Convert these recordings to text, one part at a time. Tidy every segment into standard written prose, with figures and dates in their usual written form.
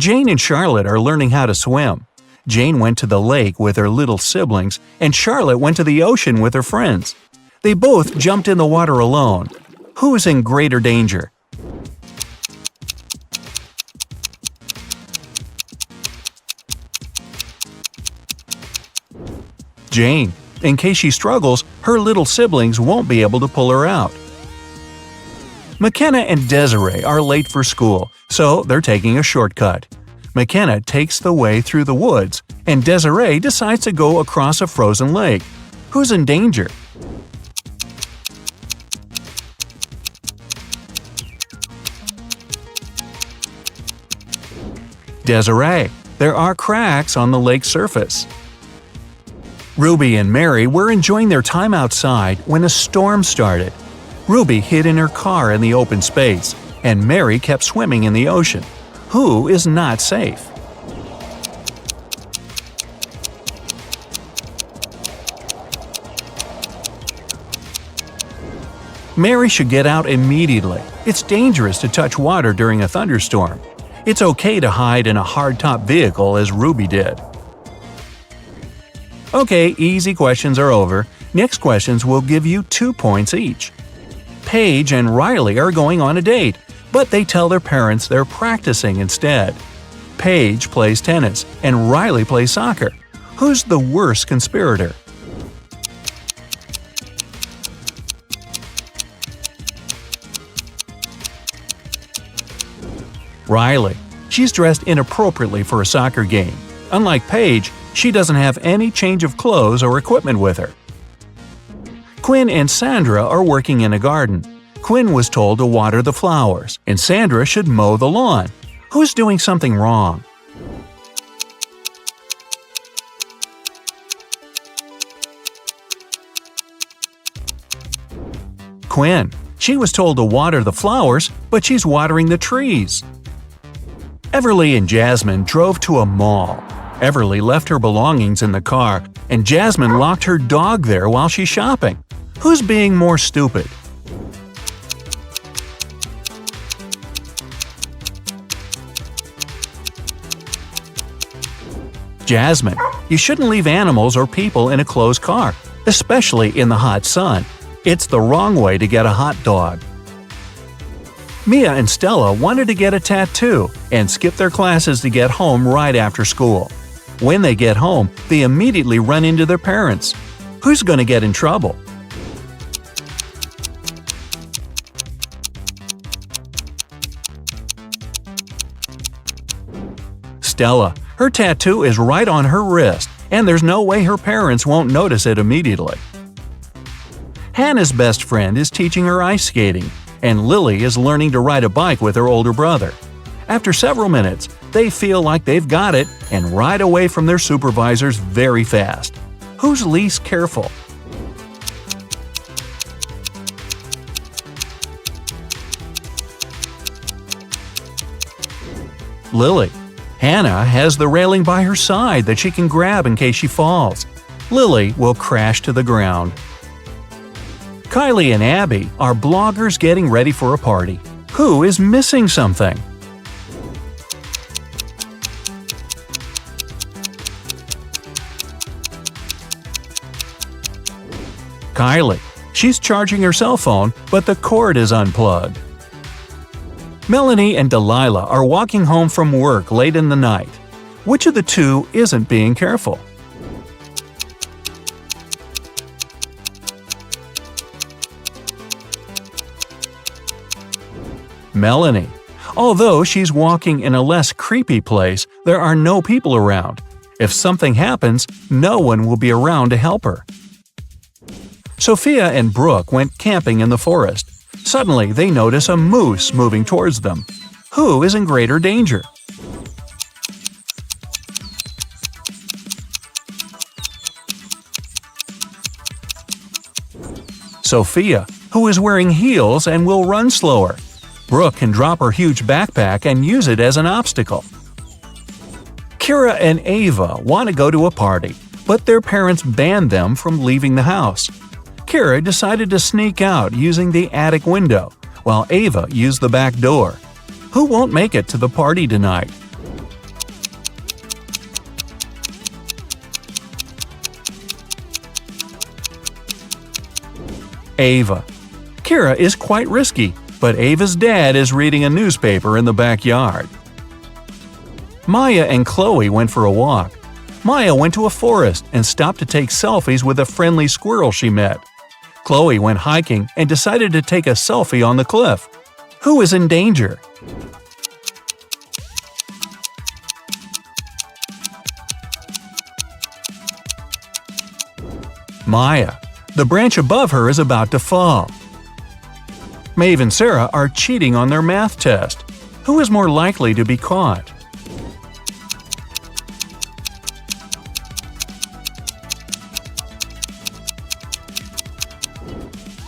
Jane and Charlotte are learning how to swim. Jane went to the lake with her little siblings, and Charlotte went to the ocean with her friends. They both jumped in the water alone. Who's in greater danger? Jane. In case she struggles, her little siblings won't be able to pull her out. McKenna and Desiree are late for school, so they're taking a shortcut. McKenna takes the way through the woods, and Desiree decides to go across a frozen lake. Who's in danger? Desiree. There are cracks on the lake's surface. Ruby and Mary were enjoying their time outside when a storm started. Ruby hid in her car in the open space, and Mary kept swimming in the ocean. Who is not safe? Mary should get out immediately. It's dangerous to touch water during a thunderstorm. It's okay to hide in a hardtop vehicle as Ruby did. Okay, easy questions are over. Next questions will give you 2 points each. Paige and Riley are going on a date, but they tell their parents they're practicing instead. Paige plays tennis and Riley plays soccer. Who's the worst conspirator? Riley. She's dressed inappropriately for a soccer game. Unlike Paige, she doesn't have any change of clothes or equipment with her. Quinn and Sandra are working in a garden. Quinn was told to water the flowers, and Sandra should mow the lawn. Who's doing something wrong? Quinn. She was told to water the flowers, but she's watering the trees. Everly and Jasmine drove to a mall. Everly left her belongings in the car, and Jasmine locked her dog there while she's shopping. Who's being more stupid? Jasmine. You shouldn't leave animals or people in a closed car, especially in the hot sun. It's the wrong way to get a hot dog. Mia and Stella wanted to get a tattoo and skip their classes to get home right after school. When they get home, they immediately run into their parents. Who's going to get in trouble? Stella. Her tattoo is right on her wrist, and there's no way her parents won't notice it immediately. Hannah's best friend is teaching her ice skating, and Lily is learning to ride a bike with her older brother. After several minutes, they feel like they've got it and ride away from their supervisors very fast. Who's least careful? Lily. Hannah has the railing by her side that she can grab in case she falls. Lily will crash to the ground. Kylie and Abby are bloggers getting ready for a party. Who is missing something? Kylie. She's charging her cell phone, but the cord is unplugged. Melanie and Delilah are walking home from work late in the night. Which of the two isn't being careful? Melanie. Although she's walking in a less creepy place, there are no people around. If something happens, no one will be around to help her. Sophia and Brooke went camping in the forest. Suddenly, they notice a moose moving towards them. Who is in greater danger? Sophia, who is wearing heels and will run slower. Brooke can drop her huge backpack and use it as an obstacle. Kira and Ava want to go to a party, but their parents banned them from leaving the house. Kira decided to sneak out using the attic window, while Ava used the back door. Who won't make it to the party tonight? Ava. Kira is quite risky, but Ava's dad is reading a newspaper in the backyard. Maya and Chloe went for a walk. Maya went to a forest and stopped to take selfies with a friendly squirrel she met. Chloe went hiking and decided to take a selfie on the cliff. Who is in danger? Maya. The branch above her is about to fall. Maeve and Sarah are cheating on their math test. Who is more likely to be caught?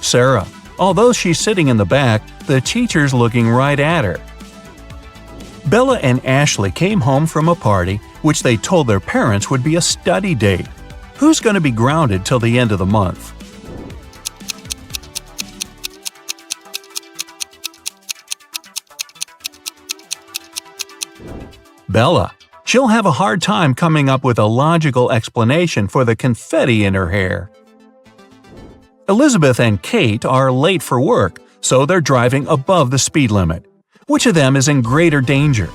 Sarah. Although she's sitting in the back, the teacher's looking right at her. Bella and Ashley came home from a party which they told their parents would be a study date. Who's going to be grounded till the end of the month? Bella. She'll have a hard time coming up with a logical explanation for the confetti in her hair. Elizabeth and Kate are late for work, so they're driving above the speed limit. Which of them is in greater danger?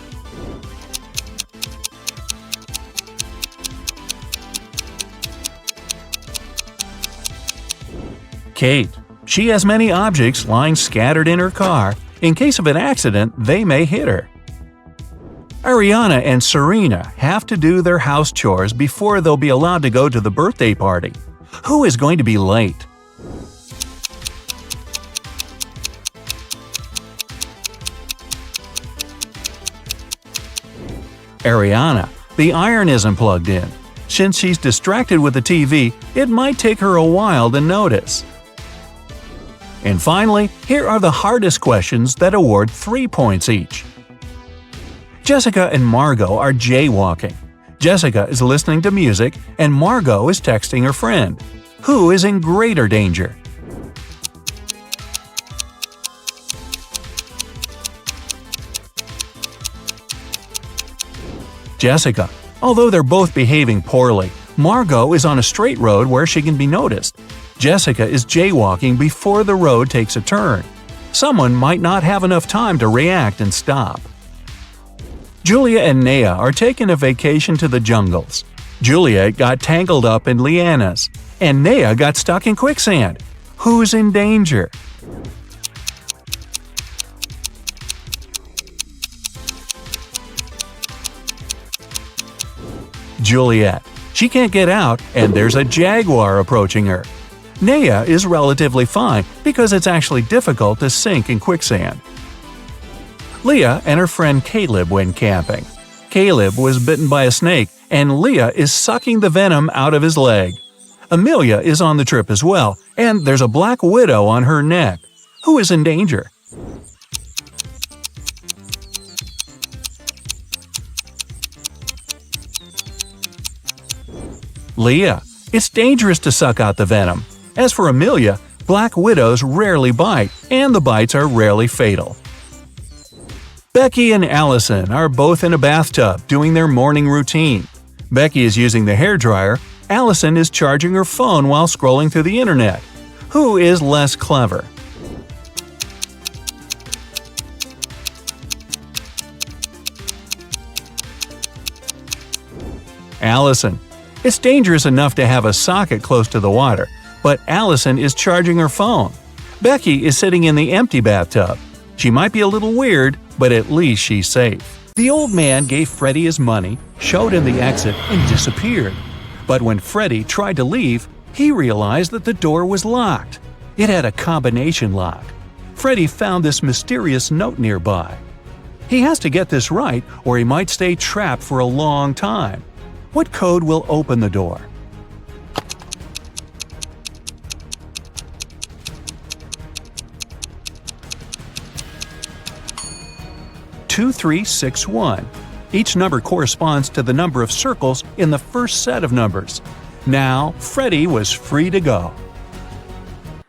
Kate. She has many objects lying scattered in her car. In case of an accident, they may hit her. Ariana and Serena have to do their house chores before they'll be allowed to go to the birthday party. Who is going to be late? Ariana. The iron isn't plugged in. Since she's distracted with the TV, it might take her a while to notice. And finally, here are the hardest questions that award 3 points each. Jessica and Margot are jaywalking. Jessica is listening to music and Margot is texting her friend. Who is in greater danger? Jessica. Although they're both behaving poorly, Margot is on a straight road where she can be noticed. Jessica is jaywalking before the road takes a turn. Someone might not have enough time to react and stop. Julia and Naya are taking a vacation to the jungles. Julia got tangled up in lianas, and Naya got stuck in quicksand. Who's in danger? Juliet. She can't get out, and there's a jaguar approaching her. Naya is relatively fine because it's actually difficult to sink in quicksand. Leah and her friend Caleb went camping. Caleb was bitten by a snake, and Leah is sucking the venom out of his leg. Amelia is on the trip as well, and there's a black widow on her neck. Who is in danger? Leah. It's dangerous to suck out the venom. As for Amelia, black widows rarely bite, and the bites are rarely fatal. Becky and Allison are both in a bathtub doing their morning routine. Becky is using the hairdryer. Allison is charging her phone while scrolling through the internet. Who is less clever? Allison. It's dangerous enough to have a socket close to the water, but Allison is charging her phone. Becky is sitting in the empty bathtub. She might be a little weird, but at least she's safe. The old man gave Freddie his money, showed him the exit, and disappeared. But when Freddie tried to leave, he realized that the door was locked. It had a combination lock. Freddie found this mysterious note nearby. He has to get this right, or he might stay trapped for a long time. What code will open the door? "2361. Each number corresponds to the number of circles in the first set of numbers. Now, Freddie was free to go.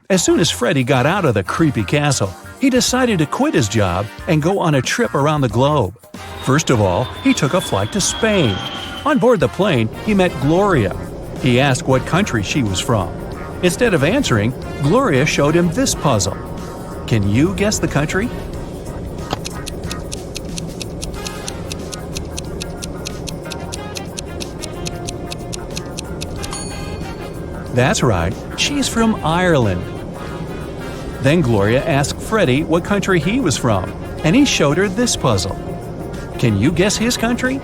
As soon as Freddie got out of the creepy castle, he decided to quit his job and go on a trip around the globe. First of all, he took a flight to Spain. On board the plane, he met Gloria. He asked what country she was from. Instead of answering, Gloria showed him this puzzle. Can you guess the country? That's right, she's from Ireland. Then Gloria asked Freddie what country he was from, and he showed her this puzzle. Can you guess his country?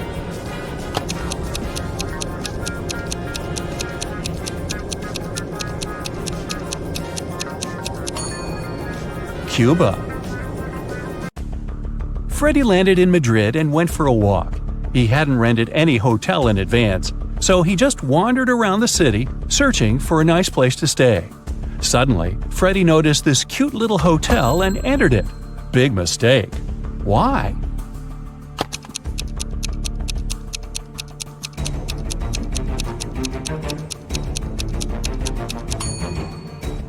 Cuba. Freddie landed in Madrid and went for a walk. He hadn't rented any hotel in advance, so he just wandered around the city, searching for a nice place to stay. Suddenly, Freddie noticed this cute little hotel and entered it. Big mistake. Why?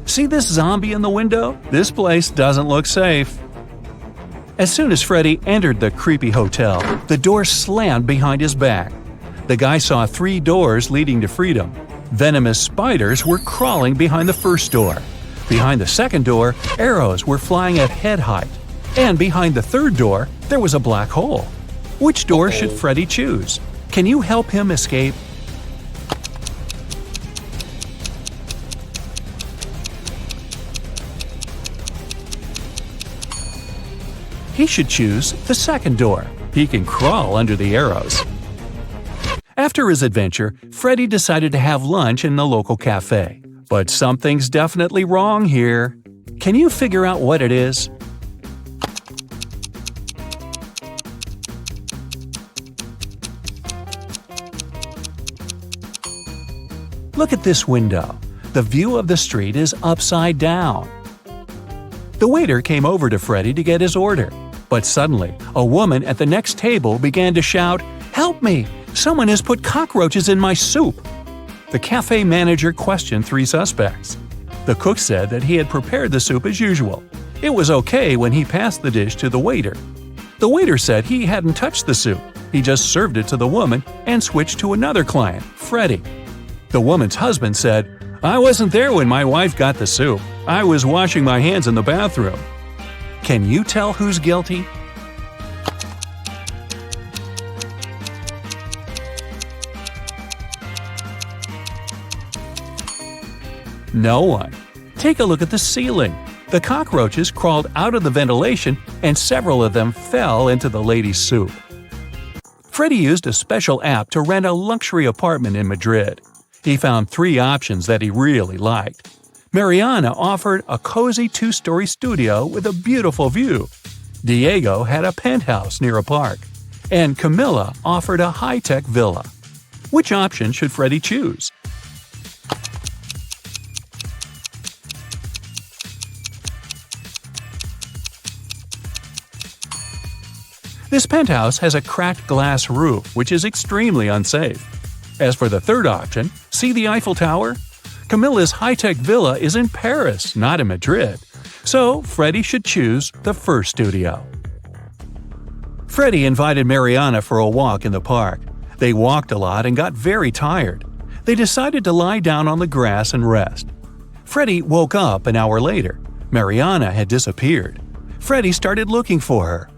See this zombie in the window? This place doesn't look safe. As soon as Freddie entered the creepy hotel, the door slammed behind his back. The guy saw 3 doors leading to freedom. Venomous spiders were crawling behind the first door. Behind the second door, arrows were flying at head height. And behind the third door, there was a black hole. Which door should Freddie choose? Can you help him escape? He should choose the second door. He can crawl under the arrows. After his adventure, Freddie decided to have lunch in the local cafe. But something's definitely wrong here. Can you figure out what it is? Look at this window. The view of the street is upside down. The waiter came over to Freddie to get his order. But suddenly, a woman at the next table began to shout, "Help me! Someone has put cockroaches in my soup!" The cafe manager questioned 3 suspects. The cook said that he had prepared the soup as usual. It was okay when he passed the dish to the waiter. The waiter said he hadn't touched the soup. He just served it to the woman and switched to another client, Freddie. The woman's husband said, "I wasn't there when my wife got the soup. I was washing my hands in the bathroom." Can you tell who's guilty? No one. Take a look at the ceiling. The cockroaches crawled out of the ventilation and several of them fell into the lady's soup. Freddie used a special app to rent a luxury apartment in Madrid. He found 3 options that he really liked. Mariana offered a cozy 2-story studio with a beautiful view. Diego had a penthouse near a park. And Camilla offered a high-tech villa. Which option should Freddie choose? This penthouse has a cracked glass roof, which is extremely unsafe. As for the third option, see the Eiffel Tower? Camilla's high-tech villa is in Paris, not in Madrid. So, Freddie should choose the first studio. Freddie invited Mariana for a walk in the park. They walked a lot and got very tired. They decided to lie down on the grass and rest. Freddie woke up an hour later. Mariana had disappeared. Freddie started looking for her.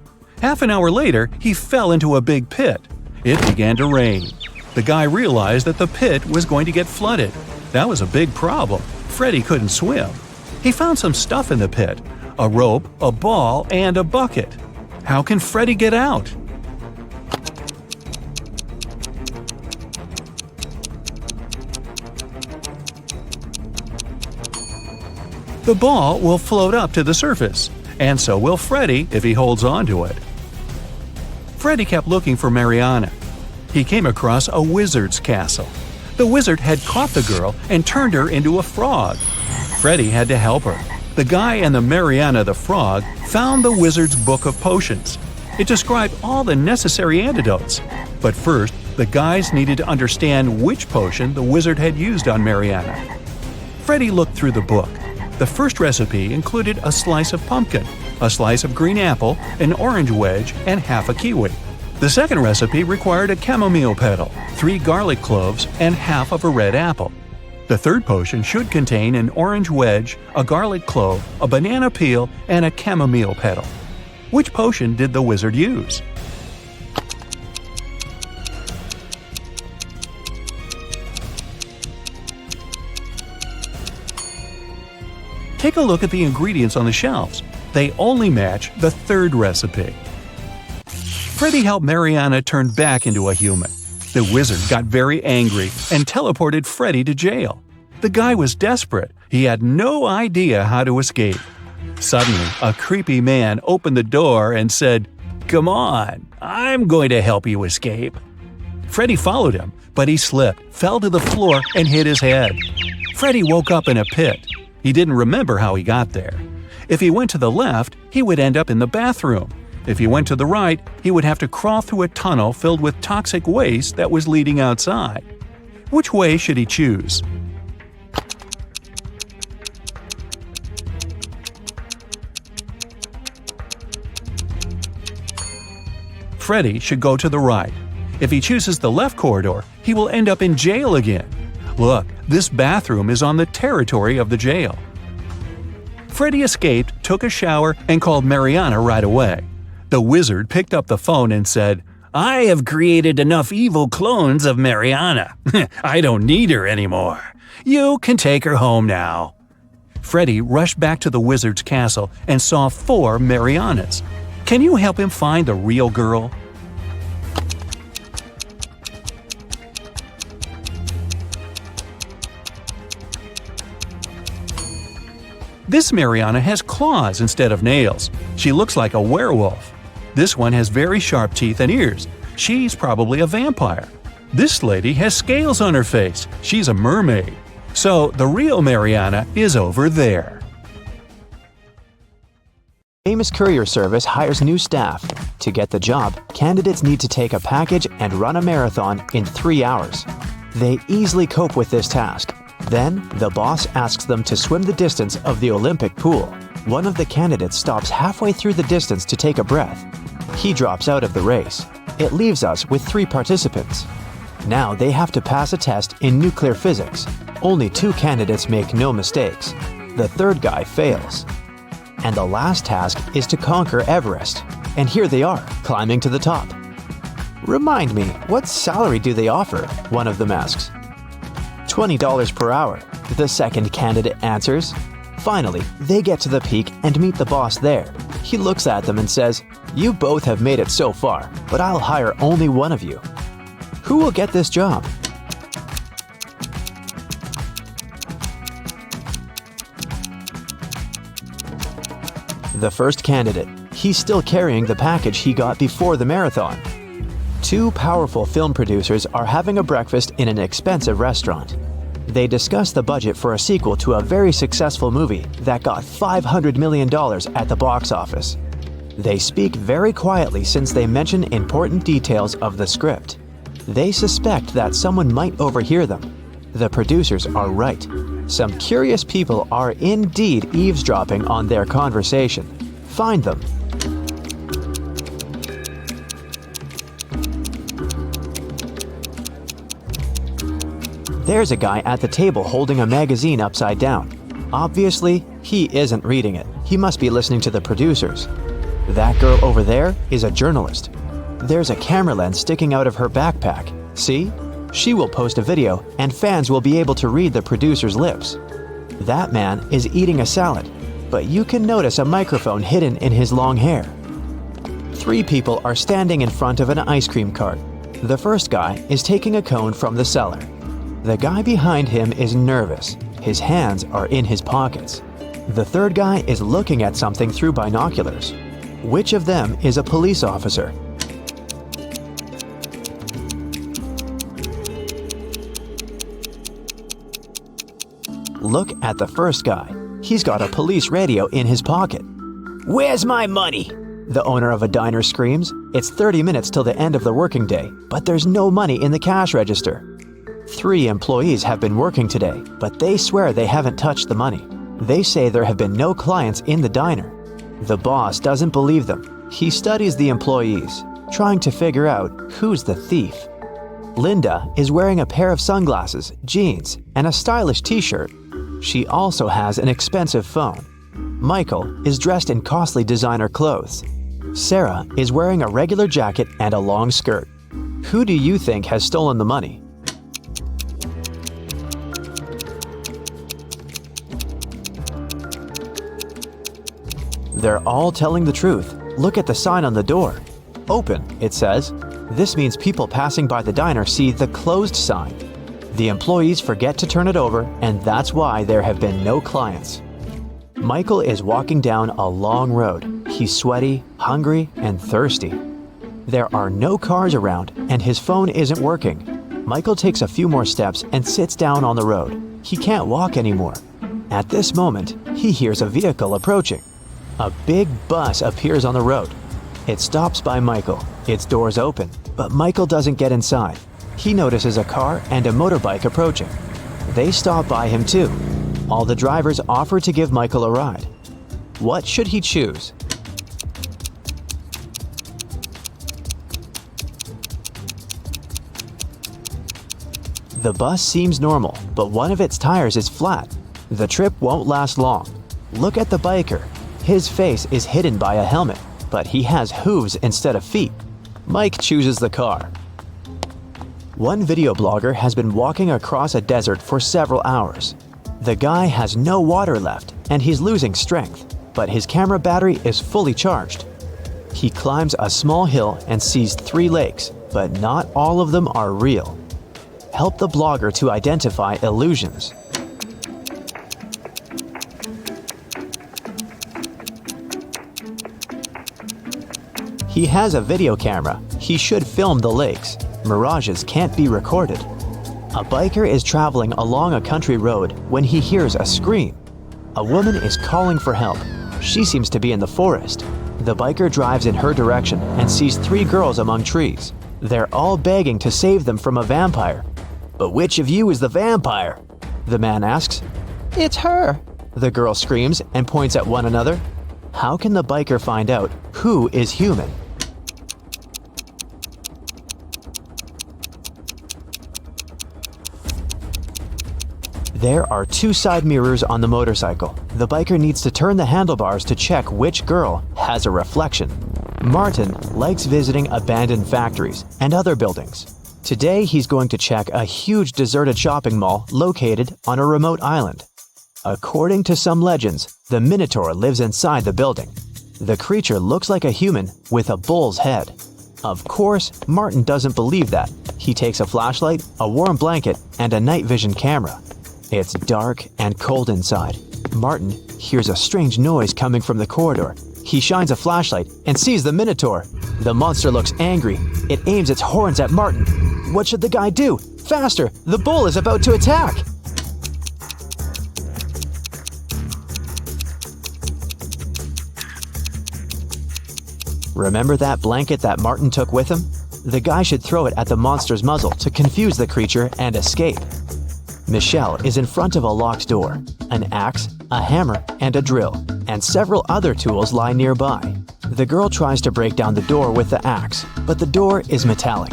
Half an hour later, he fell into a big pit. It began to rain. The guy realized that the pit was going to get flooded. That was a big problem. Freddie couldn't swim. He found some stuff in the pit: a rope, a ball, and a bucket. How can Freddie get out? The ball will float up to the surface, and so will Freddie if he holds on to it. Freddie kept looking for Mariana. He came across a wizard's castle. The wizard had caught the girl and turned her into a frog. Freddie had to help her. The guy and the Mariana the frog found the wizard's book of potions. It described all the necessary antidotes. But first, the guys needed to understand which potion the wizard had used on Mariana. Freddie looked through the book. The first recipe included a slice of pumpkin, a slice of green apple, an orange wedge, and half a kiwi. The second recipe required a chamomile petal, 3 garlic cloves, and half of a red apple. The third potion should contain an orange wedge, a garlic clove, a banana peel, and a chamomile petal. Which potion did the wizard use? Take a look at the ingredients on the shelves. They only match the third recipe. Freddy helped Mariana turn back into a human. The wizard got very angry and teleported Freddy to jail. The guy was desperate. He had no idea how to escape. Suddenly, a creepy man opened the door and said, "Come on, I'm going to help you escape." Freddy followed him, but he slipped, fell to the floor, and hit his head. Freddy woke up in a pit. He didn't remember how he got there. If he went to the left, he would end up in the bathroom. If he went to the right, he would have to crawl through a tunnel filled with toxic waste that was leading outside. Which way should he choose? Freddy should go to the right. If he chooses the left corridor, he will end up in jail again. Look, this bathroom is on the territory of the jail. Freddy escaped, took a shower, and called Mariana right away. The wizard picked up the phone and said, "I have created enough evil clones of Mariana. I don't need her anymore. You can take her home now." Freddy rushed back to the wizard's castle and saw 4 Marianas. Can you help him find the real girl? This Mariana has claws instead of nails. She looks like a werewolf. This one has very sharp teeth and ears. She's probably a vampire. This lady has scales on her face. She's a mermaid. So the real Mariana is over there. Famous Courier Service hires new staff. To get the job, candidates need to take a package and run a marathon in 3 hours. They easily cope with this task. Then, the boss asks them to swim the distance of the Olympic pool. One of the candidates stops halfway through the distance to take a breath. He drops out of the race. It leaves us with 3 participants. Now they have to pass a test in nuclear physics. Only 2 candidates make no mistakes. The third guy fails. And the last task is to conquer Everest. And here they are, climbing to the top. "Remind me, what salary do they offer?" one of them asks. $20 per hour, the second candidate answers. Finally, they get to the peak and meet the boss there. He looks at them and says, "You both have made it so far, but I'll hire only one of you. Who will get this job?" The first candidate. He's still carrying the package he got before the marathon. 2 powerful film producers are having a breakfast in an expensive restaurant. They discuss the budget for a sequel to a very successful movie that got $500 million at the box office. They speak very quietly since they mention important details of the script. They suspect that someone might overhear them. The producers are right. Some curious people are indeed eavesdropping on their conversation. Find them. There's a guy at the table holding a magazine upside down. Obviously, he isn't reading it. He must be listening to the producers. That girl over there is a journalist. There's a camera lens sticking out of her backpack. See? She will post a video, and fans will be able to read the producer's lips. That man is eating a salad, but you can notice a microphone hidden in his long hair. 3 people are standing in front of an ice cream cart. The first guy is taking a cone from the seller. The guy behind him is nervous. His hands are in his pockets. The third guy is looking at something through binoculars. Which of them is a police officer? Look at the first guy. He's got a police radio in his pocket. "Where's my money?" the owner of a diner screams. It's 30 minutes till the end of the working day, but there's no money in the cash register. 3 employees have been working today, but they swear they haven't touched the money. They say there have been no clients in the diner. The boss doesn't believe them. He studies the employees, trying to figure out who's the thief. Linda is wearing a pair of sunglasses, jeans, and a stylish t-shirt. She also has an expensive phone. Michael is dressed in costly designer clothes. Sarah is wearing a regular jacket and a long skirt. Who do you think has stolen the money? They're all telling the truth. Look at the sign on the door. Open, it says. This means people passing by the diner see the closed sign. The employees forget to turn it over, and that's why there have been no clients. Michael is walking down a long road. He's sweaty, hungry, and thirsty. There are no cars around, and his phone isn't working. Michael takes a few more steps and sits down on the road. He can't walk anymore. At this moment, he hears a vehicle approaching. A big bus appears on the road. It stops by Michael. Its doors open, but Michael doesn't get inside. He notices a car and a motorbike approaching. They stop by him too. All the drivers offer to give Michael a ride. What should he choose? The bus seems normal, but one of its tires is flat. The trip won't last long. Look at the biker. His face is hidden by a helmet, but he has hooves instead of feet. Mike chooses the car. One video blogger has been walking across a desert for several hours. The guy has no water left, and he's losing strength, but his camera battery is fully charged. He climbs a small hill and sees 3 lakes, but not all of them are real. Help the blogger to identify illusions. He has a video camera. He should film the lakes. Mirages can't be recorded. A biker is traveling along a country road when he hears a scream. A woman is calling for help. She seems to be in the forest. The biker drives in her direction and sees 3 girls among trees. They're all begging to save them from a vampire. But which of you is the vampire? The man asks. It's her, the girl screams and points at one another. How can the biker find out who is human? There are 2 side mirrors on the motorcycle. The biker needs to turn the handlebars to check which girl has a reflection. Martin likes visiting abandoned factories and other buildings. Today he's going to check a huge deserted shopping mall located on a remote island. According to some legends, the Minotaur lives inside the building. The creature looks like a human with a bull's head. Of course, Martin doesn't believe that. He takes a flashlight, a warm blanket, and a night vision camera. It's dark and cold inside. Martin hears a strange noise coming from the corridor. He shines a flashlight and sees the Minotaur. The monster looks angry. It aims its horns at Martin. What should the guy do? Faster! The bull is about to attack! Remember that blanket that Martin took with him? The guy should throw it at the monster's muzzle to confuse the creature and escape. Michelle is in front of a locked door. An axe, a hammer, and a drill, and several other tools lie nearby. The girl tries to break down the door with the axe, but the door is metallic.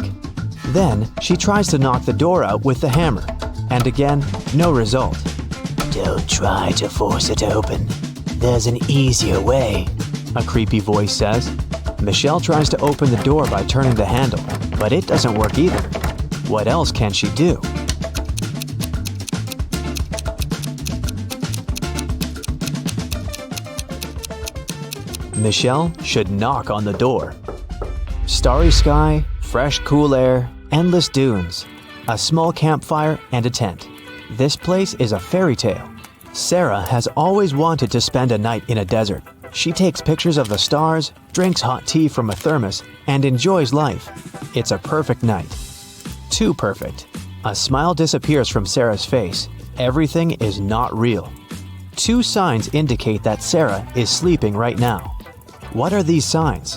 Then, she tries to knock the door out with the hammer, and again, no result. Don't try to force it open. There's an easier way, a creepy voice says. Michelle tries to open the door by turning the handle, but it doesn't work either. What else can she do? Michelle should knock on the door. Starry sky, fresh cool air, endless dunes, a small campfire, and a tent. This place is a fairy tale. Sarah has always wanted to spend a night in a desert. She takes pictures of the stars, drinks hot tea from a thermos, and enjoys life. It's a perfect night. Too perfect. A smile disappears from Sarah's face. Everything is not real. 2 signs indicate that Sarah is sleeping right now. What are these signs?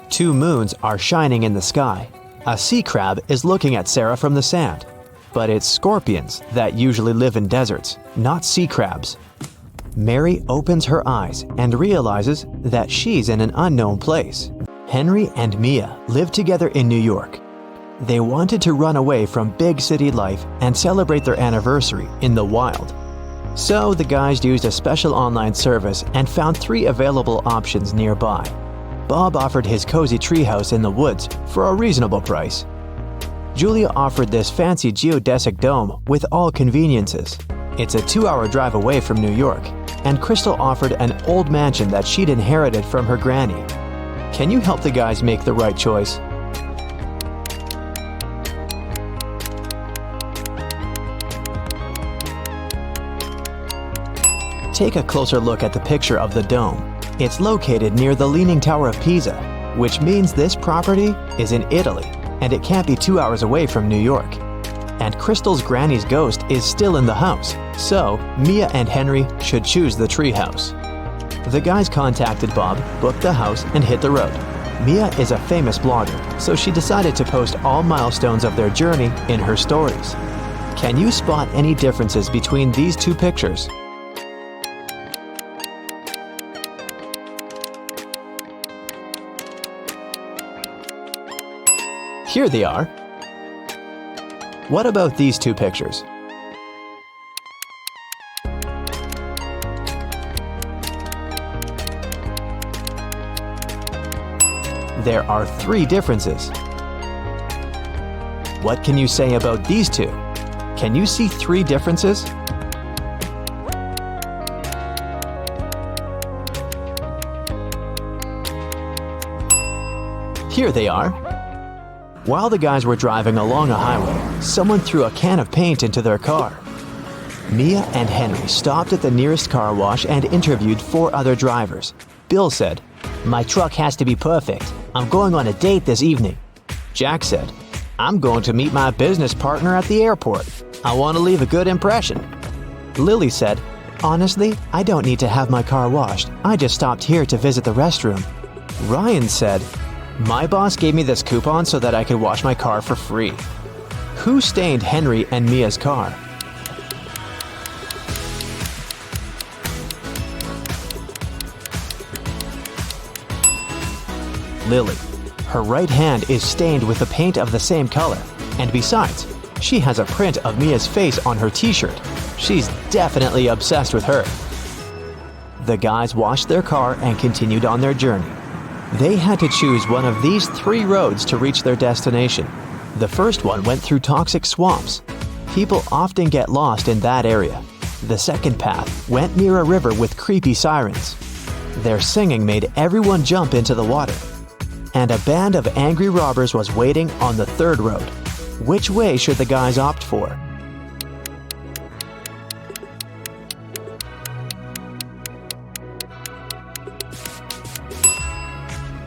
Two moons are shining in the sky. A sea crab is looking at Sarah from the sand. But it's scorpions that usually live in deserts, not sea crabs. Mary opens her eyes and realizes that she's in an unknown place. Henry and Mia live together in New York. They wanted to run away from big city life and celebrate their anniversary in the wild. So the guys used a special online service and found 3 available options nearby. Bob offered his cozy treehouse in the woods for a reasonable price. Julia offered this fancy geodesic dome with all conveniences. It's a 2-hour drive away from New York, and Crystal offered an old mansion that she'd inherited from her granny. Can you help the guys make the right choice? Take a closer look at the picture of the dome. It's located near the Leaning Tower of Pisa, which means this property is in Italy, and it can't be 2 hours away from New York. And Crystal's granny's ghost is still in the house, so Mia and Henry should choose the treehouse. The guys contacted Bob, booked the house, and hit the road. Mia is a famous blogger, so she decided to post all milestones of their journey in her stories. Can you spot any differences between these 2 pictures? Here they are. What about these 2 pictures? There are 3 differences. What can you say about these 2? Can you see 3 differences? Here they are. While the guys were driving along a highway, someone threw a can of paint into their car. Mia and Henry stopped at the nearest car wash and interviewed 4 other drivers. Bill said, "My truck has to be perfect. I'm going on a date this evening." Jack said, "I'm going to meet my business partner at the airport. I want to leave a good impression." Lily said, "Honestly, I don't need to have my car washed. I just stopped here to visit the restroom." Ryan said, "My boss gave me this coupon so that I could wash my car for free." Who stained Henry and Mia's car? Lily. Her right hand is stained with the paint of the same color, and besides, she has a print of Mia's face on her t-shirt. She's definitely obsessed with her. The guys washed their car and continued on their journey. They had to choose one of these 3 roads to reach their destination. The first one went through toxic swamps. People often get lost in that area. The second path went near a river with creepy sirens. Their singing made everyone jump into the water. And a band of angry robbers was waiting on the third road. Which way should the guys opt for?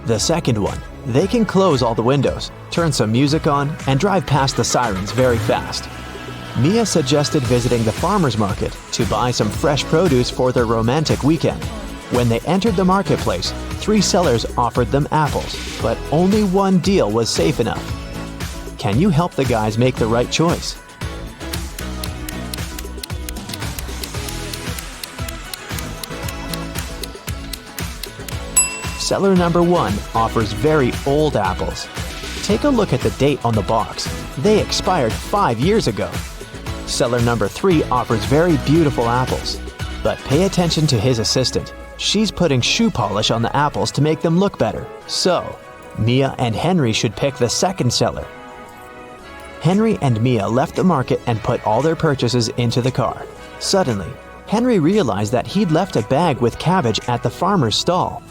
The second one. They can close all the windows, turn some music on, and drive past the sirens very fast. Mia suggested visiting the farmer's market to buy some fresh produce for their romantic weekend. When they entered the marketplace, 3 sellers offered them apples, but only one deal was safe enough. Can you help the guys make the right choice? Seller number 1 offers very old apples. Take a look at the date on the box. They expired 5 years ago. Seller number 3 offers very beautiful apples. But pay attention to his assistant. She's putting shoe polish on the apples to make them look better. So, Mia and Henry should pick the second seller. Henry and Mia left the market and put all their purchases into the car. Suddenly, Henry realized that he'd left a bag with cabbage at the farmer's stall.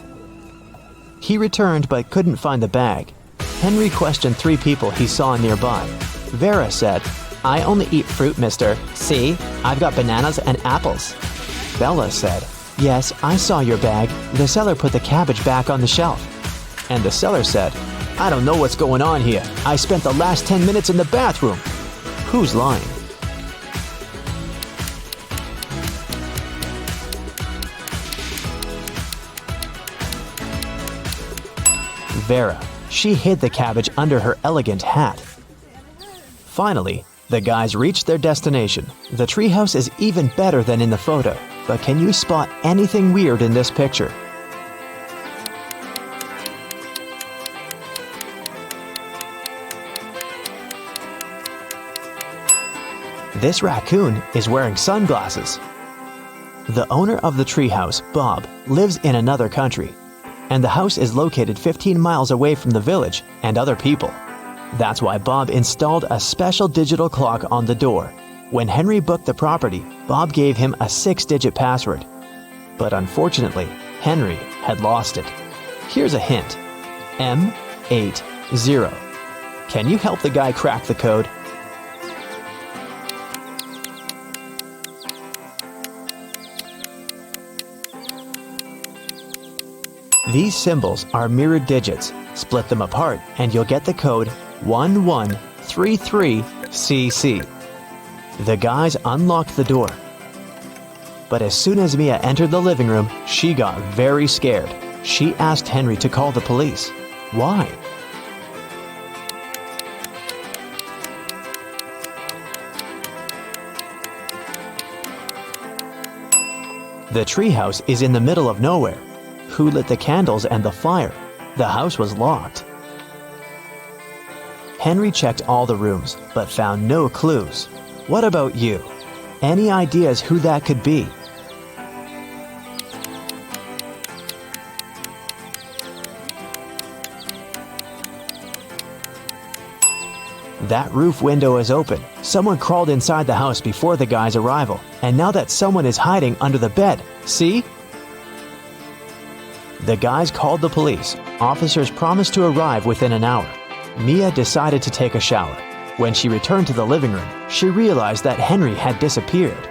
He returned but couldn't find the bag. Henry questioned 3 people he saw nearby. Vera said, "I only eat fruit, mister. See, I've got bananas and apples." Bella said, "Yes, I saw your bag. The seller put the cabbage back on the shelf." And the seller said, "I don't know what's going on here. I spent the last 10 minutes in the bathroom." Who's lying? Vera. She hid the cabbage under her elegant hat. Finally, the guys reached their destination. The treehouse is even better than in the photo. But can you spot anything weird in this picture? This raccoon is wearing sunglasses. The owner of the treehouse, Bob, lives in another country, and the house is located 15 miles away from the village and other people. That's why Bob installed a special digital clock on the door. When Henry booked the property, Bob gave him a 6-digit password. But unfortunately, Henry had lost it. Here's a hint. M80. Can you help the guy crack the code? These symbols are mirrored digits. Split them apart and you'll get the code 1133CC. The guys unlocked the door. But as soon as Mia entered the living room, she got very scared. She asked Henry to call the police. Why? The treehouse is in the middle of nowhere. Who lit the candles and the fire? The house was locked. Henry checked all the rooms, but found no clues. What about you? Any ideas who that could be? That roof window is open. Someone crawled inside the house before the guy's arrival, and now that someone is hiding under the bed. See? The guys called the police. Officers promised to arrive within an hour. Mia decided to take a shower. When she returned to the living room, she realized that Henry had disappeared.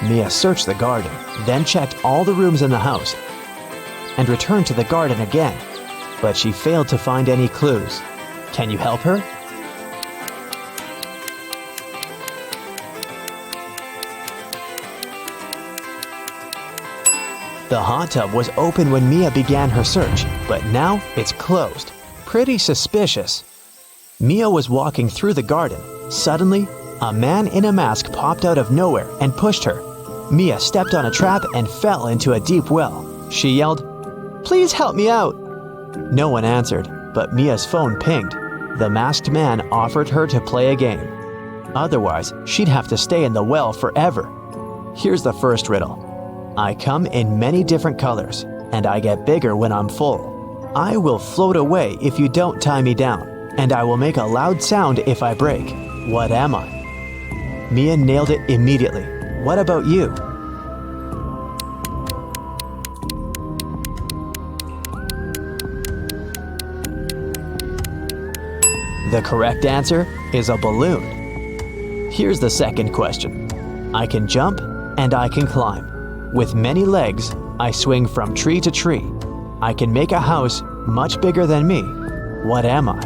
Mia searched the garden, then checked all the rooms in the house, and returned to the garden again. But she failed to find any clues. Can you help her? The hot tub was open when Mia began her search, but now it's closed. Pretty suspicious. Mia was walking through the garden. Suddenly, a man in a mask popped out of nowhere and pushed her. Mia stepped on a trap and fell into a deep well. She yelled, "Please help me out!" No one answered, but Mia's phone pinged. The masked man offered her to play a game. Otherwise, she'd have to stay in the well forever. Here's the first riddle. I come in many different colors, and I get bigger when I'm full. I will float away if you don't tie me down, and I will make a loud sound if I break. What am I? Mia nailed it immediately. What about you? The correct answer is a balloon. Here's the second question. I can jump and I can climb. With many legs, I swing from tree to tree. I can make a house much bigger than me. What am I?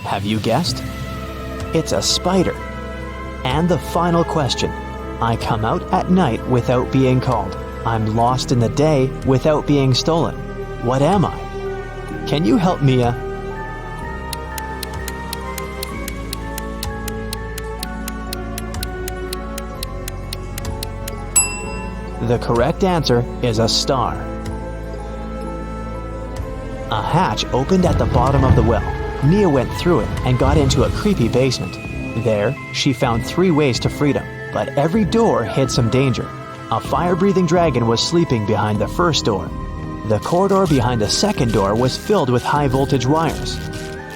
Have you guessed? It's a spider. And the final question. I come out at night without being called. I'm lost in the day without being stolen. What am I? Can you help Mia? The correct answer is a star. A hatch opened at the bottom of the well. Mia went through it and got into a creepy basement. There, she found 3 ways to freedom, but every door hid some danger. A fire-breathing dragon was sleeping behind the first door. The corridor behind the second door was filled with high-voltage wires.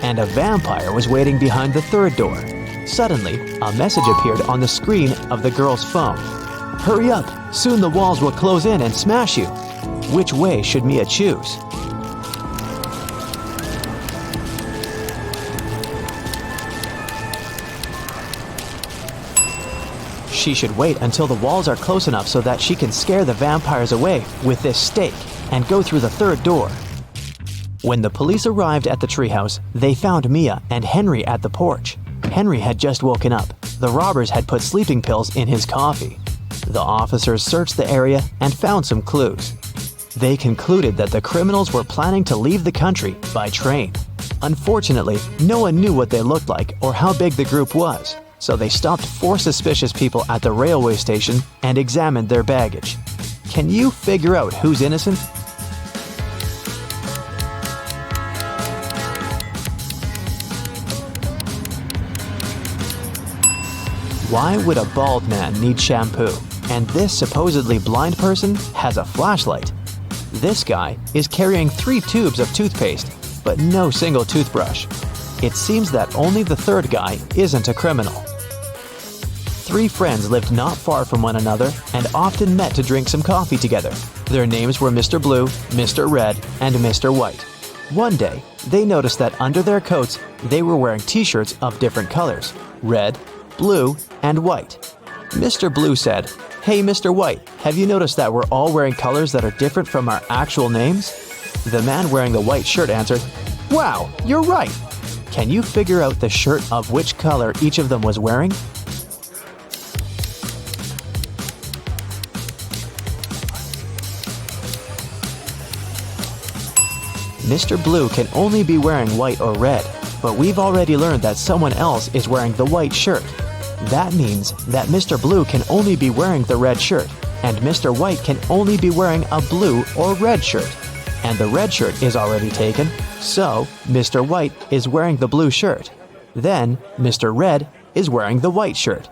And a vampire was waiting behind the third door. Suddenly, a message appeared on the screen of the girl's phone. Hurry up! Soon the walls will close in and smash you. Which way should Mia choose? She should wait until the walls are close enough so that she can scare the vampires away with this stake and go through the third door. When the police arrived at the treehouse, they found Mia and Henry at the porch. Henry had just woken up. The robbers had put sleeping pills in his coffee. The officers searched the area and found some clues. They concluded that the criminals were planning to leave the country by train. Unfortunately, no one knew what they looked like or how big the group was, so they stopped 4 suspicious people at the railway station and examined their baggage. Can you figure out who's innocent? Why would a bald man need shampoo? And this supposedly blind person has a flashlight. This guy is carrying 3 tubes of toothpaste, but no single toothbrush. It seems that only the third guy isn't a criminal. 3 friends lived not far from one another and often met to drink some coffee together. Their names were Mr. Blue, Mr. Red, and Mr. White. One day, they noticed that under their coats, they were wearing t-shirts of different colors: red, blue, and white. Mr. Blue said, "Hey, Mr. White, have you noticed that we're all wearing colors that are different from our actual names?" The man wearing the white shirt answered, "Wow, you're right. Can you figure out the shirt of which color each of them was wearing?" Mr. Blue can only be wearing white or red, but we've already learned that someone else is wearing the white shirt. That means that Mr. Blue can only be wearing the red shirt, and Mr. White can only be wearing a blue or red shirt. And the red shirt is already taken, so Mr. White is wearing the blue shirt. Then Mr. Red is wearing the white shirt.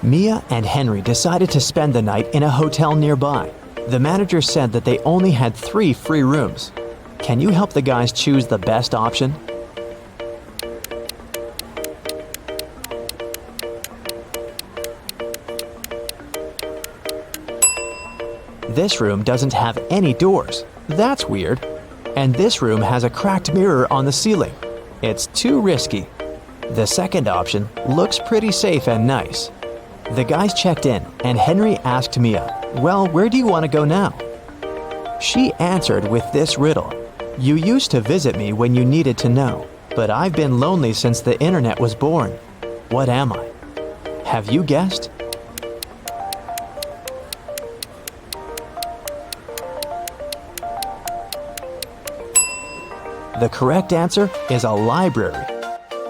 Mia and Henry decided to spend the night in a hotel nearby. The manager said that they only had 3 free rooms. Can you help the guys choose the best option? This room doesn't have any doors. That's weird. And this room has a cracked mirror on the ceiling. It's too risky. The second option looks pretty safe and nice. The guys checked in, and Henry asked Mia, "Well, where do you want to go now?" She answered with this riddle: "You used to visit me when you needed to know, but I've been lonely since the internet was born. What am I?" Have you guessed? The correct answer is a library.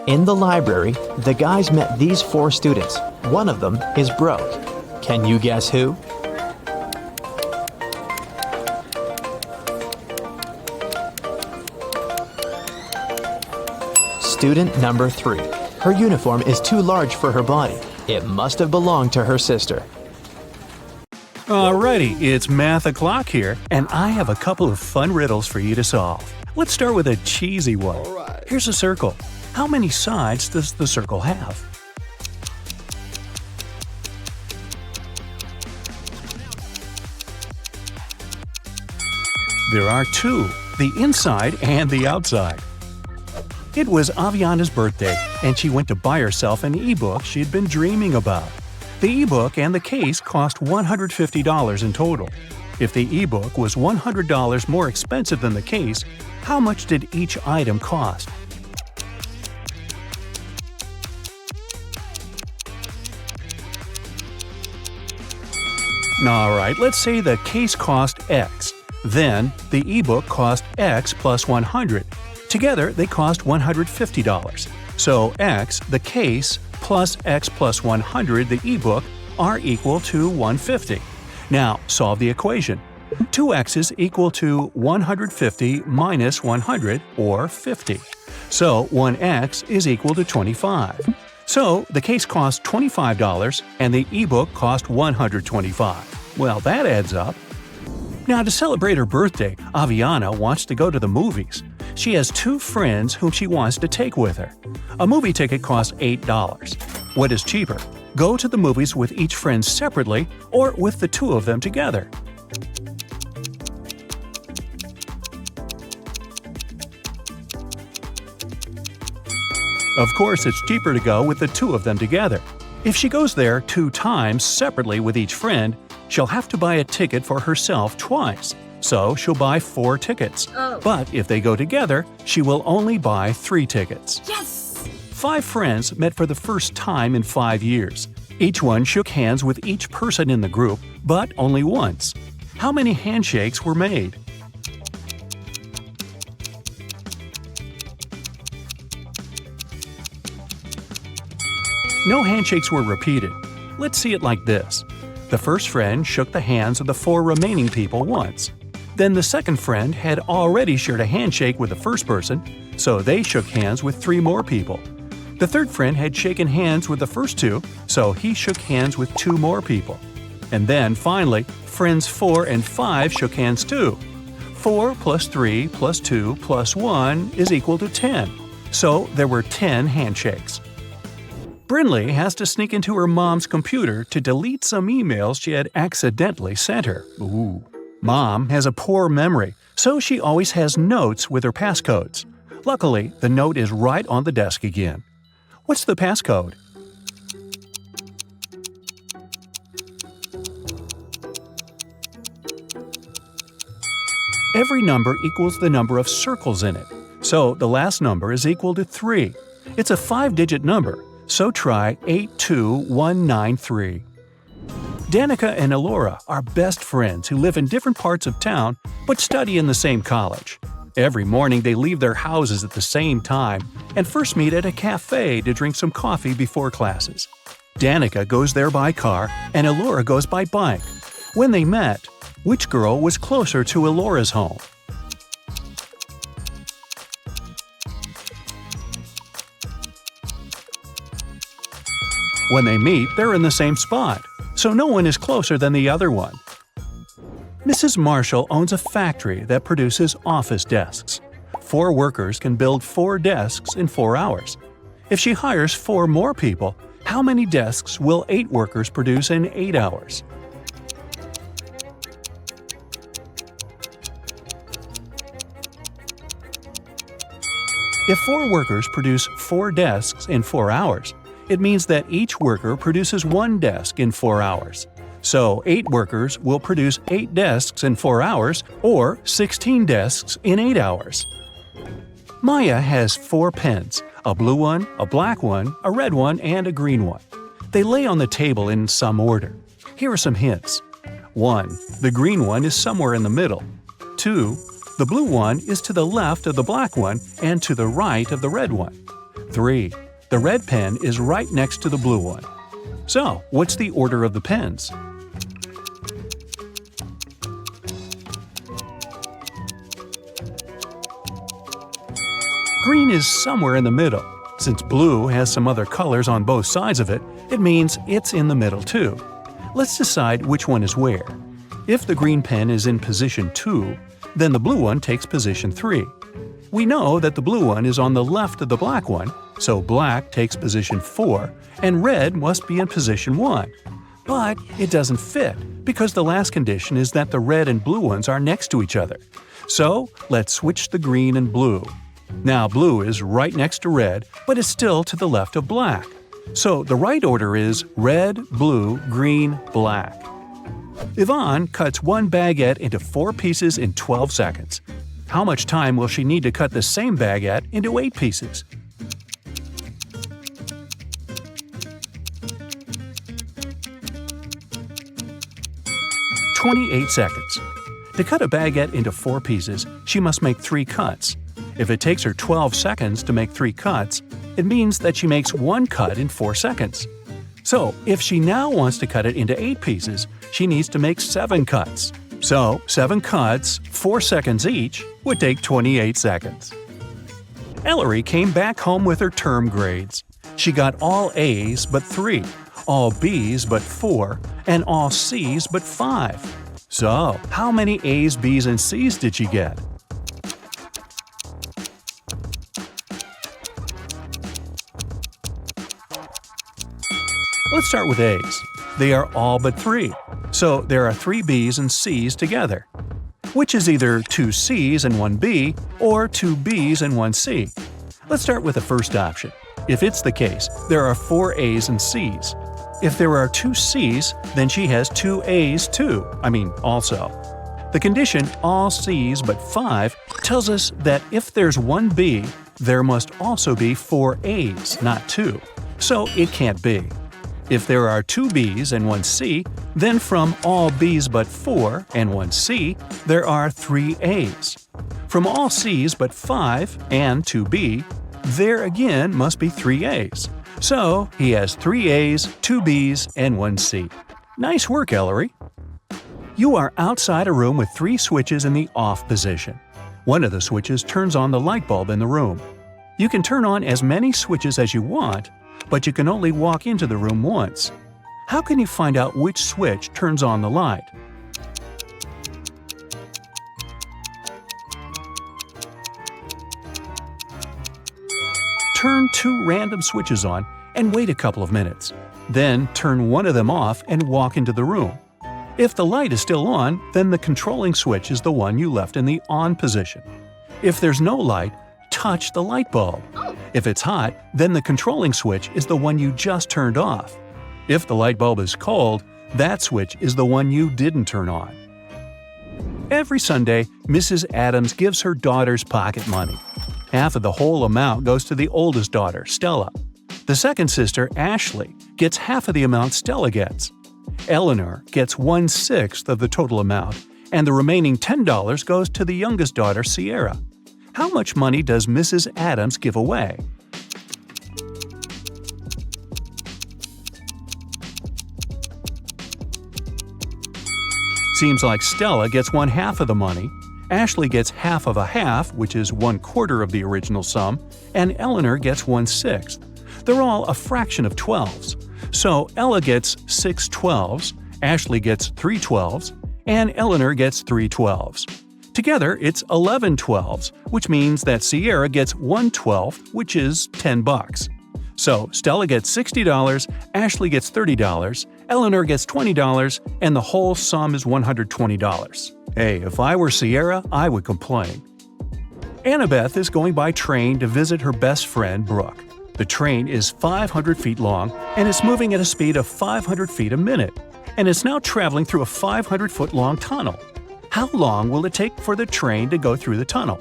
In the library, the guys met these 4 students. One of them is broke. Can you guess who? Student number 3. Her uniform is too large for her body. It must have belonged to her sister. Alrighty, it's math o'clock here, and I have a couple of fun riddles for you to solve. Let's start with a cheesy one. Alright. Here's a circle. How many sides does the circle have? There are 2, the inside and the outside. It was Aviana's birthday, and she went to buy herself an ebook she'd been dreaming about. The ebook and the case cost $150 in total. If the ebook was $100 more expensive than the case, how much did each item cost? Alright, let's say the case cost X. Then, the ebook cost X plus 100. Together, they cost $150. So X, the case, plus X plus 100, the ebook, are equal to 150. Now, solve the equation. 2x's equal to 150 minus 100, or 50. So 1x is equal to 25. So the case cost $25 and the ebook cost $125. Well, that adds up. Now, to celebrate her birthday, Aviana wants to go to the movies. She has 2 friends whom she wants to take with her. A movie ticket costs $8. What is cheaper? Go to the movies with each friend separately or with the 2 of them together? Of course, it's cheaper to go with the 2 of them together. If she goes there 2 times separately with each friend, she'll have to buy a ticket for herself twice. So she'll buy 4 tickets. But if they go together, she will only buy 3 tickets. Yes! 5 friends met for the first time in 5 years. Each one shook hands with each person in the group, but only once. How many handshakes were made? No handshakes were repeated. Let's see it like this. The first friend shook the hands of the 4 remaining people once. Then the second friend had already shared a handshake with the first person, so they shook hands with 3 more people. The third friend had shaken hands with the first 2, so he shook hands with 2 more people. And then, finally, friends 4 and 5 shook hands too. 4 plus 3 plus 2 plus 1 is equal to 10. So there were 10 handshakes. Brinley has to sneak into her mom's computer to delete some emails she had accidentally sent her. Ooh. Mom has a poor memory, so she always has notes with her passcodes. Luckily, the note is right on the desk again. What's the passcode? Every number equals the number of circles in it, so the last number is equal to 3. It's a 5-digit number, so try 82193. Danica and Elora are best friends who live in different parts of town but study in the same college. Every morning they leave their houses at the same time and first meet at a cafe to drink some coffee before classes. Danica goes there by car and Elora goes by bike. When they met, which girl was closer to Elora's home? When they meet, they're in the same spot, so no one is closer than the other one. Mrs. Marshall owns a factory that produces office desks. 4 workers can build 4 desks in 4 hours. If she hires 4 more people, how many desks will 8 workers produce in 8 hours? If 4 workers produce 4 desks in 4 hours, it means that each worker produces 1 desk in 4 hours. So 8 workers will produce 8 desks in 4 hours, or 16 desks in 8 hours. Maya has 4 pens, a blue one, a black one, a red one, and a green one. They lay on the table in some order. Here are some hints. 1. The green one is somewhere in the middle. 2. The blue one is to the left of the black one and to the right of the red one. 3. The red pen is right next to the blue one. So, what's the order of the pens? Green is somewhere in the middle. Since blue has some other colors on both sides of it, it means it's in the middle too. Let's decide which one is where. If the green pen is in position 2, then the blue one takes position 3. We know that the blue one is on the left of the black one, so black takes position 4, and red must be in position 1. But it doesn't fit, because the last condition is that the red and blue ones are next to each other. So let's switch the green and blue. Now blue is right next to red, but it's still to the left of black. So the right order is red, blue, green, black. Yvonne cuts 1 baguette into 4 pieces in 12 seconds. How much time will she need to cut the same baguette into 8 pieces? "28 seconds. To cut a baguette into 4 pieces, she must make 3 cuts. If it takes her 12 seconds to make 3 cuts, it means that she makes 1 cut in 4 seconds. So, if she now wants to cut it into 8 pieces, she needs to make 7 cuts. So, 7 cuts, 4 seconds each, would take 28 seconds. Ellery came back home with her term grades. She got all A's but 3, all B's but 4, and all C's but 5. So, how many A's, B's, and C's did she get? Let's start with A's. They are all but 3, so there are 3 B's and C's together, which is either 2 C's and 1 B or 2 B's and 1 C. Let's start with the first option. If it's the case, there are 4 A's and C's. If there are 2 C's, then she has 2 A's too, also. The condition all C's but 5 tells us that if there's 1 B, there must also be 4 A's, not 2. So it can't be. If there are 2 B's and 1 C, then from all B's but 4 and 1 C, there are 3 A's. From all C's but 5 and 2 B, there again must be 3 A's. So he has 3 A's, 2 B's, and 1 C. Nice work, Ellery. You are outside a room with 3 switches in the off position. One of the switches turns on the light bulb in the room. You can turn on as many switches as you want, but you can only walk into the room once. How can you find out which switch turns on the light? Turn 2 random switches on and wait a couple of minutes. Then turn one of them off and walk into the room. If the light is still on, then the controlling switch is the one you left in the on position. If there's no light, touch the light bulb. If it's hot, then the controlling switch is the one you just turned off. If the light bulb is cold, that switch is the one you didn't turn on. Every Sunday, Mrs. Adams gives her daughters pocket money. Half of the whole amount goes to the oldest daughter, Stella. The second sister, Ashley, gets half of the amount Stella gets. Eleanor gets 1/6 of the total amount, and the remaining $10 goes to the youngest daughter, Sierra. How much money does Mrs. Adams give away? Seems like Stella gets 1/2 of the money, Ashley gets half of a half, which is 1/4 of the original sum, and Eleanor gets 1/6. They're all a fraction of 12s. So Ella gets 6 12s, Ashley gets 3 12s, and Eleanor gets 3 12s. Together, it's 11 12s, which means that Sierra gets 1/12, which is $10. So Stella gets $60, Ashley gets $30, Eleanor gets $20, and the whole sum is $120. Hey, if I were Sierra, I would complain. Annabeth is going by train to visit her best friend, Brooke. The train is 500 feet long, and it's moving at a speed of 500 feet a minute, and it's now traveling through a 500-foot-long tunnel. How long will it take for the train to go through the tunnel?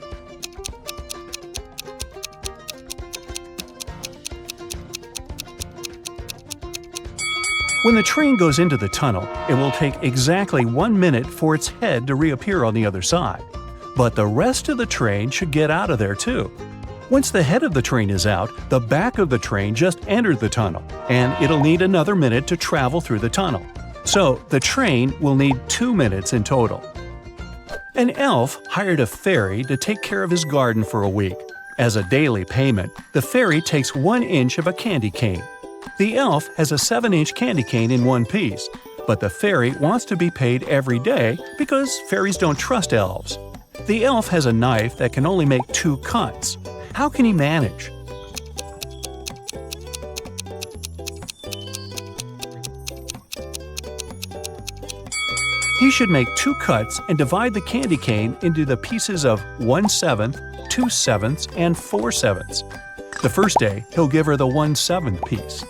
When the train goes into the tunnel, it will take exactly 1 minute for its head to reappear on the other side. But the rest of the train should get out of there too. Once the head of the train is out, the back of the train just entered the tunnel, and it'll need another minute to travel through the tunnel. So the train will need 2 minutes in total. An elf hired a fairy to take care of his garden for a week. As a daily payment, the fairy takes 1 inch of a candy cane. The elf has a 7-inch candy cane in one piece, but the fairy wants to be paid every day because fairies don't trust elves. The elf has a knife that can only make 2 cuts. How can he manage? He should make 2 cuts and divide the candy cane into the pieces of 1/7, 2/7, and 4/7. The first day, he'll give her the 1/7 piece.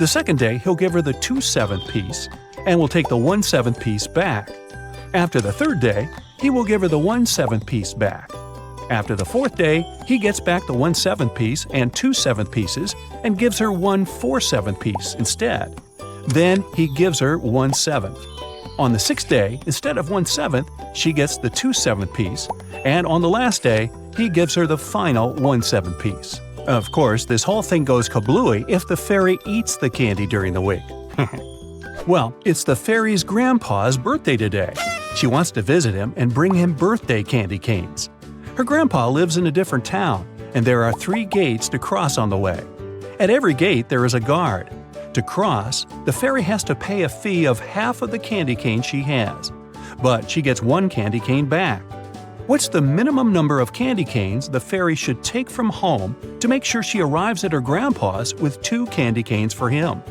The second day, he'll give her the 2/7 piece, and will take the 1/7 piece back. After the third day, he will give her the 1/7 piece back. After the fourth day, he gets back the 1/7 piece and 2/7 pieces and gives her 1/4/7 piece instead. Then he gives her 1/7. On the sixth day, instead of 1/7, she gets the 2/7 piece, and on the last day, he gives her the final 1/7 piece. Of course, this whole thing goes kablooey if the fairy eats the candy during the week. Well, it's the fairy's grandpa's birthday today. She wants to visit him and bring him birthday candy canes. Her grandpa lives in a different town, and there are 3 gates to cross on the way. At every gate, there is a guard. To cross, the fairy has to pay a fee of half of the candy cane she has, but she gets 1 candy cane back. What's the minimum number of candy canes the fairy should take from home to make sure she arrives at her grandpa's with 2 candy canes for him?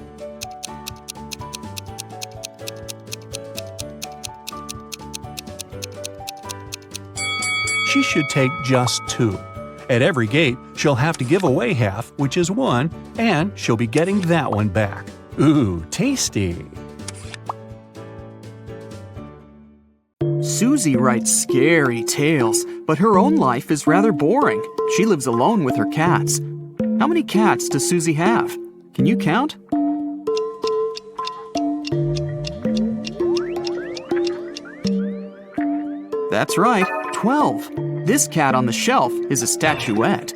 She should take just 2. At every gate, she'll have to give away half, which is 1, and she'll be getting that one back. Ooh, tasty! Susie writes scary tales, but her own life is rather boring. She lives alone with her cats. How many cats does Susie have? Can you count? That's right, 12. This cat on the shelf is a statuette.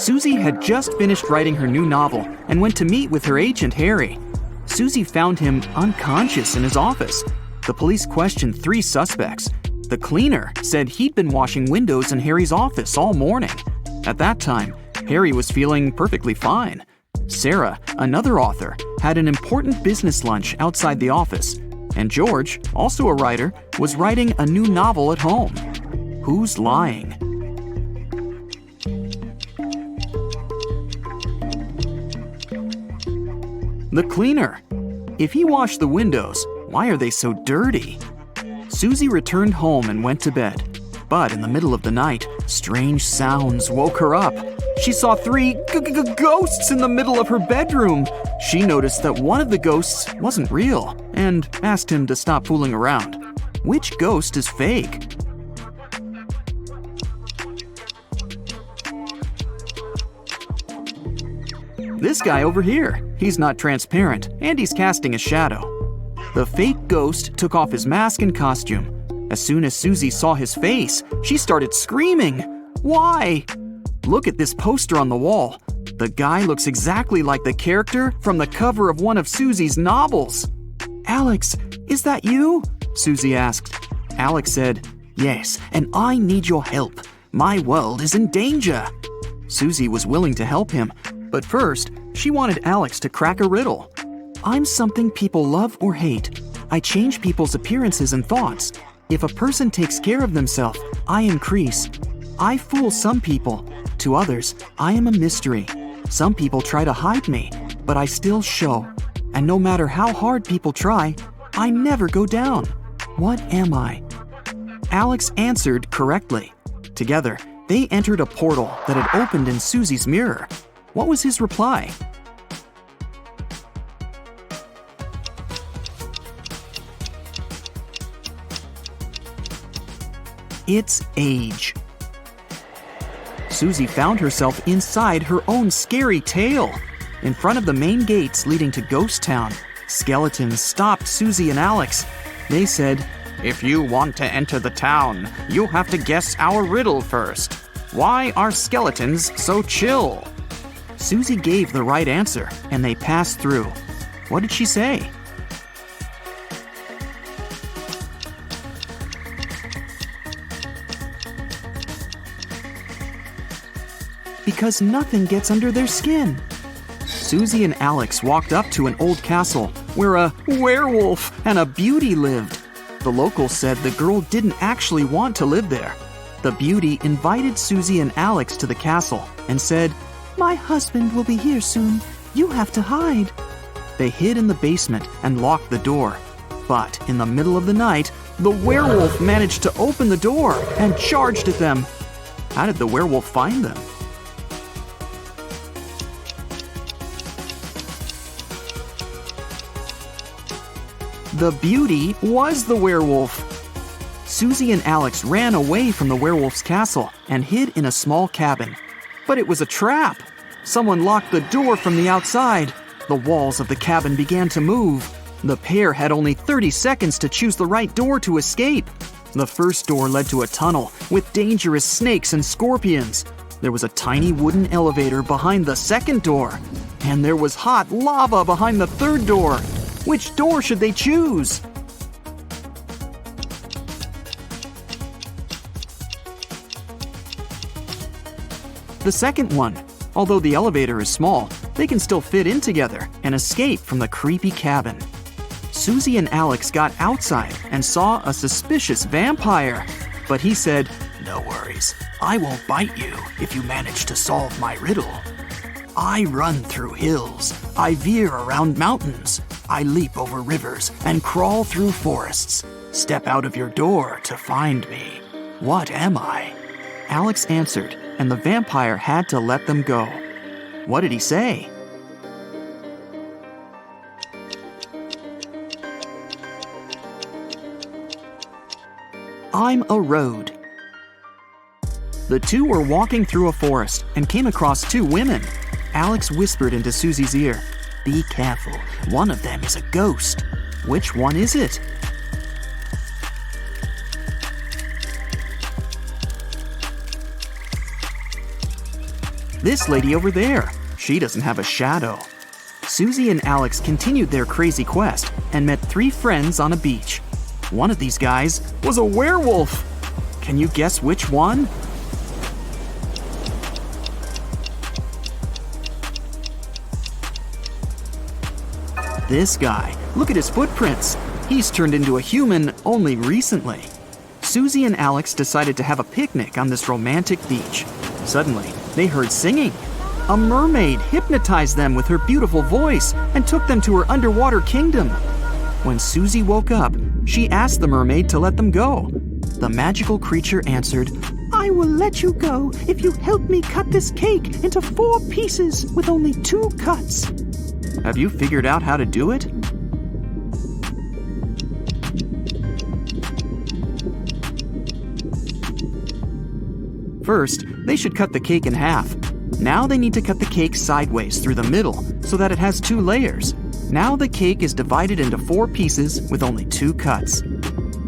Susie had just finished writing her new novel and went to meet with her agent, Harry. Susie found him unconscious in his office. The police questioned 3 suspects. The cleaner said he'd been washing windows in Harry's office all morning. At that time, Harry was feeling perfectly fine. Sarah, another author, had an important business lunch outside the office. And George, also a writer, was writing a new novel at home. Who's lying? The cleaner. If he washed the windows, why are they so dirty? Susie returned home and went to bed. But in the middle of the night, strange sounds woke her up. She saw 3 ghosts in the middle of her bedroom. She noticed that one of the ghosts wasn't real and asked him to stop fooling around. Which ghost is fake? This guy over here. He's not transparent, and he's casting a shadow. The fake ghost took off his mask and costume. As soon as Susie saw his face, she started screaming. Why? Look at this poster on the wall. The guy looks exactly like the character from the cover of one of Susie's novels. Alex, is that you? Susie asked. Alex said, Yes, and I need your help. My world is in danger. Susie was willing to help him, but first, she wanted Alex to crack a riddle. I'm something people love or hate. I change people's appearances and thoughts. If a person takes care of themselves, I increase. I fool some people. To others, I am a mystery. Some people try to hide me, but I still show. And no matter how hard people try, I never go down. What am I? Alex answered correctly. Together, they entered a portal that had opened in Susie's mirror. What was his reply? It's age. Susie found herself inside her own scary tale. In front of the main gates leading to Ghost Town, skeletons stopped Susie and Alex. They said, If you want to enter the town, you have to guess our riddle first. Why are skeletons so chill? Susie gave the right answer, and they passed through. What did she say? Because nothing gets under their skin. Susie and Alex walked up to an old castle where a werewolf and a beauty lived. The locals said the girl didn't actually want to live there. The beauty invited Susie and Alex to the castle and said, My husband will be here soon. You have to hide. They hid in the basement and locked the door. But in the middle of the night, the werewolf managed to open the door and charged at them. How did the werewolf find them? The beauty was the werewolf. Susie and Alex ran away from the werewolf's castle and hid in a small cabin. But it was a trap. Someone locked the door from the outside. The walls of the cabin began to move. The pair had only 30 seconds to choose the right door to escape. The first door led to a tunnel with dangerous snakes and scorpions. There was a tiny wooden elevator behind the second door. And there was hot lava behind the third door. Which door should they choose? The second one. Although the elevator is small, they can still fit in together and escape from the creepy cabin. Susie and Alex got outside and saw a suspicious vampire. But he said, No worries, I won't bite you if you manage to solve my riddle. I run through hills, I veer around mountains, I leap over rivers and crawl through forests. Step out of your door to find me. What am I? Alex answered, and the vampire had to let them go. What did he say? I'm a road. The two were walking through a forest and came across 2 women. Alex whispered into Susie's ear, Be careful, one of them is a ghost. Which one is it? This lady over there, she doesn't have a shadow. Susie and Alex continued their crazy quest and met 3 friends on a beach. One of these guys was a werewolf. Can you guess which one? This guy, look at his footprints. He's turned into a human only recently. Susie and Alex decided to have a picnic on this romantic beach. Suddenly, they heard singing. A mermaid hypnotized them with her beautiful voice and took them to her underwater kingdom. When Susie woke up, she asked the mermaid to let them go. The magical creature answered, "I will let you go if you help me cut this cake into 4 pieces with only 2 cuts." Have you figured out how to do it? First, they should cut the cake in half. Now they need to cut the cake sideways through the middle so that it has 2 layers. Now the cake is divided into 4 pieces with only 2 cuts.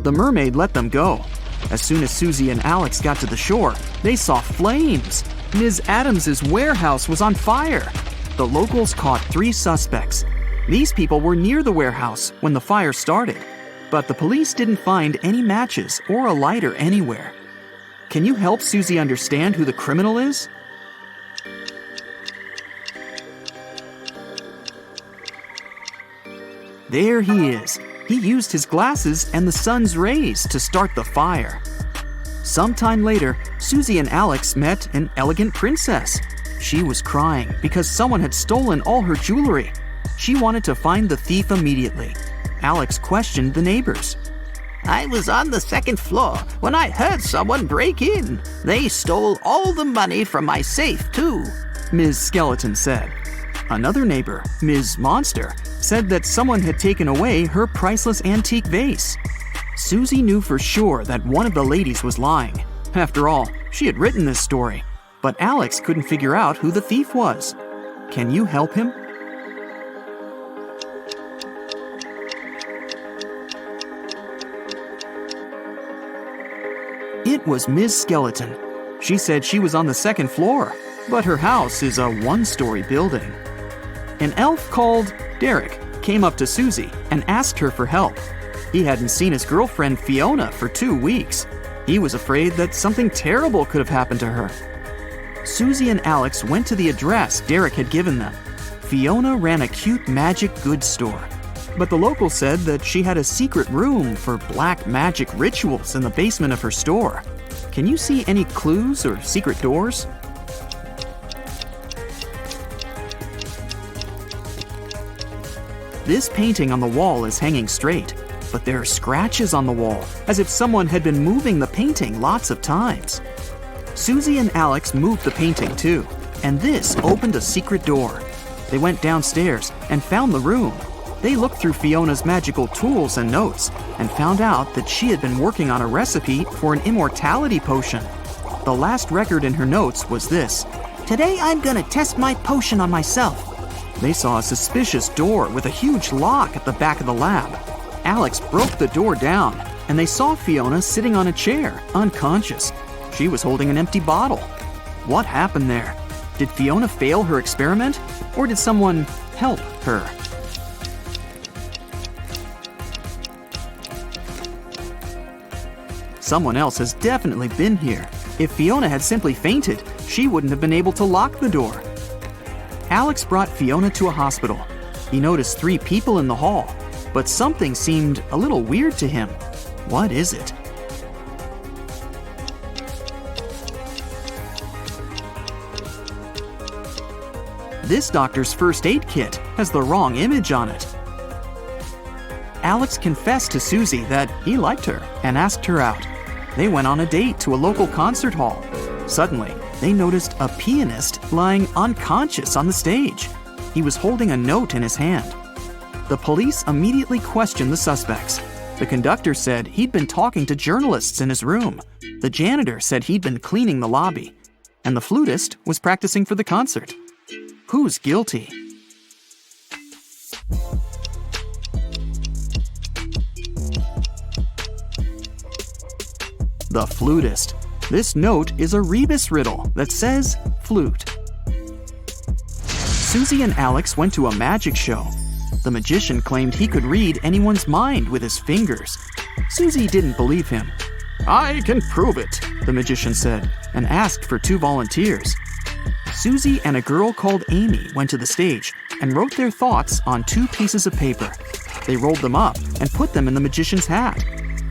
The mermaid let them go. As soon as Susie and Alex got to the shore, they saw flames. Ms. Adams's warehouse was on fire. The locals caught 3 suspects. These people were near the warehouse when the fire started, but the police didn't find any matches or a lighter anywhere. Can you help Susie understand who the criminal is? There he is. He used his glasses and the sun's rays to start the fire. Sometime later, Susie and Alex met an elegant princess. She was crying because someone had stolen all her jewelry. She wanted to find the thief immediately. Alex questioned the neighbors. "I was on the 2nd floor when I heard someone break in. They stole all the money from my safe, too," Ms. Skeleton said. Another neighbor, Ms. Monster, said that someone had taken away her priceless antique vase. Susie knew for sure that one of the ladies was lying. After all, she had written this story. But Alex couldn't figure out who the thief was. Can you help him? It was Ms. Skeleton. She said she was on the 2nd floor, but her house is a 1-story building. An elf called Derek came up to Susie and asked her for help. He hadn't seen his girlfriend Fiona for 2 weeks. He was afraid that something terrible could have happened to her. Susie and Alex went to the address Derek had given them. Fiona ran a cute magic goods store, but the locals said that she had a secret room for black magic rituals in the basement of her store. Can you see any clues or secret doors? This painting on the wall is hanging straight, but there are scratches on the wall, as if someone had been moving the painting lots of times. Susie and Alex moved the painting too, and this opened a secret door. They went downstairs and found the room. They looked through Fiona's magical tools and notes and found out that she had been working on a recipe for an immortality potion. The last record in her notes was this: "Today I'm gonna test my potion on myself." They saw a suspicious door with a huge lock at the back of the lab. Alex broke the door down, and they saw Fiona sitting on a chair, unconscious. She was holding an empty bottle. What happened there? Did Fiona fail her experiment, or did someone help her? Someone else has definitely been here. If Fiona had simply fainted, she wouldn't have been able to lock the door. Alex brought Fiona to a hospital. He noticed 3 people in the hall, but something seemed a little weird to him. What is it? This doctor's first aid kit has the wrong image on it. Alex confessed to Susie that he liked her and asked her out. They went on a date to a local concert hall. Suddenly, they noticed a pianist lying unconscious on the stage. He was holding a note in his hand. The police immediately questioned the suspects. The conductor said he'd been talking to journalists in his room. The janitor said he'd been cleaning the lobby. And the flutist was practicing for the concert. Who's guilty? The flutist. This note is a rebus riddle that says flute. Susie and Alex went to a magic show. The magician claimed he could read anyone's mind with his fingers. Susie didn't believe him. "I can prove it," the magician said, and asked for 2 volunteers. Susie and a girl called Amy went to the stage and wrote their thoughts on 2 pieces of paper. They rolled them up and put them in the magician's hat.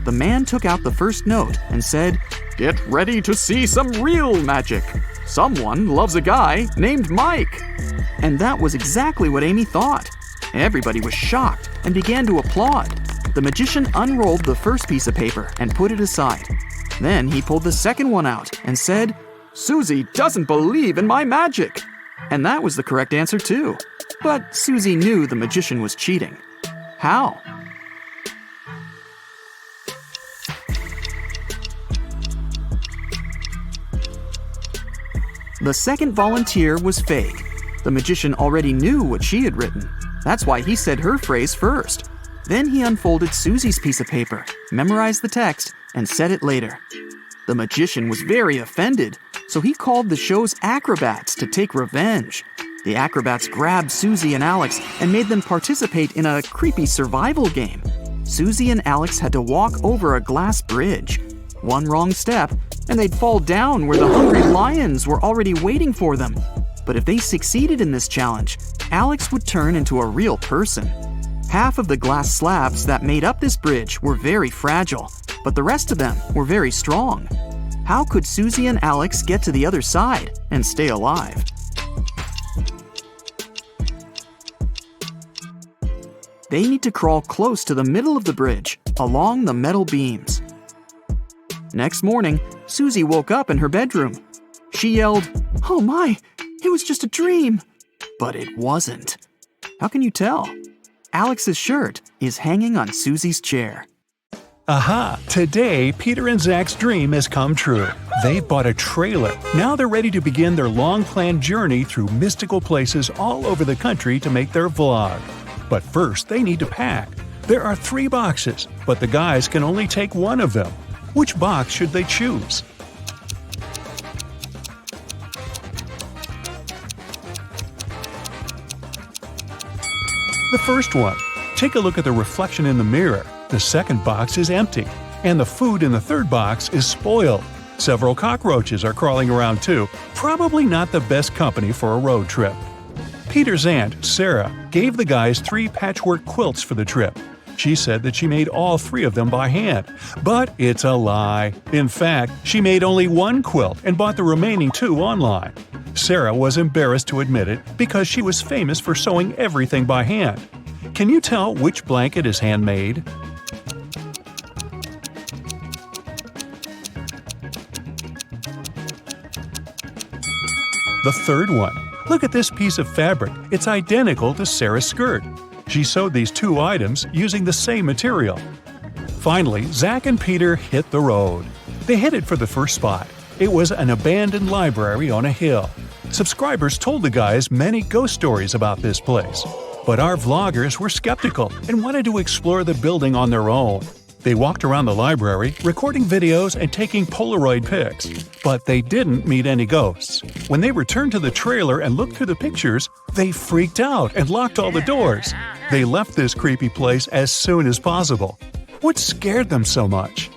The man took out the first note and said, "Get ready to see some real magic. Someone loves a guy named Mike." And that was exactly what Amy thought. Everybody was shocked and began to applaud. The magician unrolled the first piece of paper and put it aside. Then he pulled the second one out and said, "Susie doesn't believe in my magic." And that was the correct answer too. But Susie knew the magician was cheating. How? The second volunteer was fake. The magician already knew what she had written. That's why he said her phrase first. Then he unfolded Susie's piece of paper, memorized the text, and said it later. The magician was very offended, so he called the show's acrobats to take revenge. The acrobats grabbed Susie and Alex and made them participate in a creepy survival game. Susie and Alex had to walk over a glass bridge. One wrong step, and they'd fall down where the hungry lions were already waiting for them. But if they succeeded in this challenge, Alex would turn into a real person. Half of the glass slabs that made up this bridge were very fragile, but the rest of them were very strong. How could Susie and Alex get to the other side and stay alive? They need to crawl close to the middle of the bridge, along the metal beams. Next morning, Susie woke up in her bedroom. She yelled, "Oh my, it was just a dream." But it wasn't. How can you tell? Alex's shirt is hanging on Susie's chair. Aha! Today, Peter and Zach's dream has come true. They've bought a trailer. Now they're ready to begin their long-planned journey through mystical places all over the country to make their vlog. But first, they need to pack. There are 3 boxes, but the guys can only take one of them. Which box should they choose? The first one. Take a look at the reflection in the mirror. The second box is empty, and the food in the third box is spoiled. Several cockroaches are crawling around too. Probably not the best company for a road trip. Peter's aunt, Sarah, gave the guys 3 patchwork quilts for the trip. She said that she made all 3 of them by hand. But it's a lie. In fact, she made only 1 quilt and bought the remaining 2 online. Sarah was embarrassed to admit it because she was famous for sewing everything by hand. Can you tell which blanket is handmade? The third one. Look at this piece of fabric. It's identical to Sarah's skirt. She sewed these 2 items using the same material. Finally, Zach and Peter hit the road. They headed for the first spot. It was an abandoned library on a hill. Subscribers told the guys many ghost stories about this place. But our vloggers were skeptical and wanted to explore the building on their own. They walked around the library, recording videos and taking Polaroid pics. But they didn't meet any ghosts. When they returned to the trailer and looked through the pictures, they freaked out and locked all the doors. They left this creepy place as soon as possible. What scared them so much?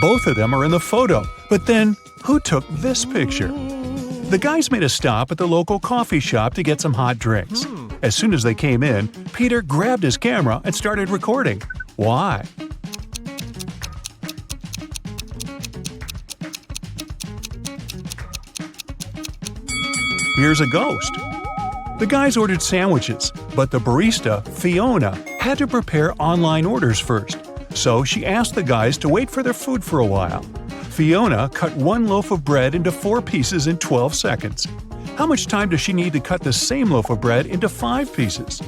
Both of them are in the photo, but then who took this picture? The guys made a stop at the local coffee shop to get some hot drinks. As soon as they came in, Peter grabbed his camera and started recording. Why? Here's a ghost. The guys ordered sandwiches, but the barista, Fiona, had to prepare online orders first. So she asked the guys to wait for their food for a while. Fiona cut 1 loaf of bread into 4 pieces in 12 seconds. How much time does she need to cut the same loaf of bread into 5 pieces?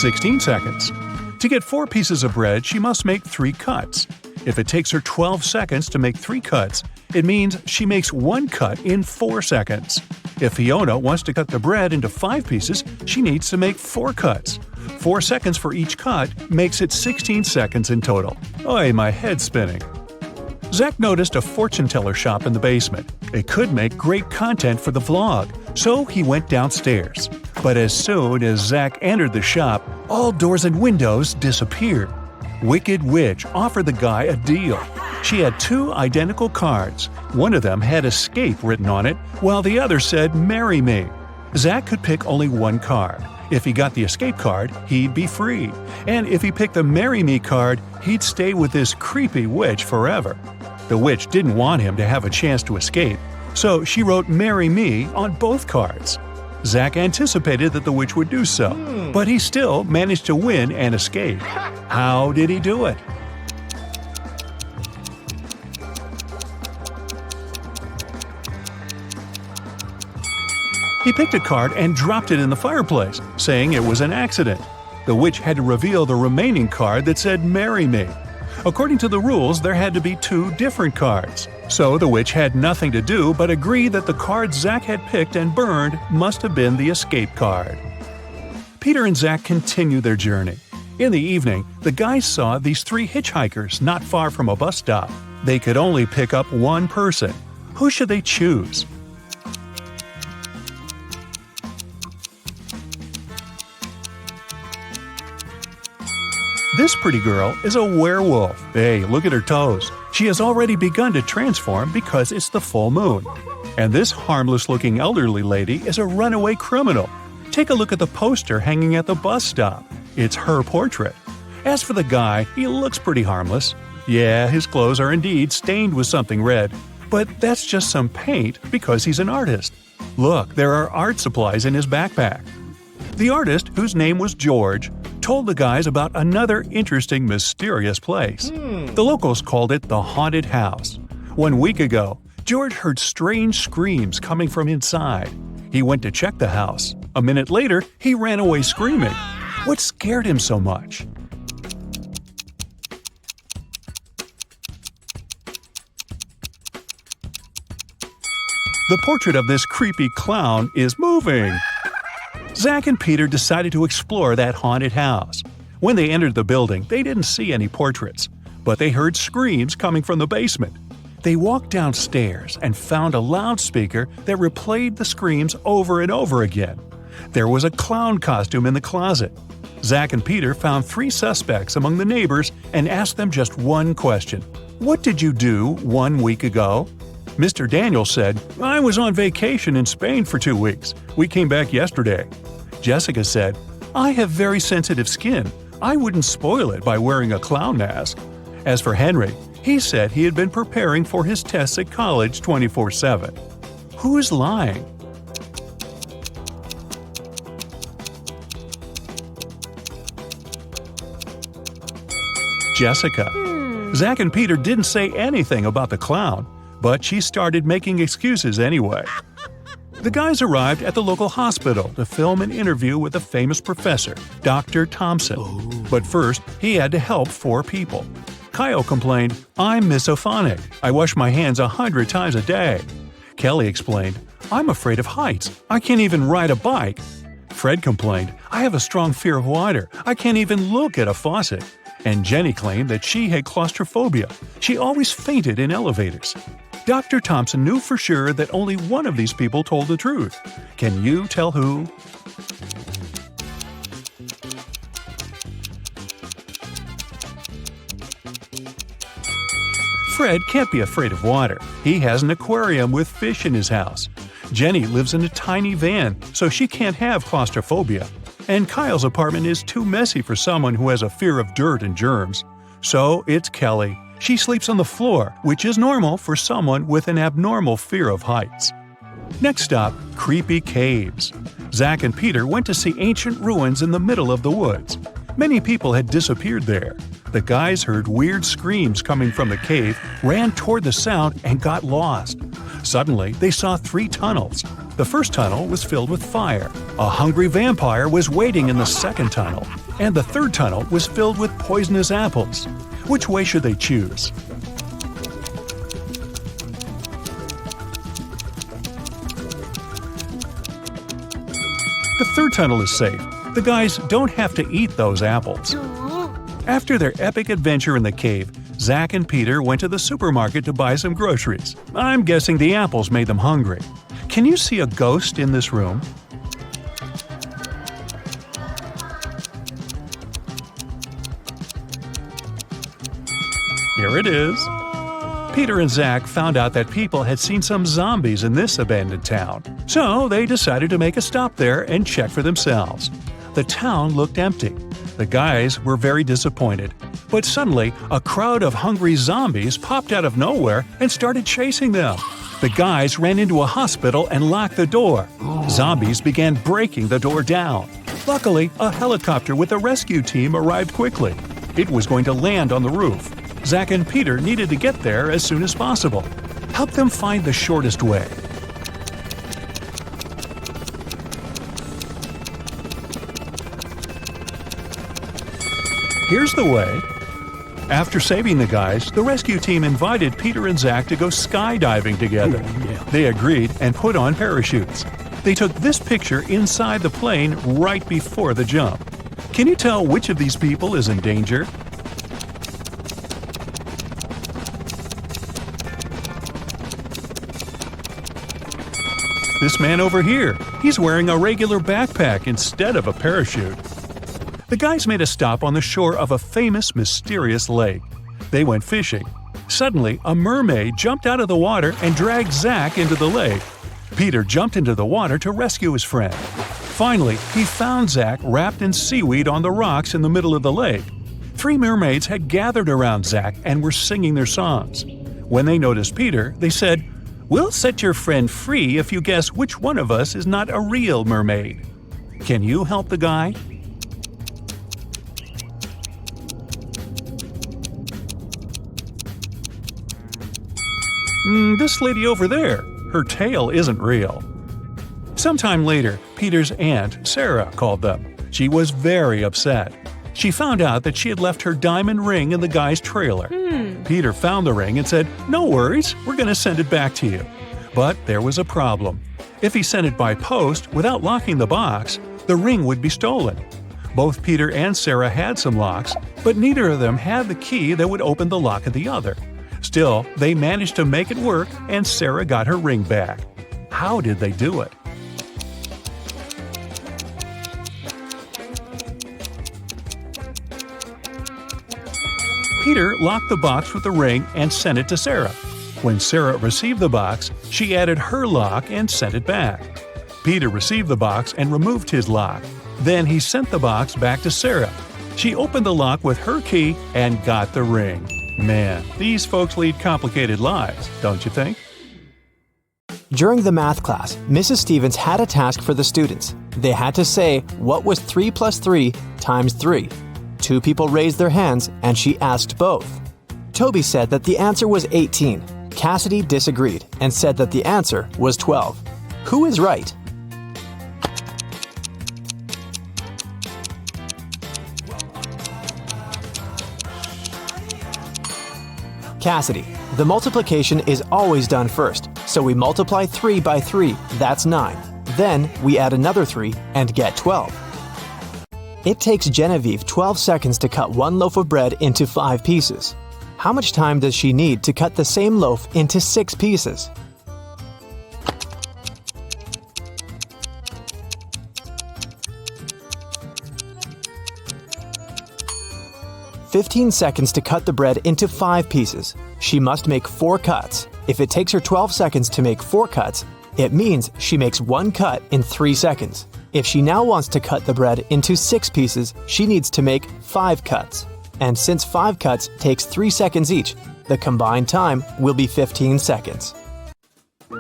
"16 seconds. To get 4 pieces of bread, she must make 3 cuts. If it takes her 12 seconds to make 3 cuts, it means she makes 1 cut in 4 seconds. If Fiona wants to cut the bread into 5 pieces, she needs to make 4 cuts. 4 seconds for each cut makes it 16 seconds in total. Oy, my head's spinning. Zach noticed a fortune teller shop in the basement. It could make great content for the vlog, so he went downstairs. But as soon as Zach entered the shop, all doors and windows disappeared. Wicked Witch offered the guy a deal. She had 2 identical cards. One of them had escape written on it, while the other said marry me. Zach could pick only one card. If he got the escape card, he'd be free. And if he picked the marry me card, he'd stay with this creepy witch forever. The witch didn't want him to have a chance to escape, so she wrote marry me on both cards. Zach anticipated that the witch would do so, but he still managed to win and escape. How did he do it? He picked a card and dropped it in the fireplace, saying it was an accident. The witch had to reveal the remaining card that said marry me. According to the rules, there had to be 2 different cards. So the witch had nothing to do but agree that the card Zach had picked and burned must have been the escape card. Peter and Zach continue their journey. In the evening, the guys saw these 3 hitchhikers not far from a bus stop. They could only pick up one person. Who should they choose? This pretty girl is a werewolf. Hey, look at her toes. She has already begun to transform because it's the full moon. And this harmless-looking elderly lady is a runaway criminal. Take a look at the poster hanging at the bus stop. It's her portrait. As for the guy, he looks pretty harmless. Yeah, his clothes are indeed stained with something red, but that's just some paint because he's an artist. Look, there are art supplies in his backpack. The artist, whose name was George, told the guys about another interesting, mysterious place. The locals called it the Haunted House. 1 week ago, George heard strange screams coming from inside. He went to check the house. A minute later, he ran away screaming. What scared him so much? The portrait of this creepy clown is moving. Zach and Peter decided to explore that haunted house. When they entered the building, they didn't see any portraits, but they heard screams coming from the basement. They walked downstairs and found a loudspeaker that replayed the screams over and over again. There was a clown costume in the closet. Zach and Peter found 3 suspects among the neighbors and asked them just one question. What did you do 1 week ago? Mr. Daniel said, I was on vacation in Spain for 2 weeks. We came back yesterday. Jessica said, I have very sensitive skin. I wouldn't spoil it by wearing a clown mask. As for Henry, he said he had been preparing for his tests at college 24/7. Who is lying? Jessica. Zach and Peter didn't say anything about the clown, but she started making excuses anyway. The guys arrived at the local hospital to film an interview with a famous professor, Dr. Thompson. But first, he had to help 4 people. Kyle complained, I'm misophonic. I wash my hands 100 times a day. Kelly explained, I'm afraid of heights. I can't even ride a bike. Fred complained, I have a strong fear of water. I can't even look at a faucet. And Jenny claimed that she had claustrophobia. She always fainted in elevators. Dr. Thompson knew for sure that only one of these people told the truth. Can you tell who? Fred can't be afraid of water. He has an aquarium with fish in his house. Jenny lives in a tiny van, so she can't have claustrophobia. And Kyle's apartment is too messy for someone who has a fear of dirt and germs. So it's Kelly. She sleeps on the floor, which is normal for someone with an abnormal fear of heights. Next stop, creepy caves. Zach and Peter went to see ancient ruins in the middle of the woods. Many people had disappeared there. The guys heard weird screams coming from the cave, ran toward the sound, and got lost. Suddenly, they saw 3 tunnels. The first tunnel was filled with fire. A hungry vampire was waiting in the second tunnel. And the third tunnel was filled with poisonous apples. Which way should they choose? The third tunnel is safe. The guys don't have to eat those apples. After their epic adventure in the cave, Zach and Peter went to the supermarket to buy some groceries. I'm guessing the apples made them hungry. Can you see a ghost in this room? Here it is. Peter and Zach found out that people had seen some zombies in this abandoned town, so they decided to make a stop there and check for themselves. The town looked empty. The guys were very disappointed, but suddenly a crowd of hungry zombies popped out of nowhere and started chasing them. The guys ran into a hospital and locked the door. Zombies began breaking the door down. Luckily, a helicopter with a rescue team arrived quickly. It was going to land on the roof. Zach and Peter needed to get there as soon as possible. Help them find the shortest way. Here's the way. After saving the guys, the rescue team invited Peter and Zach to go skydiving together. They agreed and put on parachutes. They took this picture inside the plane right before the jump. Can you tell which of these people is in danger? This man over here, he's wearing a regular backpack instead of a parachute. The guys made a stop on the shore of a famous, mysterious lake. They went fishing. Suddenly, a mermaid jumped out of the water and dragged Zach into the lake. Peter jumped into the water to rescue his friend. Finally, he found Zach wrapped in seaweed on the rocks in the middle of the lake. 3 mermaids had gathered around Zach and were singing their songs. When they noticed Peter, they said, "We'll set your friend free if you guess which one of us is not a real mermaid." Can you help the guy? This lady over there, her tail isn't real. Sometime later, Peter's aunt, Sarah, called them. She was very upset. She found out that she had left her diamond ring in the guy's trailer. Peter found the ring and said, "No worries, we're going to send it back to you." But there was a problem. If he sent it by post without locking the box, the ring would be stolen. Both Peter and Sarah had some locks, but neither of them had the key that would open the lock of the other. Still, they managed to make it work and Sarah got her ring back. How did they do it? Peter locked the box with the ring and sent it to Sarah. When Sarah received the box, she added her lock and sent it back. Peter received the box and removed his lock. Then he sent the box back to Sarah. She opened the lock with her key and got the ring. Man, these folks lead complicated lives, don't you think? During the math class, Mrs. Stevens had a task for the students. They had to say, what was 3 plus 3 times 3? 2 people raised their hands, and she asked both. Toby said that the answer was 18. Cassidy disagreed and said that the answer was 12. Who is right? Cassidy. The multiplication is always done first, so we multiply 3 by 3, that's 9. Then we add another 3 and get 12. It takes Genevieve 12 seconds to cut 1 loaf of bread into 5 pieces. How much time does she need to cut the same loaf into 6 pieces? "15 seconds to cut the bread into 5 pieces. She must make 4 cuts. If it takes her 12 seconds to make 4 cuts, it means she makes 1 cut in 3 seconds. If she now wants to cut the bread into 6 pieces, she needs to make 5 cuts. And since 5 cuts takes 3 seconds each, the combined time will be 15 seconds.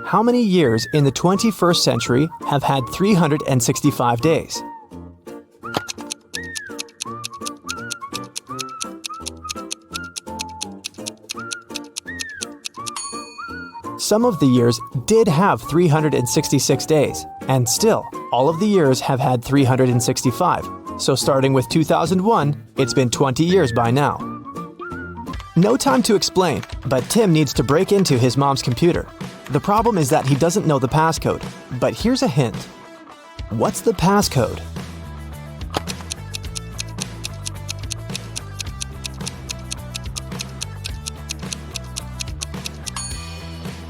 How many years in the 21st century have had 365 days? Some of the years did have 366 days, and still, all of the years have had 365. So starting with 2001, it's been 20 years by now. No time to explain, but Tim needs to break into his mom's computer. The problem is that he doesn't know the passcode, but here's a hint. What's the passcode?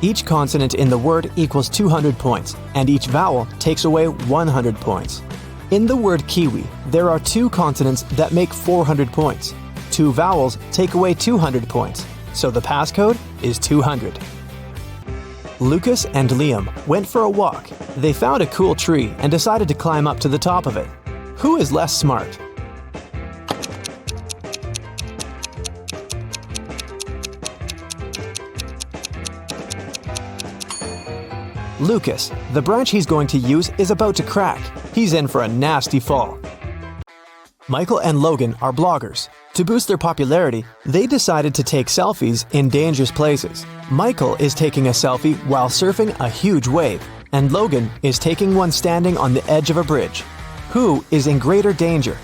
Each consonant in the word equals 200 points, and each vowel takes away 100 points. In the word kiwi, there are 2 consonants that make 400 points. 2 vowels take away 200 points, so the passcode is 200. Lucas and Liam went for a walk. They found a cool tree and decided to climb up to the top of it. Who is less smart? Lucas. The branch he's going to use is about to crack. He's in for a nasty fall. Michael and Logan are bloggers. To boost their popularity, they decided to take selfies in dangerous places. Michael is taking a selfie while surfing a huge wave, and Logan is taking one standing on the edge of a bridge. Who is in greater danger?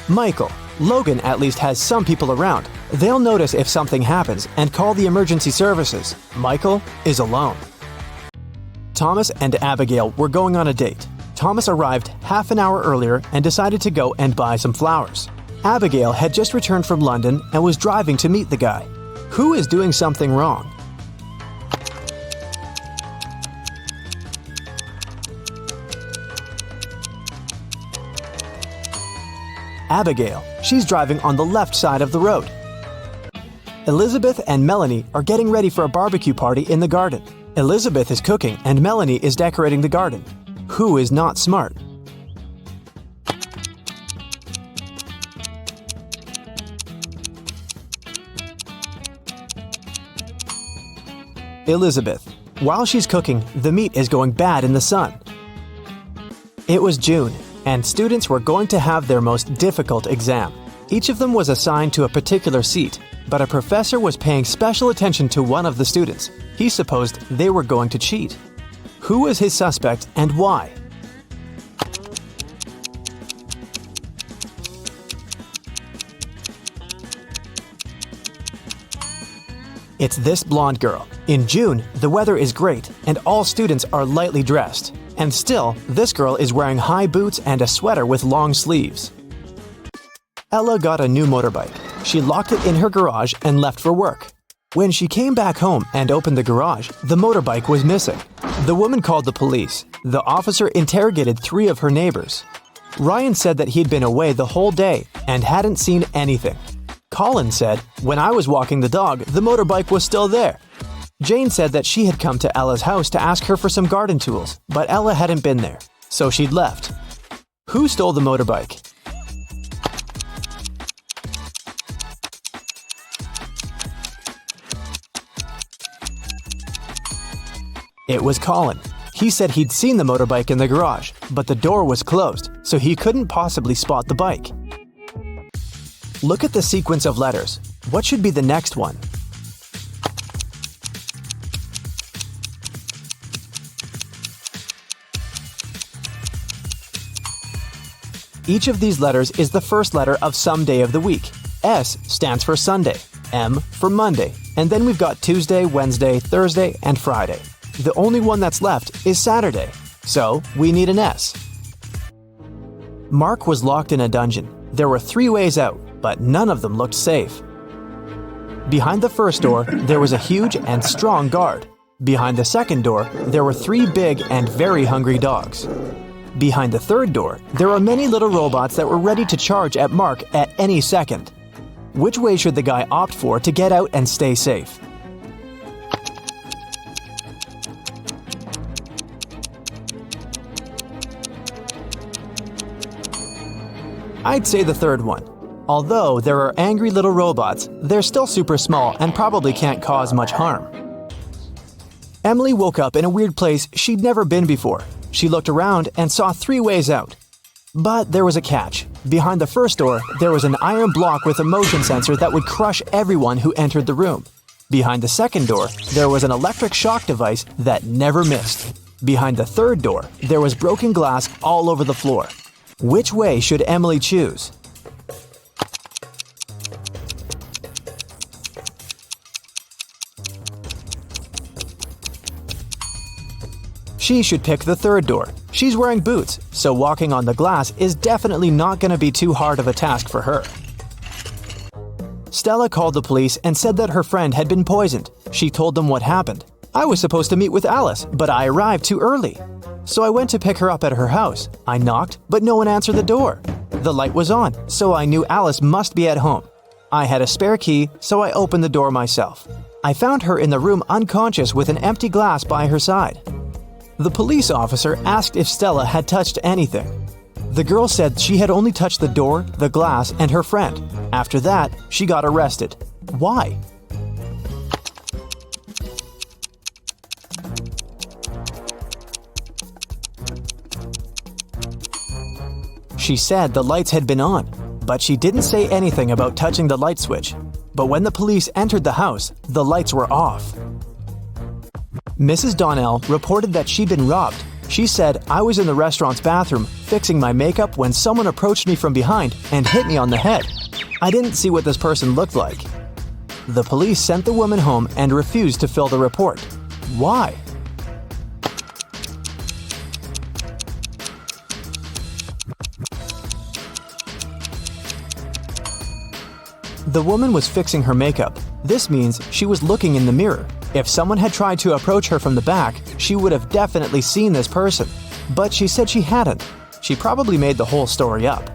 Michael. Logan at least has some people around. They'll notice if something happens and call the emergency services. Michael is alone. Thomas and Abigail were going on a date. Thomas arrived half an hour earlier and decided to go and buy some flowers. Abigail had just returned from London and was driving to meet the guy. Who is doing something wrong? Abigail. She's driving on the left side of the road. Elizabeth and Melanie are getting ready for a barbecue party in the garden. Elizabeth is cooking and Melanie is decorating the garden. Who is not smart? Elizabeth. While she's cooking, the meat is going bad in the sun. It was June, and students were going to have their most difficult exam. Each of them was assigned to a particular seat, but a professor was paying special attention to one of the students. He supposed they were going to cheat. Who was his suspect and why? It's this blonde girl. In June, the weather is great and all students are lightly dressed. And still, this girl is wearing high boots and a sweater with long sleeves. Ella got a new motorbike. She locked it in her garage and left for work. When she came back home and opened the garage, the motorbike was missing. The woman called the police. The officer interrogated 3 of her neighbors. Ryan said that he'd been away the whole day and hadn't seen anything. Colin said, "When I was walking the dog, the motorbike was still there." Jane said that she had come to Ella's house to ask her for some garden tools, but Ella hadn't been there, so she'd left. Who stole the motorbike? It was Colin. He said he'd seen the motorbike in the garage, but the door was closed, so he couldn't possibly spot the bike. Look at the sequence of letters. What should be the next one? Each of these letters is the first letter of some day of the week. S stands for Sunday, M for Monday, and then we've got Tuesday, Wednesday, Thursday, and Friday. The only one that's left is Saturday, so we need an S. Mark was locked in a dungeon. There were 3 ways out, but none of them looked safe. Behind the first door, there was a huge and strong guard. Behind the second door, there were 3 big and very hungry dogs. Behind the third door, there were many little robots that were ready to charge at Mark at any second. Which way should the guy opt for to get out and stay safe? I'd say the third one. Although there are angry little robots, they're still super small and probably can't cause much harm. Emily woke up in a weird place she'd never been before. She looked around and saw 3 ways out. But there was a catch. Behind the first door, there was an iron block with a motion sensor that would crush everyone who entered the room. Behind the second door, there was an electric shock device that never missed. Behind the third door, there was broken glass all over the floor. Which way should Emily choose? She should pick the third door. She's wearing boots, so walking on the glass is definitely not going to be too hard of a task for her. Stella called the police and said that her friend had been poisoned. She told them what happened. I was supposed to meet with Alice, but I arrived too early. So I went to pick her up at her house. I knocked, but no one answered the door. The light was on, so I knew Alice must be at home. I had a spare key, so I opened the door myself. I found her in the room unconscious with an empty glass by her side. The police officer asked if Stella had touched anything. The girl said she had only touched the door, the glass, and her friend. After that, she got arrested. Why? She said the lights had been on, but she didn't say anything about touching the light switch. But when the police entered the house, the lights were off. Mrs. Donnell reported that she'd been robbed. She said, "I was in the restaurant's bathroom fixing my makeup when someone approached me from behind and hit me on the head. I didn't see what this person looked like." The police sent the woman home and refused to fill the report. Why? The woman was fixing her makeup. This means she was looking in the mirror. If someone had tried to approach her from the back, she would have definitely seen this person. But she said she hadn't. She probably made the whole story up.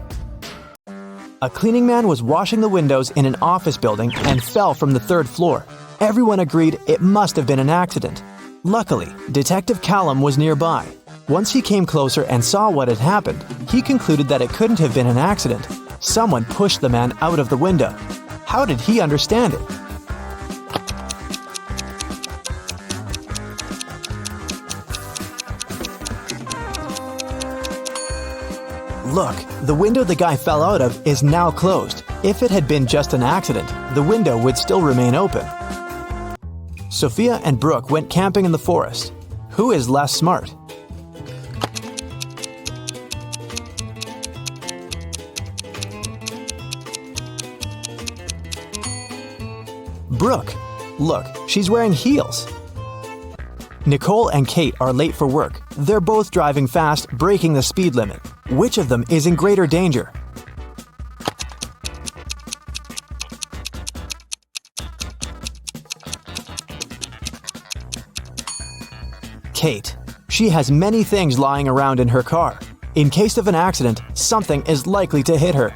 A cleaning man was washing the windows in an office building and fell from the third floor. Everyone agreed it must have been an accident. Luckily, Detective Callum was nearby. Once he came closer and saw what had happened, he concluded that it couldn't have been an accident. Someone pushed the man out of the window. How did he understand it? Look, the window the guy fell out of is now closed. If it had been just an accident, the window would still remain open. Sophia and Brooke went camping in the forest. Who is less smart? Brooke. Look, she's wearing heels. Nicole and Kate are late for work. They're both driving fast, breaking the speed limit. Which of them is in greater danger? Kate. She has many things lying around in her car. In case of an accident, something is likely to hit her.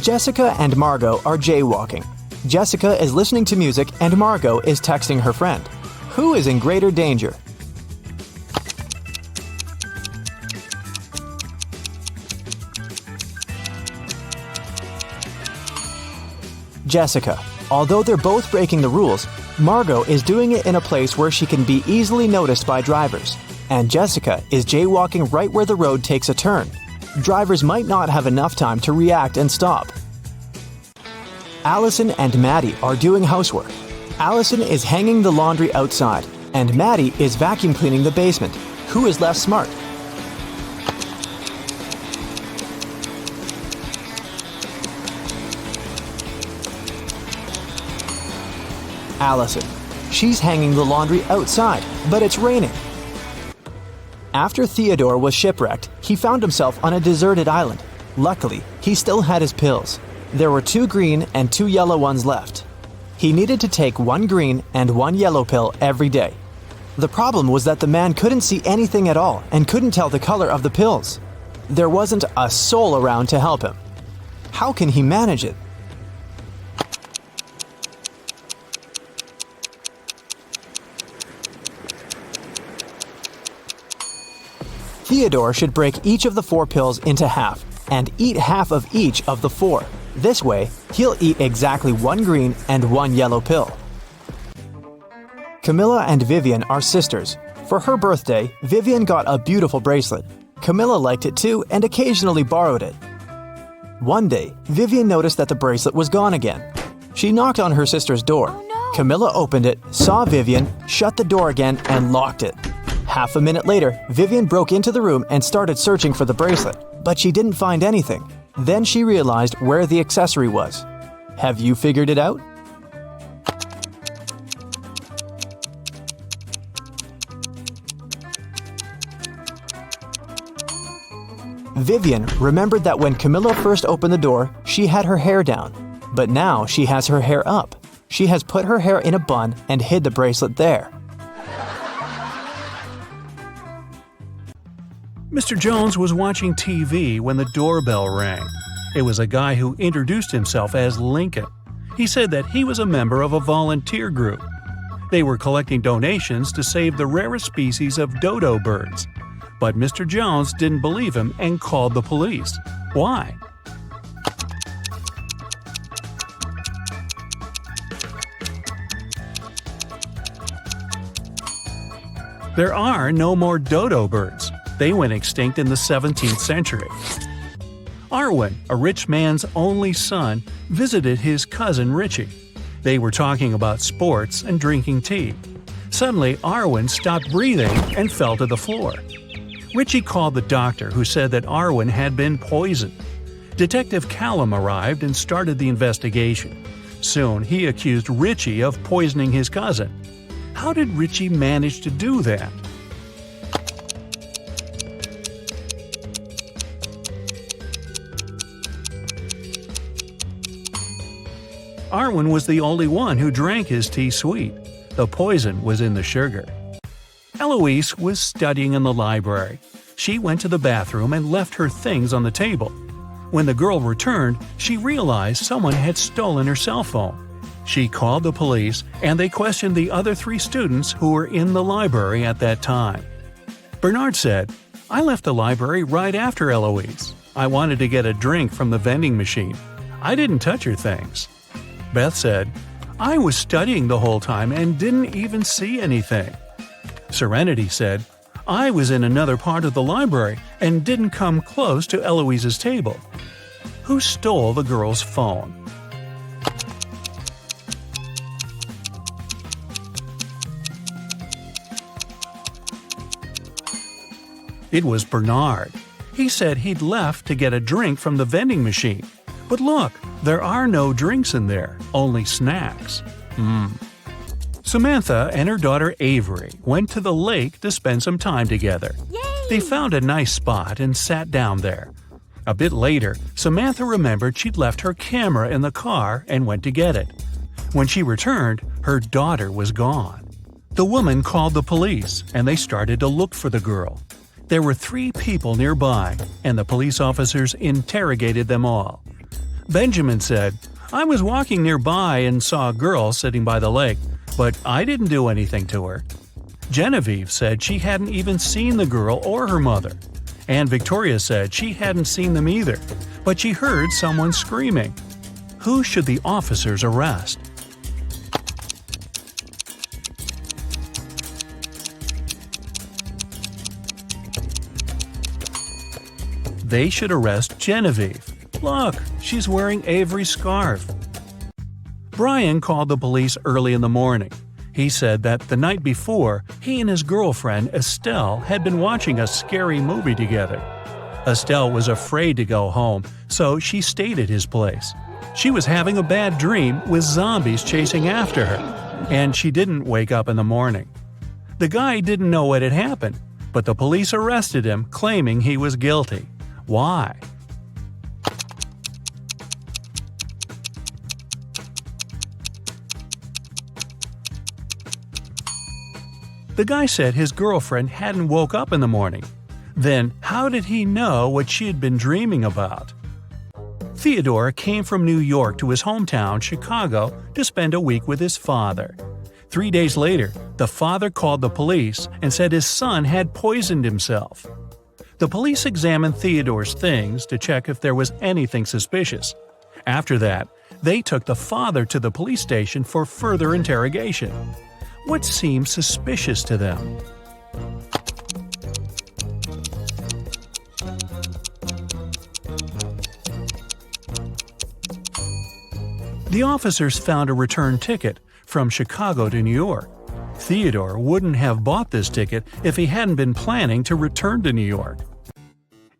Jessica and Margot are jaywalking. Jessica is listening to music and Margot is texting her friend. Who is in greater danger? Jessica. Although they're both breaking the rules, Margot is doing it in a place where she can be easily noticed by drivers, and Jessica is jaywalking right where the road takes a turn. Drivers might not have enough time to react and stop. Allison and Maddie are doing housework. Allison is hanging the laundry outside, and Maddie is vacuum cleaning the basement. Who is less smart? Allison. She's hanging the laundry outside, but it's raining. After Theodore was shipwrecked, he found himself on a deserted island. Luckily, he still had his pills. There were 2 green and 2 yellow ones left. He needed to take 1 green and 1 yellow pill every day. The problem was that the man couldn't see anything at all and couldn't tell the color of the pills. There wasn't a soul around to help him. How can he manage it? Theodore should break each of the 4 pills into half and eat half of each of the 4. This way, he'll eat exactly 1 green and 1 yellow pill. Camilla and Vivian are sisters. For her birthday, Vivian got a beautiful bracelet. Camilla liked it too and occasionally borrowed it. One day, Vivian noticed that the bracelet was gone again. She knocked on her sister's door. Camilla opened it, saw Vivian, shut the door again, and locked it. Half a minute later, Vivian broke into the room and started searching for the bracelet, but she didn't find anything. Then she realized where the accessory was. Have you figured it out? Vivian remembered that when Camilla first opened the door, she had her hair down. But now she has her hair up. She has put her hair in a bun and hid the bracelet there. Mr. Jones was watching TV when the doorbell rang. It was a guy who introduced himself as Lincoln. He said that he was a member of a volunteer group. They were collecting donations to save the rarest species of dodo birds. But Mr. Jones didn't believe him and called the police. Why? There are no more dodo birds. They went extinct in the 17th century. Arwen, a rich man's only son, visited his cousin Richie. They were talking about sports and drinking tea. Suddenly, Arwen stopped breathing and fell to the floor. Richie called the doctor, who said that Arwen had been poisoned. Detective Callum arrived and started the investigation. Soon, he accused Richie of poisoning his cousin. How did Richie manage to do that? Arwen was the only one who drank his tea sweet. The poison was in the sugar. Eloise was studying in the library. She went to the bathroom and left her things on the table. When the girl returned, she realized someone had stolen her cell phone. She called the police, and they questioned the other 3 students who were in the library at that time. Bernard said, "I left the library right after Eloise. I wanted to get a drink from the vending machine. I didn't touch her things." Beth said, "I was studying the whole time and didn't even see anything." Serenity said, "I was in another part of the library and didn't come close to Eloise's table." Who stole the girl's phone? It was Bernard. He said he'd left to get a drink from the vending machine. But look, there are no drinks in there, only snacks. Samantha and her daughter Avery went to the lake to spend some time together. Yay! They found a nice spot and sat down there. A bit later, Samantha remembered she'd left her camera in the car and went to get it. When she returned, her daughter was gone. The woman called the police, and they started to look for the girl. There were 3 people nearby, and the police officers interrogated them all. Benjamin said, "I was walking nearby and saw a girl sitting by the lake, but I didn't do anything to her." Genevieve said she hadn't even seen the girl or her mother. And Victoria said she hadn't seen them either, but she heard someone screaming. Who should the officers arrest? They should arrest Genevieve. Look, she's wearing Avery's scarf. Brian called the police early in the morning. He said that the night before, he and his girlfriend Estelle had been watching a scary movie together. Estelle was afraid to go home, so she stayed at his place. She was having a bad dream with zombies chasing after her, and she didn't wake up in the morning. The guy didn't know what had happened, but the police arrested him, claiming he was guilty. Why? The guy said his girlfriend hadn't woke up in the morning. Then, how did he know what she had been dreaming about? Theodore came from New York to his hometown, Chicago, to spend a week with his father. 3 days later, the father called the police and said his son had poisoned himself. The police examined Theodore's things to check if there was anything suspicious. After that, they took the father to the police station for further interrogation. What seemed suspicious to them? The officers found a return ticket from Chicago to New York. Theodore wouldn't have bought this ticket if he hadn't been planning to return to New York.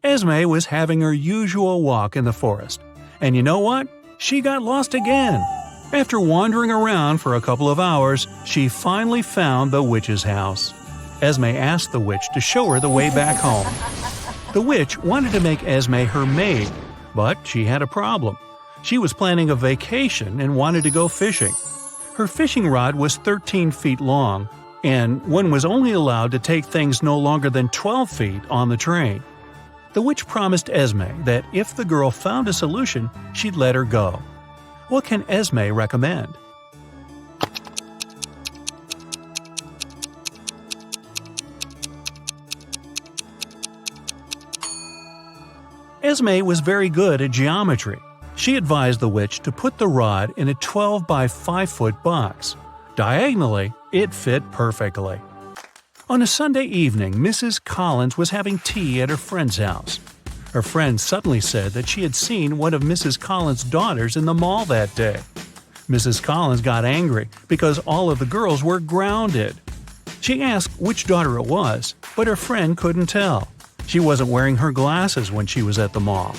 Esme was having her usual walk in the forest. And you know what? She got lost again. After wandering around for a couple of hours, she finally found the witch's house. Esme asked the witch to show her the way back home. The witch wanted to make Esme her maid, but she had a problem. She was planning a vacation and wanted to go fishing. Her fishing rod was 13 feet long, and one was only allowed to take things no longer than 12 feet on the train. The witch promised Esme that if the girl found a solution, she'd let her go. What can Esme recommend? Esme was very good at geometry. She advised the witch to put the rod in a 12 by 5 foot box. Diagonally, it fit perfectly. On a Sunday evening, Mrs. Collins was having tea at her friend's house. Her friend suddenly said that she had seen one of Mrs. Collins' daughters in the mall that day. Mrs. Collins got angry because all of the girls were grounded. She asked which daughter it was, but her friend couldn't tell. She wasn't wearing her glasses when she was at the mall.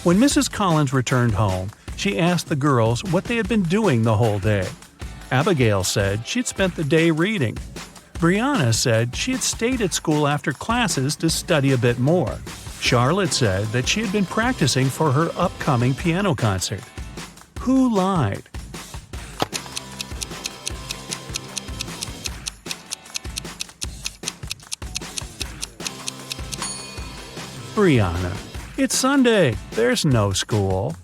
When Mrs. Collins returned home, she asked the girls what they had been doing the whole day. Abigail said she'd spent the day reading. Brianna said she had stayed at school after classes to study a bit more. Charlotte said that she had been practicing for her upcoming piano concert. Who lied? Brianna. It's Sunday. There's no school.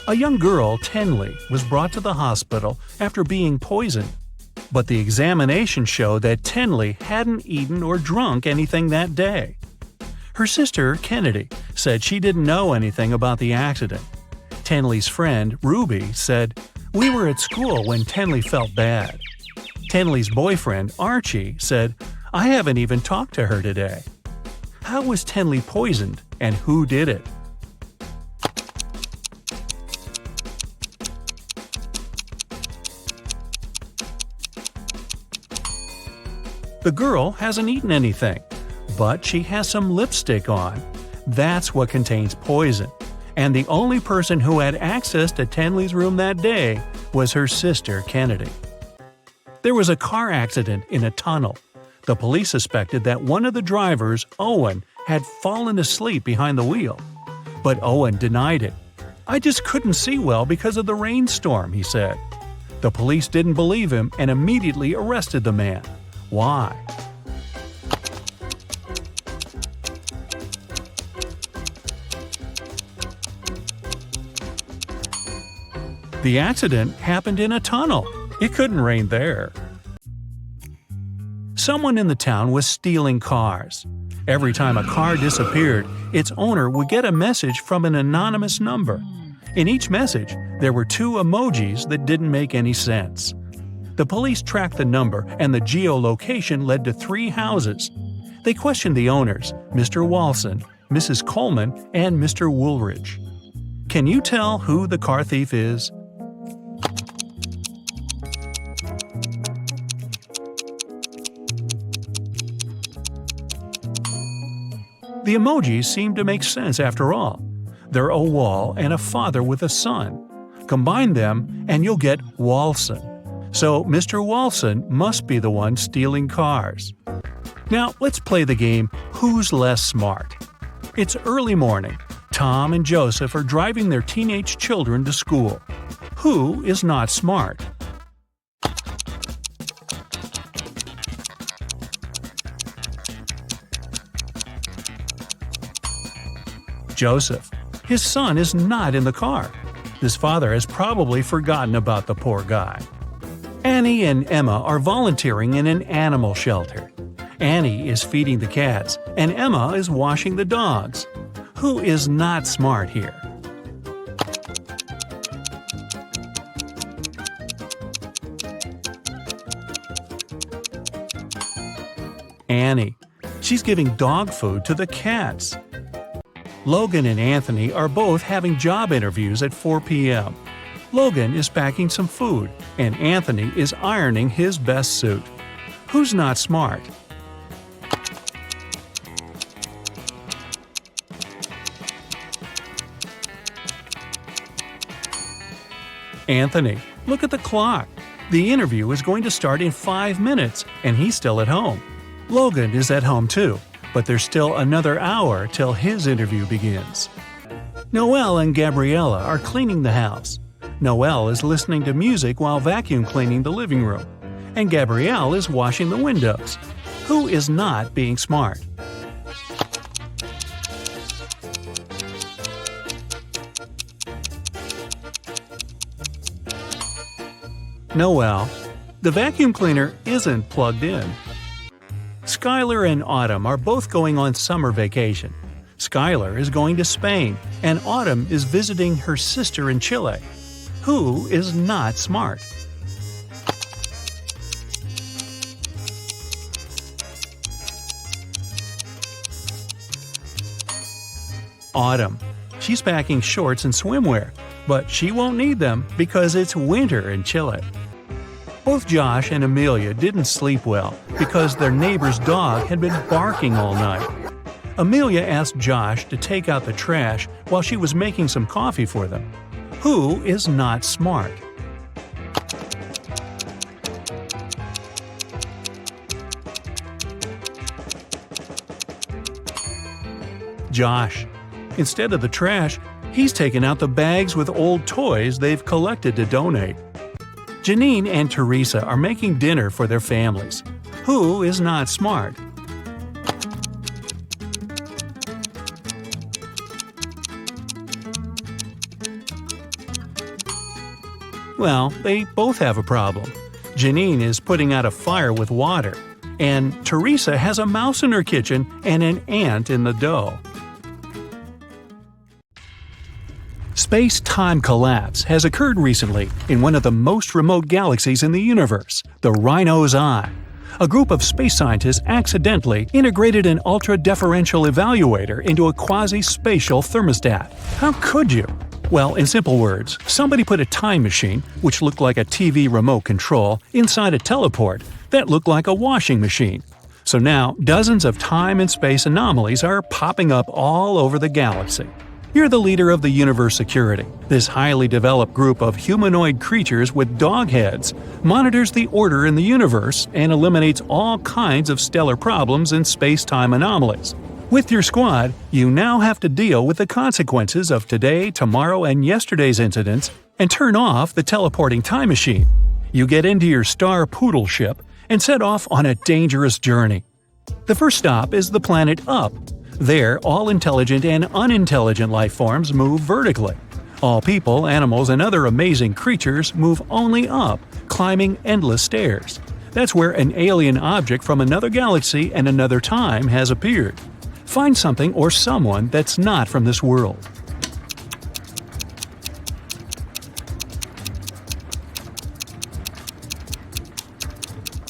A young girl, Tenley, was brought to the hospital after being poisoned. But the examination showed that Tenley hadn't eaten or drunk anything that day. Her sister, Kennedy, said she didn't know anything about the accident. Tenley's friend, Ruby, said, "We were at school when Tenley felt bad." Tenley's boyfriend, Archie, said, "I haven't even talked to her today." How was Tenley poisoned, and who did it? The girl hasn't eaten anything, but she has some lipstick on. That's what contains poison. And the only person who had access to Tenley's room that day was her sister, Kennedy. There was a car accident in a tunnel. The police suspected that one of the drivers, Owen, had fallen asleep behind the wheel. But Owen denied it. "I just couldn't see well because of the rainstorm," he said. The police didn't believe him and immediately arrested the man. Why? The accident happened in a tunnel. It couldn't rain there. Someone in the town was stealing cars. Every time a car disappeared, its owner would get a message from an anonymous number. In each message, there were 2 emojis that didn't make any sense. The police tracked the number, and the geolocation led to 3 houses. They questioned the owners, Mr. Walson, Mrs. Coleman, and Mr. Woolridge. Can you tell who the car thief is? The emojis seem to make sense after all. They're a wall and a father with a son. Combine them and you'll get Walson. So Mr. Walson must be the one stealing cars. Now let's play the game Who's Less Smart? It's early morning. Tom and Joseph are driving their teenage children to school. Who is not smart? Joseph. His son is not in the car. His father has probably forgotten about the poor guy. Annie and Emma are volunteering in an animal shelter. Annie is feeding the cats, and Emma is washing the dogs. Who is not smart here? Annie. She's giving dog food to the cats. Logan and Anthony are both having job interviews at 4 p.m. Logan is packing some food, and Anthony is ironing his best suit. Who's not smart? Anthony. Look at the clock. The interview is going to start in 5 minutes, and he's still at home. Logan is at home too, but there's still another hour till his interview begins. Noelle and Gabriella are cleaning the house. Noelle is listening to music while vacuum cleaning the living room, and Gabrielle is washing the windows. Who is not being smart? Noelle. The vacuum cleaner isn't plugged in. Skylar and Autumn are both going on summer vacation. Skylar is going to Spain, and Autumn is visiting her sister in Chile. Who is not smart? Autumn. She's packing shorts and swimwear, but she won't need them because it's winter in Chile. Both Josh and Amelia didn't sleep well because their neighbor's dog had been barking all night. Amelia asked Josh to take out the trash while she was making some coffee for them. Who is not smart? Josh. Instead of the trash, he's taken out the bags with old toys they've collected to donate. Janine and Teresa are making dinner for their families. Who is not smart? Well, they both have a problem. Janine is putting out a fire with water, and Teresa has a mouse in her kitchen and an ant in the dough. Space-time collapse has occurred recently in one of the most remote galaxies in the universe, the Rhino's Eye. A group of space scientists accidentally integrated an ultra-deferential evaluator into a quasi-spatial thermostat. How could you? Well, in simple words, somebody put a time machine, which looked like a TV remote control, inside a teleport that looked like a washing machine. So now, dozens of time and space anomalies are popping up all over the galaxy. You're the leader of the Universe Security. This highly developed group of humanoid creatures with dog heads monitors the order in the universe and eliminates all kinds of stellar problems and space-time anomalies. With your squad, you now have to deal with the consequences of today, tomorrow, and yesterday's incidents and turn off the teleporting time machine. You get into your Star Poodle ship and set off on a dangerous journey. The first stop is the planet Up. There, all intelligent and unintelligent life forms move vertically. All people, animals, and other amazing creatures move only up, climbing endless stairs. That's where an alien object from another galaxy and another time has appeared. Find something or someone that's not from this world.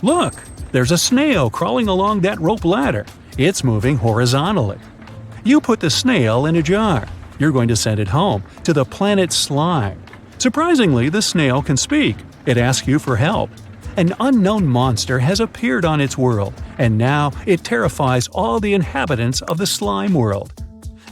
Look! There's a snail crawling along that rope ladder. It's moving horizontally. You put the snail in a jar. You're going to send it home, to the planet Slime. Surprisingly, the snail can speak. It asks you for help. An unknown monster has appeared on its world, and now it terrifies all the inhabitants of the slime world.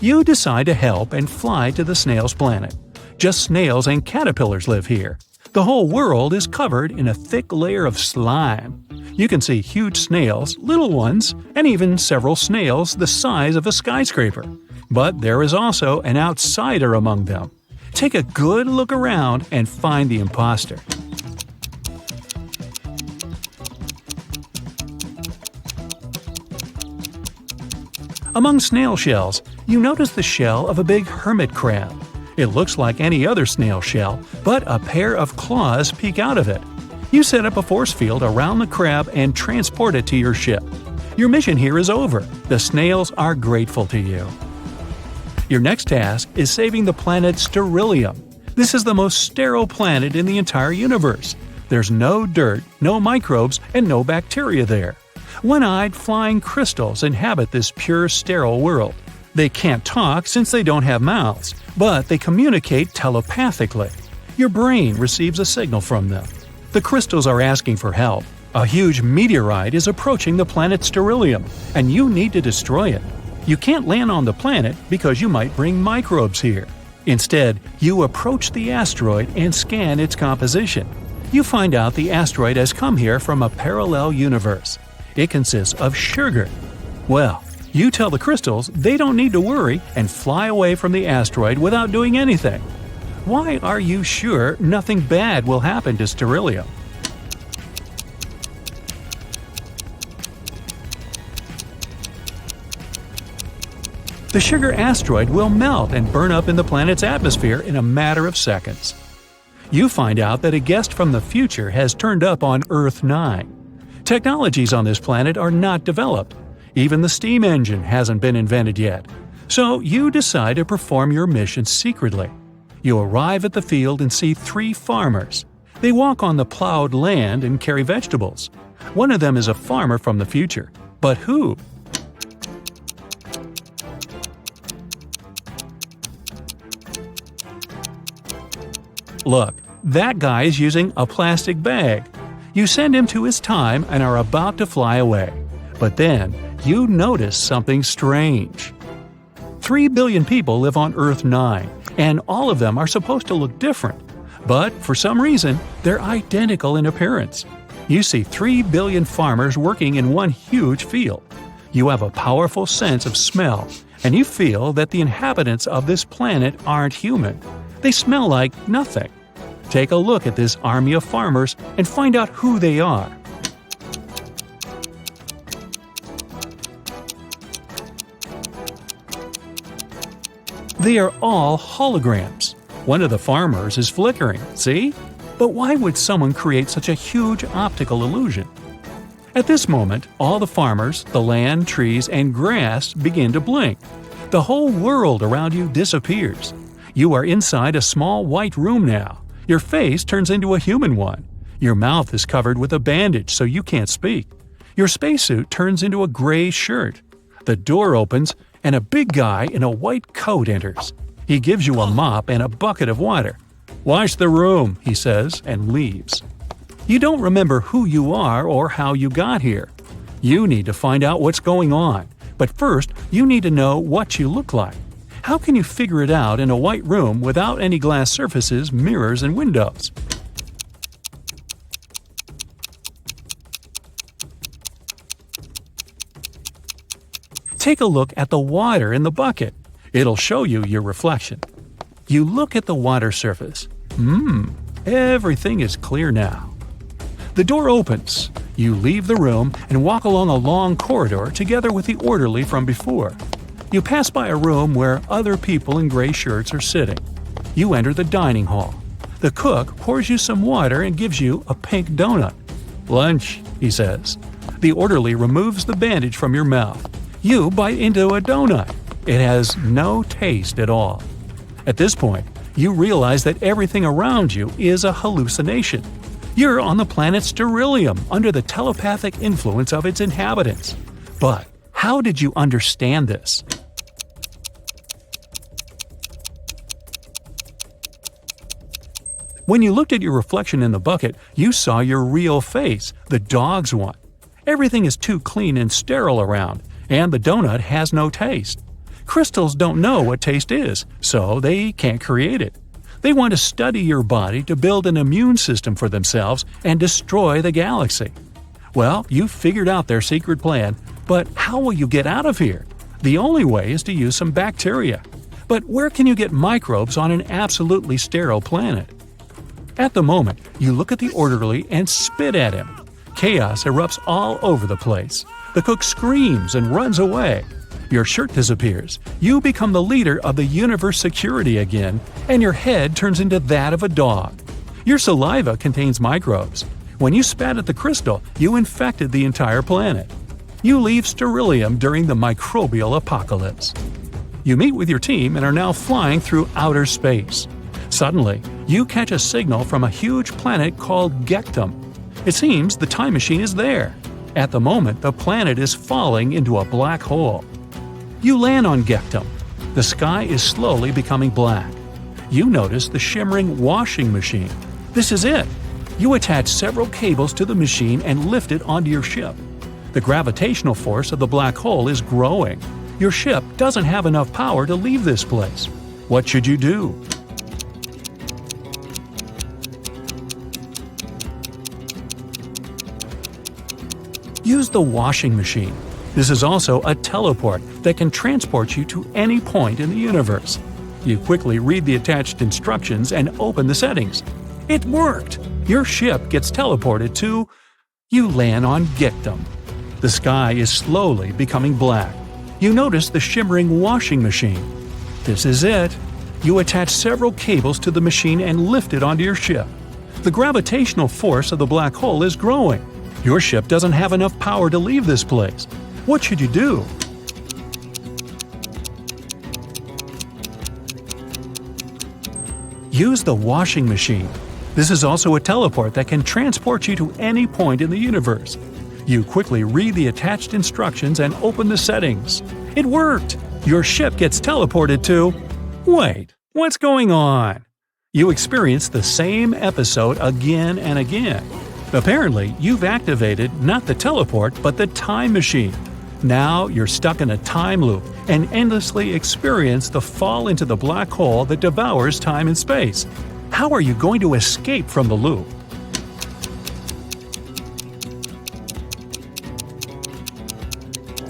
You decide to help and fly to the snail's planet. Just snails and caterpillars live here. The whole world is covered in a thick layer of slime. You can see huge snails, little ones, and even several snails the size of a skyscraper. But there is also an outsider among them. Take a good look around and find the imposter. Among snail shells, you notice the shell of a big hermit crab. It looks like any other snail shell, but a pair of claws peek out of it. You set up a force field around the crab and transport it to your ship. Your mission here is over. The snails are grateful to you. Your next task is saving the planet Sterilium. This is the most sterile planet in the entire universe. There's no dirt, no microbes, and no bacteria there. One-eyed flying crystals inhabit this pure sterile world. They can't talk since they don't have mouths, but they communicate telepathically. Your brain receives a signal from them. The crystals are asking for help. A huge meteorite is approaching the planet Sterilium, and you need to destroy it. You can't land on the planet because you might bring microbes here. Instead, you approach the asteroid and scan its composition. You find out the asteroid has come here from a parallel universe. It consists of sugar. Well, You tell the crystals they don't need to worry and fly away from the asteroid without doing anything. Why are you sure nothing bad will happen to Sterilium? The sugar asteroid will melt and burn up in the planet's atmosphere in a matter of seconds. You find out that a guest from the future has turned up on Earth 9. Technologies on this planet are not developed. Even the steam engine hasn't been invented yet. So you decide to perform your mission secretly. You arrive at the field and see 3 farmers. They walk on the plowed land and carry vegetables. One of them is a farmer from the future. But who? Look, that guy is using a plastic bag. You send him to his time and are about to fly away. But then, you notice something strange. 3 billion people live on Earth 9, and all of them are supposed to look different. But for some reason, they're identical in appearance. You see 3 billion farmers working in one huge field. You have a powerful sense of smell, and you feel that the inhabitants of this planet aren't human. They smell like nothing. Take a look at this army of farmers and find out who they are. They are all holograms. One of the farmers is flickering, see? But why would someone create such a huge optical illusion? At this moment, all the farmers, the land, trees, and grass begin to blink. The whole world around you disappears. You are inside a small white room now. Your face turns into a human one. Your mouth is covered with a bandage so you can't speak. Your spacesuit turns into a gray shirt. The door opens and a big guy in a white coat enters. He gives you a mop and a bucket of water. "Wash the room," he says, and leaves. You don't remember who you are or how you got here. You need to find out what's going on. But first, you need to know what you look like. How can you figure it out in a white room without any glass surfaces, mirrors, and windows? Take a look at the water in the bucket. It'll show you your reflection. You look at the water surface. Everything is clear now. The door opens. You leave the room and walk along a long corridor together with the orderly from before. You pass by a room where other people in gray shirts are sitting. You enter the dining hall. The cook pours you some water and gives you a pink donut. "Lunch," he says. The orderly removes the bandage from your mouth. You bite into a donut. It has no taste at all. At this point, you realize that everything around you is a hallucination. You're on the planet Sterilium under the telepathic influence of its inhabitants. But how did you understand this? When you looked at your reflection in the bucket, you saw your real face, the dog's one. Everything is too clean and sterile around, and the donut has no taste. Crystals don't know what taste is, so they can't create it. They want to study your body to build an immune system for themselves and destroy the galaxy. Well, you figured out their secret plan, but how will you get out of here? The only way is to use some bacteria. But where can you get microbes on an absolutely sterile planet? At the moment, you look at the orderly and spit at him. Chaos erupts all over the place. The cook screams and runs away. Your shirt disappears. You become the leader of the universe security again, and your head turns into that of a dog. Your saliva contains microbes. When you spat at the crystal, you infected the entire planet. You leave Sterilium during the microbial apocalypse. You meet with your team and are now flying through outer space. Suddenly, you catch a signal from a huge planet called Gectum. It seems the time machine is there. At the moment, the planet is falling into a black hole. You land on Gectum. The sky is slowly becoming black. You notice the shimmering washing machine. This is it. You attach several cables to the machine and lift it onto your ship. The gravitational force of the black hole is growing. Your ship doesn't have enough power to leave this place. What should you do? Use the washing machine. This is also a teleport that can transport you to any point in the universe. You quickly read the attached instructions and open the settings. It worked! Your ship gets teleported to… You land on Gictum. The sky is slowly becoming black. You notice the shimmering washing machine. This is it. You attach several cables to the machine and lift it onto your ship. The gravitational force of the black hole is growing. Your ship doesn't have enough power to leave this place. What should you do? Use the washing machine. This is also a teleport that can transport you to any point in the universe. You quickly read the attached instructions and open the settings. It worked! Your ship gets teleported to… Wait, what's going on? You experience the same episode again and again. Apparently, you've activated not the teleport but the time machine. Now you're stuck in a time loop and endlessly experience the fall into the black hole that devours time and space. How are you going to escape from the loop?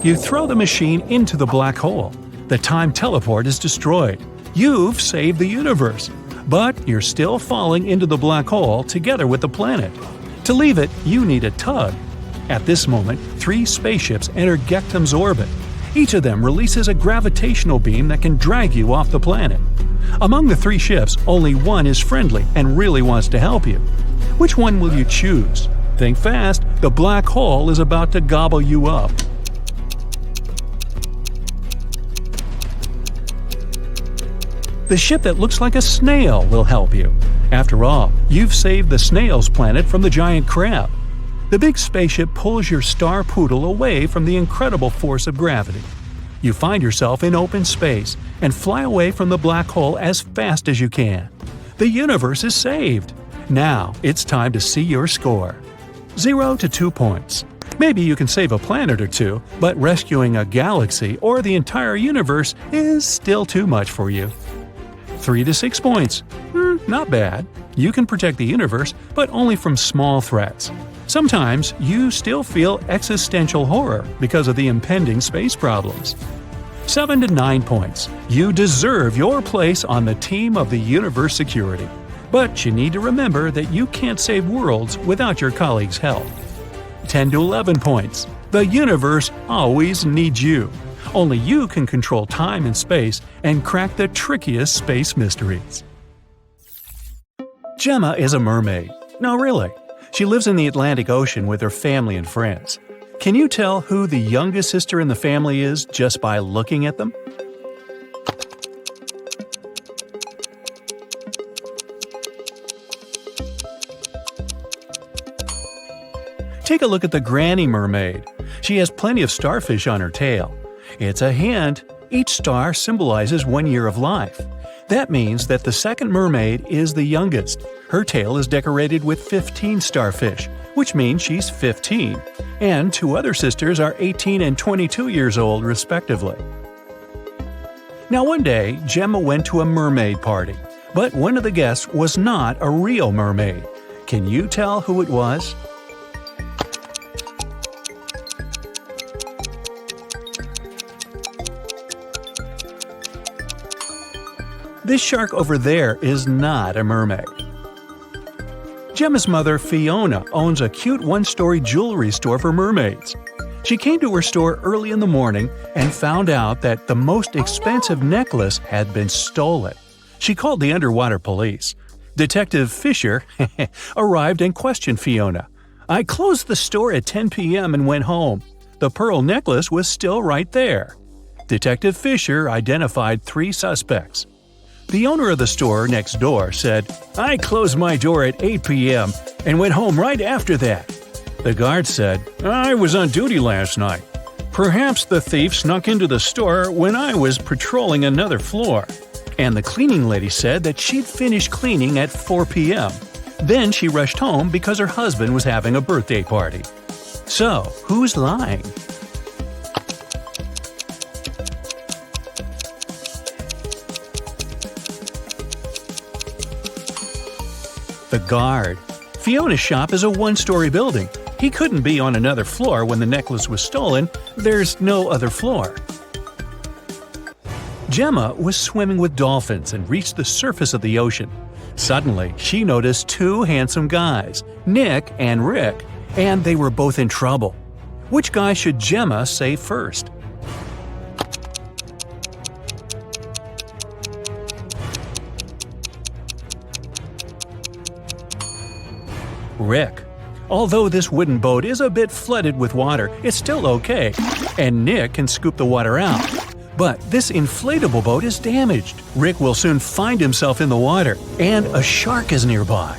You throw the machine into the black hole. The time teleport is destroyed. You've saved the universe. But you're still falling into the black hole together with the planet. To leave it, you need a tug. At this moment, 3 spaceships enter Gectum's orbit. Each of them releases a gravitational beam that can drag you off the planet. Among the 3 ships, only one is friendly and really wants to help you. Which one will you choose? Think fast, the black hole is about to gobble you up. The ship that looks like a snail will help you. After all, you've saved the snail's planet from the giant crab. The big spaceship pulls your star poodle away from the incredible force of gravity. You find yourself in open space and fly away from the black hole as fast as you can. The universe is saved. Now it's time to see your score. 0 to 2 points. Maybe you can save a planet or two, but rescuing a galaxy or the entire universe is still too much for you. 3 to 6 points. Not bad. You can protect the universe, but only from small threats. Sometimes you still feel existential horror because of the impending space problems. 7 to 9 points. You deserve your place on the team of the universe security. But you need to remember that you can't save worlds without your colleagues' help. 10 to 11 points. The universe always needs you. Only you can control time and space and crack the trickiest space mysteries. Gemma is a mermaid. No, really. She lives in the Atlantic Ocean with her family and friends. Can you tell who the youngest sister in the family is just by looking at them? Take a look at the granny mermaid. She has plenty of starfish on her tail. It's a hint. Each star symbolizes 1 year of life. That means that the second mermaid is the youngest. Her tail is decorated with 15 starfish, which means she's 15. And 2 other sisters are 18 and 22 years old, respectively. Now one day, Gemma went to a mermaid party. But one of the guests was not a real mermaid. Can you tell who it was? This shark over there is not a mermaid. Gemma's mother, Fiona, owns a cute one-story jewelry store for mermaids. She came to her store early in the morning and found out that the most expensive necklace had been stolen. She called the underwater police. Detective Fisher arrived and questioned Fiona. "I closed the store at 10 p.m. and went home. The pearl necklace was still right there." Detective Fisher identified 3 suspects. The owner of the store next door said, "I closed my door at 8 p.m. and went home right after that." The guard said, "I was on duty last night. Perhaps the thief snuck into the store when I was patrolling another floor." And the cleaning lady said that she'd finished cleaning at 4 p.m. Then she rushed home because her husband was having a birthday party. So, who's lying? The guard. Fiona's shop is a one-story building. He couldn't be on another floor when the necklace was stolen. There's no other floor. Gemma was swimming with dolphins and reached the surface of the ocean. Suddenly, she noticed two handsome guys, Nick and Rick, and they were both in trouble. Which guy should Gemma save first? Rick. Although this wooden boat is a bit flooded with water, it's still okay, and Nick can scoop the water out. But this inflatable boat is damaged. Rick will soon find himself in the water, and a shark is nearby.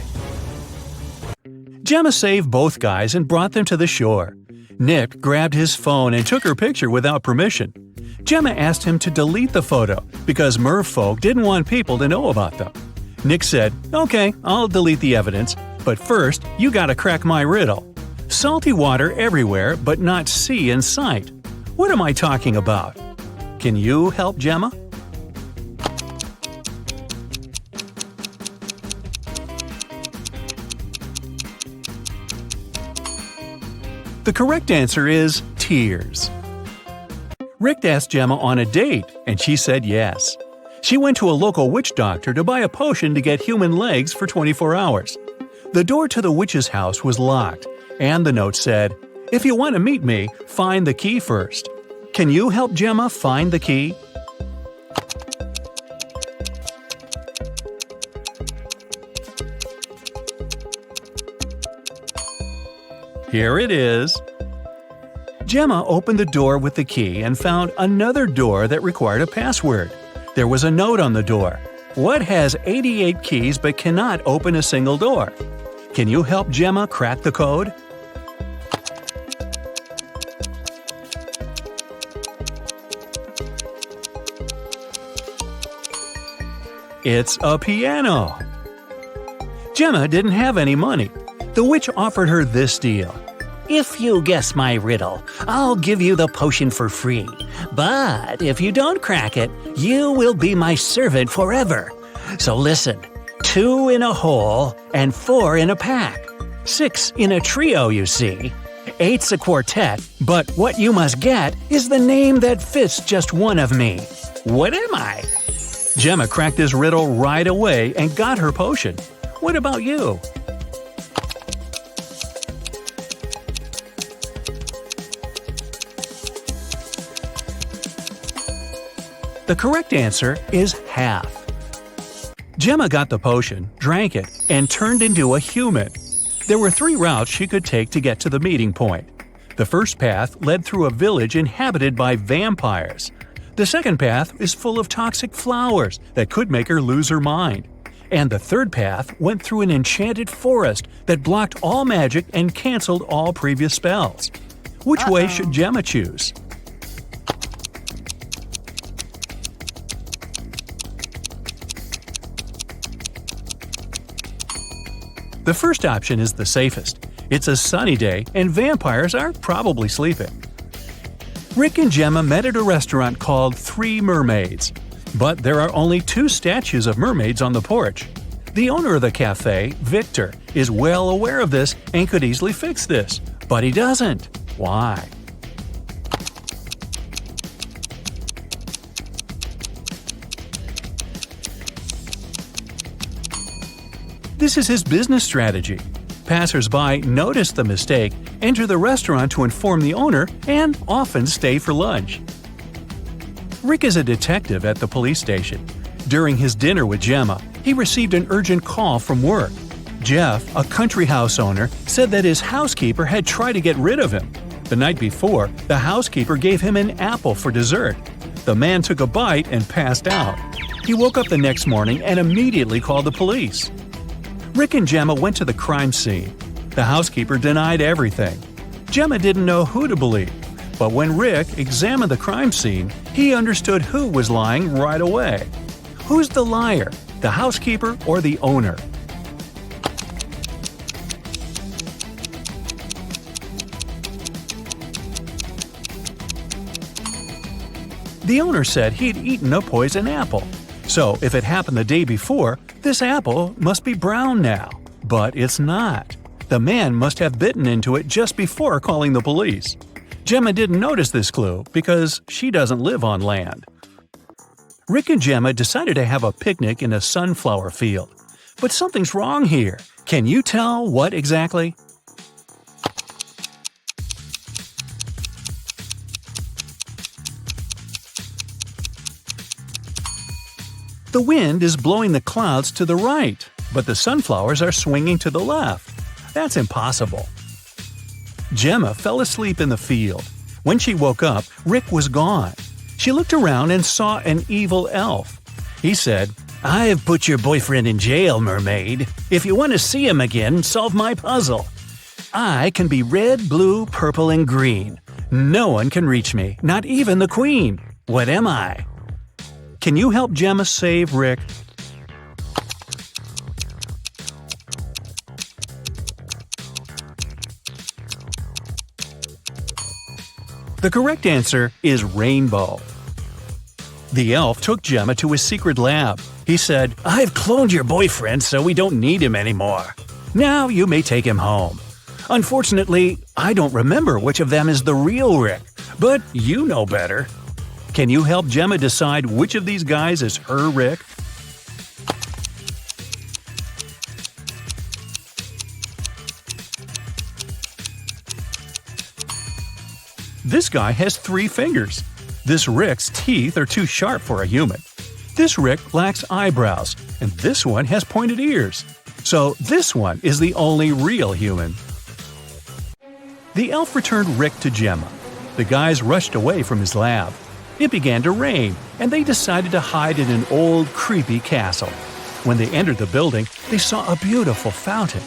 Gemma saved both guys and brought them to the shore. Nick grabbed his phone and took her picture without permission. Gemma asked him to delete the photo because merfolk didn't want people to know about them. Nick said, "Okay, I'll delete the evidence, but first you gotta crack my riddle. Salty water everywhere but not sea in sight. What am I talking about? Can you help Gemma?" The correct answer is tears. Rick asked Gemma on a date, and she said yes. She went to a local witch doctor to buy a potion to get human legs for 24 hours. The door to the witch's house was locked, and the note said, "If you want to meet me, find the key first." Can you help Gemma find the key? Here it is. Gemma opened the door with the key and found another door that required a password. There was a note on the door. What has 88 keys but cannot open a single door? Can you help Gemma crack the code? It's a piano. Gemma didn't have any money. The witch offered her this deal. If you guess my riddle, I'll give you the potion for free. But if you don't crack it, you will be my servant forever. So listen, 2 in a hole and 4 in a pack. 6 in a trio, you see. 8's a quartet, but what you must get is the name that fits just one of me. What am I? Gemma cracked this riddle right away and got her potion. What about you? The correct answer is half. Gemma got the potion, drank it, and turned into a human. There were 3 routes she could take to get to the meeting point. The first path led through a village inhabited by vampires. The second path is full of toxic flowers that could make her lose her mind. And the third path went through an enchanted forest that blocked all magic and canceled all previous spells. Which way should Gemma choose? The first option is the safest. It's a sunny day and vampires are probably sleeping. Rick and Gemma met at a restaurant called 3 Mermaids. But there are only 2 statues of mermaids on the porch. The owner of the cafe, Victor, is well aware of this and could easily fix this. But he doesn't. Why? This is his business strategy. Passers-by notice the mistake, enter the restaurant to inform the owner, and often stay for lunch. Rick is a detective at the police station. During his dinner with Gemma, he received an urgent call from work. Jeff, a country house owner, said that his housekeeper had tried to get rid of him. The night before, the housekeeper gave him an apple for dessert. The man took a bite and passed out. He woke up the next morning and immediately called the police. Rick and Gemma went to the crime scene. The housekeeper denied everything. Gemma didn't know who to believe, but when Rick examined the crime scene, he understood who was lying right away. Who's the liar, the housekeeper or the owner? The owner said he'd eaten a poison apple. So if it happened the day before, this apple must be brown now. But it's not. The man must have bitten into it just before calling the police. Gemma didn't notice this clue because she doesn't live on land. Rick and Gemma decided to have a picnic in a sunflower field. But something's wrong here. Can you tell what exactly? The wind is blowing the clouds to the right, but the sunflowers are swinging to the left. That's impossible. Gemma fell asleep in the field. When she woke up, Rick was gone. She looked around and saw an evil elf. He said, "I've put your boyfriend in jail, mermaid. If you want to see him again, solve my puzzle. I can be red, blue, purple, and green. No one can reach me, not even the queen. What am I?" Can you help Gemma save Rick? The correct answer is rainbow. The elf took Gemma to his secret lab. He said, "I've cloned your boyfriend so we don't need him anymore. Now you may take him home. Unfortunately, I don't remember which of them is the real Rick, but you know better. Can you help Gemma decide which of these guys is her Rick? This guy has 3 fingers. This Rick's teeth are too sharp for a human. This Rick lacks eyebrows, and this one has pointed ears. So this one is the only real human. The elf returned Rick to Gemma. The guys rushed away from his lab. It began to rain, and they decided to hide in an old, creepy castle. When they entered the building, they saw a beautiful fountain.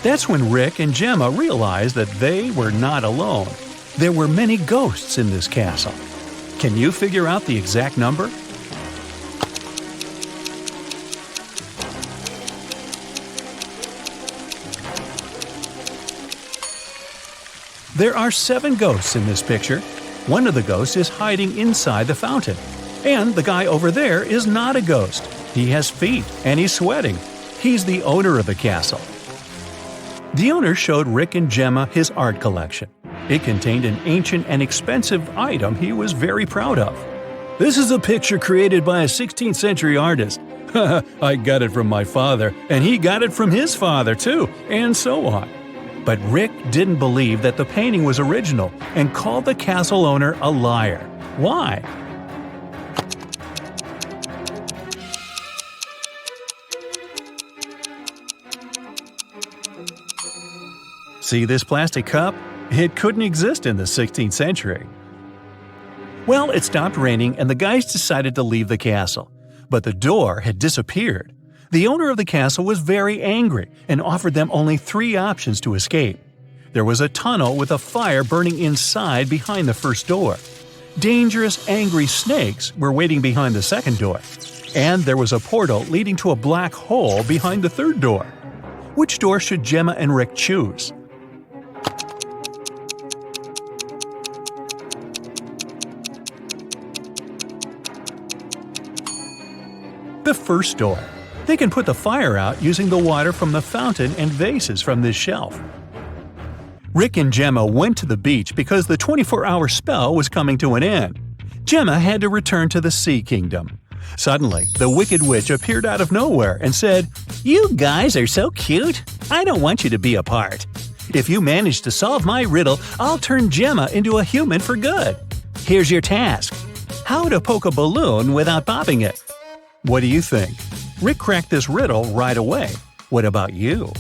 That's when Rick and Gemma realized that they were not alone. There were many ghosts in this castle. Can you figure out the exact number? There are 7 ghosts in this picture. One of the ghosts is hiding inside the fountain. And the guy over there is not a ghost. He has feet and he's sweating. He's the owner of the castle. The owner showed Rick and Gemma his art collection. It contained an ancient and expensive item he was very proud of. "This is a picture created by a 16th century artist. I got it from my father, and he got it from his father too, and so on." But Rick didn't believe that the painting was original and called the castle owner a liar. Why? See this plastic cup? It couldn't exist in the 16th century. Well, it stopped raining and the guys decided to leave the castle. But the door had disappeared. The owner of the castle was very angry and offered them only 3 options to escape. There was a tunnel with a fire burning inside behind the first door. Dangerous, angry snakes were waiting behind the second door. And there was a portal leading to a black hole behind the third door. Which door should Gemma and Rick choose? The first door. They can put the fire out using the water from the fountain and vases from this shelf. Rick and Gemma went to the beach because the 24-hour spell was coming to an end. Gemma had to return to the Sea Kingdom. Suddenly, the Wicked Witch appeared out of nowhere and said, "You guys are so cute. I don't want you to be apart. If you manage to solve my riddle, I'll turn Gemma into a human for good. Here's your task. How to poke a balloon without popping it." What do you think? Rick cracked this riddle right away. What about you?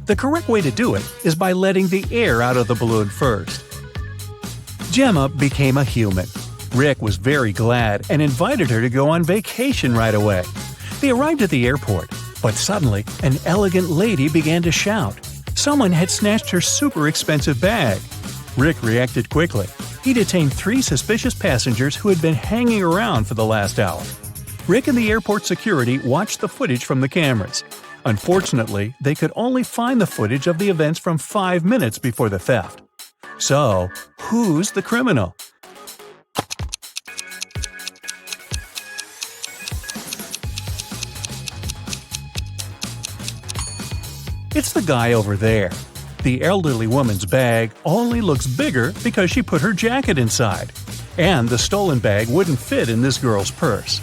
The correct way to do it is by letting the air out of the balloon first. Gemma became a human. Rick was very glad and invited her to go on vacation right away. They arrived at the airport, but suddenly an elegant lady began to shout. Someone had snatched her super expensive bag. Rick reacted quickly. He detained 3 suspicious passengers who had been hanging around for the last hour. Rick and the airport security watched the footage from the cameras. Unfortunately, they could only find the footage of the events from 5 minutes before the theft. So, who's the criminal? It's the guy over there. The elderly woman's bag only looks bigger because she put her jacket inside. And the stolen bag wouldn't fit in this girl's purse.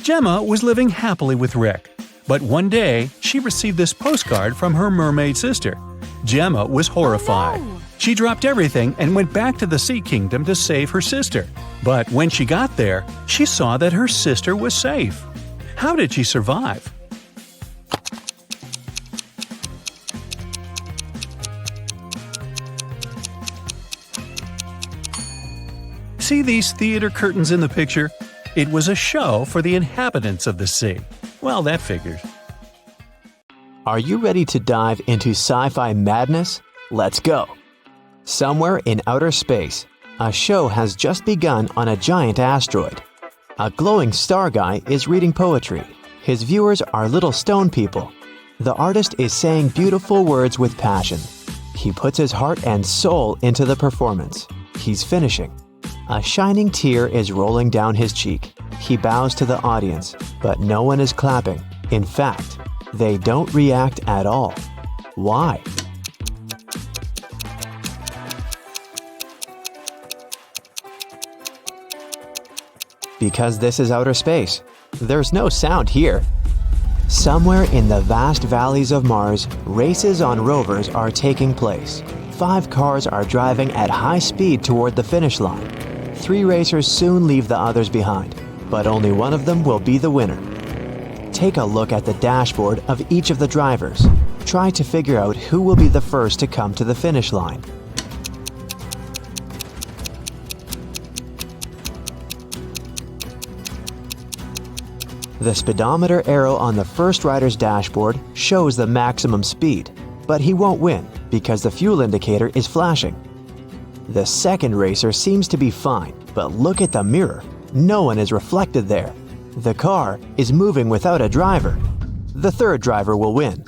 Gemma was living happily with Rick. But one day, she received this postcard from her mermaid sister. Gemma was horrified. She dropped everything and went back to the Sea Kingdom to save her sister. But when she got there, she saw that her sister was safe. How did she survive? See these theater curtains in the picture? It was a show for the inhabitants of the sea. Well, that figures. Are you ready to dive into sci-fi madness? Let's go! Somewhere in outer space, a show has just begun on a giant asteroid. A glowing star guy is reading poetry. His viewers are little stone people. The artist is saying beautiful words with passion. He puts his heart and soul into the performance. He's finishing. A shining tear is rolling down his cheek. He bows to the audience, but no one is clapping. In fact, they don't react at all. Why? Because this is outer space. There's no sound here. Somewhere in the vast valleys of Mars, races on rovers are taking place. 5 cars are driving at high speed toward the finish line. 3 racers soon leave the others behind, but only one of them will be the winner. Take a look at the dashboard of each of the drivers. Try to figure out who will be the first to come to the finish line. The speedometer arrow on the first rider's dashboard shows the maximum speed, but he won't win because the fuel indicator is flashing. The second racer seems to be fine, but look at the mirror. No one is reflected there. The car is moving without a driver. The third driver will win.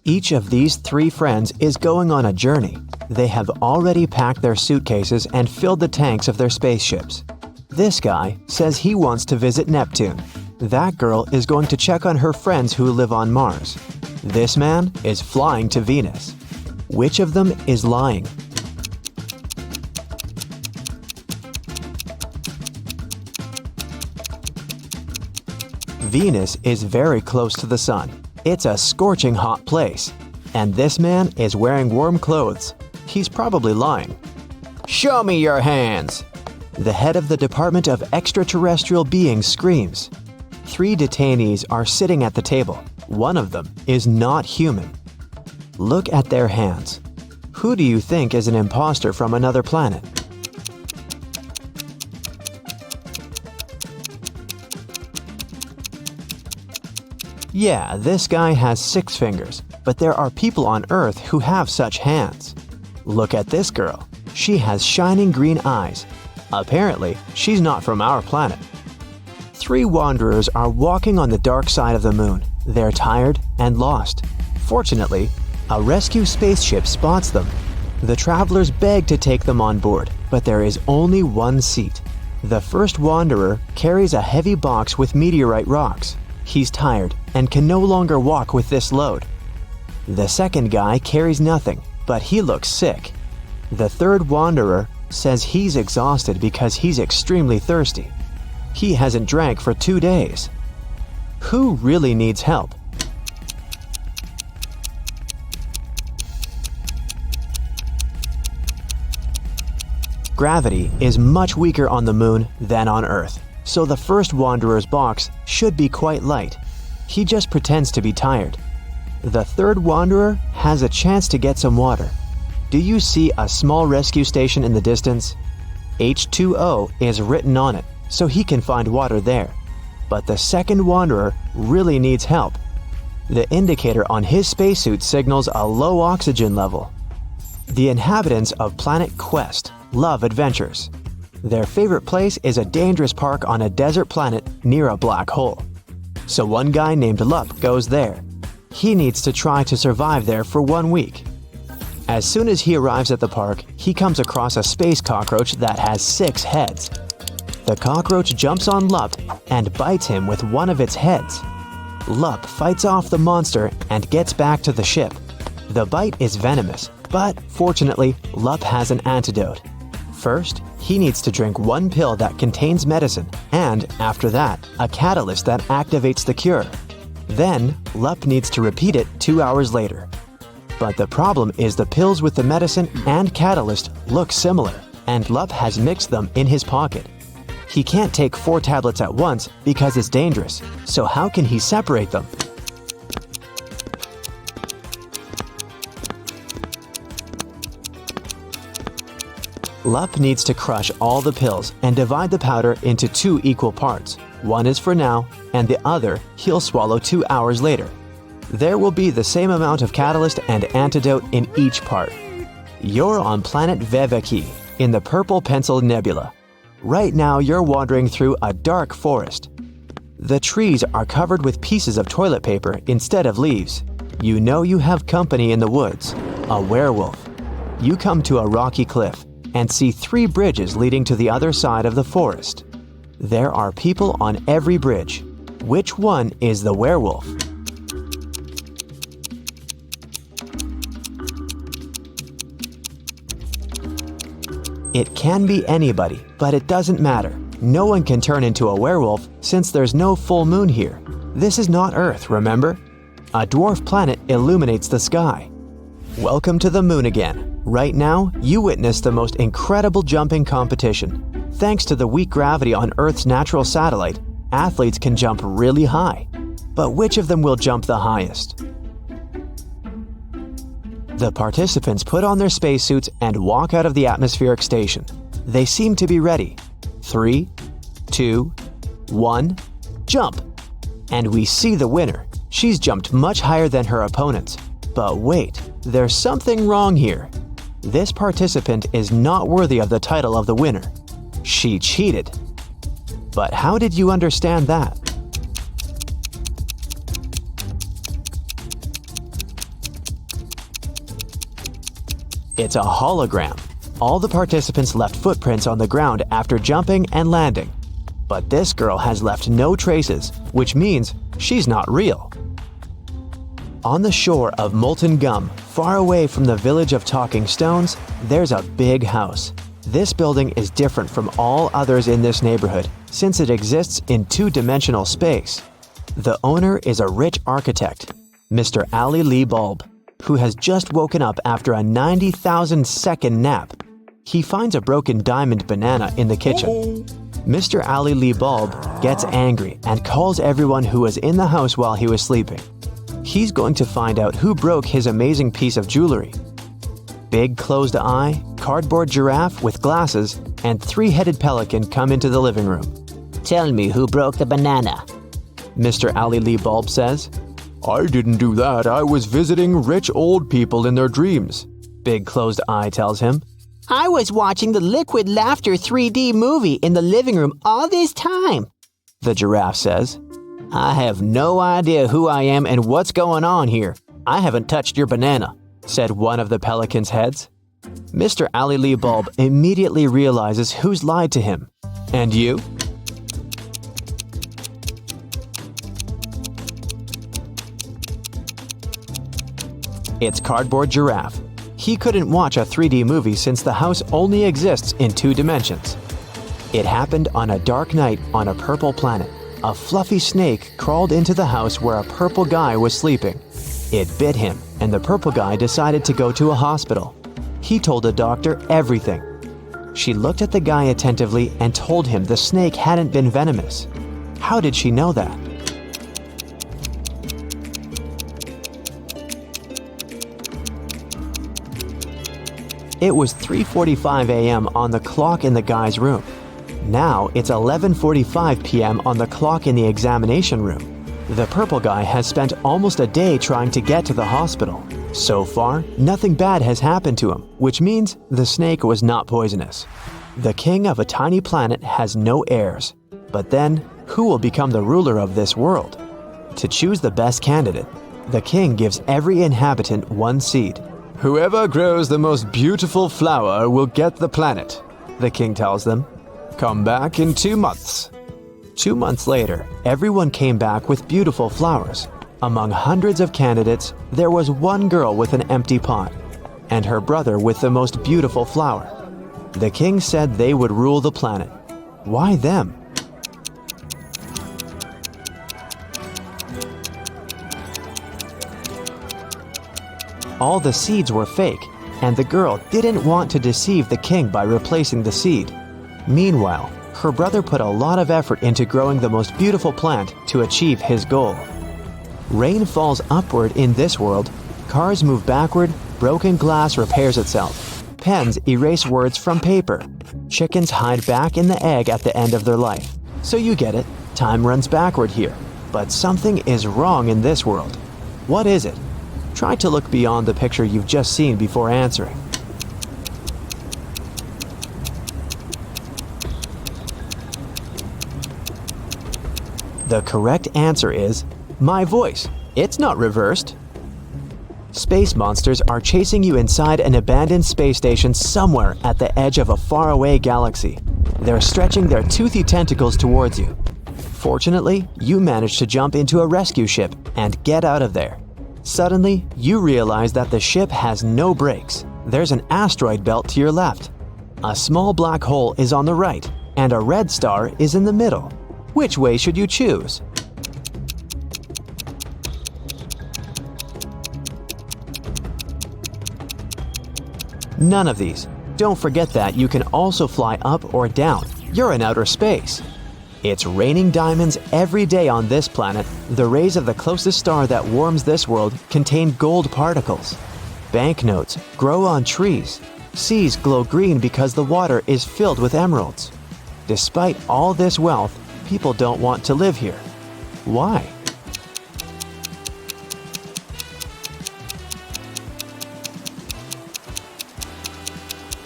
Each of these 3 friends is going on a journey. They have already packed their suitcases and filled the tanks of their spaceships. This guy says he wants to visit Neptune. That girl is going to check on her friends who live on Mars. This man is flying to Venus. Which of them is lying? Venus is very close to the sun. It's a scorching hot place. And this man is wearing warm clothes. He's probably lying. Show me your hands! The head of the Department of Extraterrestrial Beings screams. 3 detainees are sitting at the table. One of them is not human. Look at their hands. Who do you think is an imposter from another planet? Yeah, this guy has 6 fingers, but there are people on Earth who have such hands. Look at this girl. She has shining green eyes. Apparently, she's not from our planet. 3 wanderers are walking on the dark side of the moon. They're tired and lost. Fortunately, a rescue spaceship spots them. The travelers beg to take them on board, but there is only one seat. The first wanderer carries a heavy box with meteorite rocks. He's tired and can no longer walk with this load. The second guy carries nothing, but he looks sick. The third wanderer says he's exhausted because he's extremely thirsty. He hasn't drank for 2 days. Who really needs help? Gravity is much weaker on the moon than on Earth, so the first wanderer's box should be quite light. He just pretends to be tired. The third wanderer has a chance to get some water. Do you see a small rescue station in the distance? H2O is written on it, so he can find water there. But the second wanderer really needs help. The indicator on his spacesuit signals a low oxygen level. The inhabitants of Planet Quest love adventures. Their favorite place is a dangerous park on a desert planet near a black hole. So one guy named Lup goes there. He needs to try to survive there for 1 week. As soon as he arrives at the park, he comes across a space cockroach that has 6 heads. The cockroach jumps on Lup and bites him with one of its heads. Lup fights off the monster and gets back to the ship. The bite is venomous, but fortunately, Lup has an antidote. First, he needs to drink one pill that contains medicine, and after that, a catalyst that activates the cure. Then, Lup needs to repeat it 2 hours later. But the problem is the pills with the medicine and catalyst look similar, and Lup has mixed them in his pocket. He can't take 4 tablets at once because it's dangerous, so how can he separate them? Lup needs to crush all the pills and divide the powder into 2 equal parts. One is for now, and the other he'll swallow 2 hours later. There will be the same amount of catalyst and antidote in each part. You're on planet Veveki, in the Purple Pencil Nebula. Right now you're wandering through a dark forest. The trees are covered with pieces of toilet paper instead of leaves. You know you have company in the woods, a werewolf. You come to a rocky cliff and see 3 bridges leading to the other side of the forest. There are people on every bridge. Which one is the werewolf? It can be anybody, but it doesn't matter. No one can turn into a werewolf since there's no full moon here. This is not Earth, remember? A dwarf planet illuminates the sky. Welcome to the moon again. Right now, you witness the most incredible jumping competition. Thanks to the weak gravity on Earth's natural satellite, athletes can jump really high. But which of them will jump the highest? The participants put on their spacesuits and walk out of the atmospheric station. They seem to be ready. 3, 2, 1, jump! And we see the winner. She's jumped much higher than her opponents. But wait, there's something wrong here. This participant is not worthy of the title of the winner. She cheated. But how did you understand that? It's a hologram. All the participants left footprints on the ground after jumping and landing. But this girl has left no traces, which means she's not real. On the shore of Molten Gum, far away from the village of Talking Stones, there's a big house. This building is different from all others in this neighborhood since it exists in 2-dimensional space. The owner is a rich architect, Mr. Ali Lee Bulb, who has just woken up after a 90,000-second nap. He finds a broken diamond banana in the kitchen. Mr. Ali Lee Bulb gets angry and calls everyone who was in the house while he was sleeping. He's going to find out who broke his amazing piece of jewelry. Big closed eye, cardboard giraffe with glasses, and 3-headed pelican come into the living room. Tell me who broke the banana. Mr. Ali Lee Bulb says. I didn't do that. I was visiting rich old people in their dreams, Big Closed Eye tells him. I was watching the Liquid Laughter 3D movie in the living room all this time, the giraffe says. I have no idea who I am and what's going on here. I haven't touched your banana, said one of the pelican's heads. Mr. Ali Lee Bulb immediately realizes who's lied to him. And you? It's Cardboard Giraffe. He couldn't watch a 3D movie since the house only exists in 2 dimensions. It happened on a dark night on a purple planet. A fluffy snake crawled into the house where a purple guy was sleeping. It bit him, and the purple guy decided to go to a hospital. He told the doctor everything. She looked at the guy attentively and told him the snake hadn't been venomous. How did she know that? It was 3:45 a.m. on the clock in the guy's room. Now it's 11:45 p.m. on the clock in the examination room. The purple guy has spent almost a day trying to get to the hospital. So far, nothing bad has happened to him, which means the snake was not poisonous. The king of a tiny planet has no heirs. But then, who will become the ruler of this world? To choose the best candidate, the king gives every inhabitant 1 seed. Whoever grows the most beautiful flower will get the planet, the king tells them. Come back in 2 months. 2 months later, everyone came back with beautiful flowers. Among hundreds of candidates, there was one girl with an empty pot, and her brother with the most beautiful flower. The king said they would rule the planet. Why them? All the seeds were fake, and the girl didn't want to deceive the king by replacing the seed. Meanwhile, her brother put a lot of effort into growing the most beautiful plant to achieve his goal. Rain falls upward in this world, cars move backward, broken glass repairs itself, pens erase words from paper, chickens hide back in the egg at the end of their life. So you get it, time runs backward here. But something is wrong in this world. What is it? Try to look beyond the picture you've just seen before answering. The correct answer is my voice. It's not reversed. Space monsters are chasing you inside an abandoned space station somewhere at the edge of a faraway galaxy. They're stretching their toothy tentacles towards you. Fortunately, you manage to jump into a rescue ship and get out of there. Suddenly, you realize that the ship has no brakes. There's an asteroid belt to your left. A small black hole is on the right, and a red star is in the middle. Which way should you choose? None of these. Don't forget that you can also fly up or down. You're in outer space. It's raining diamonds every day on this planet. The rays of the closest star that warms this world contain gold particles. Banknotes grow on trees. Seas glow green because the water is filled with emeralds. Despite all this wealth, people don't want to live here. Why?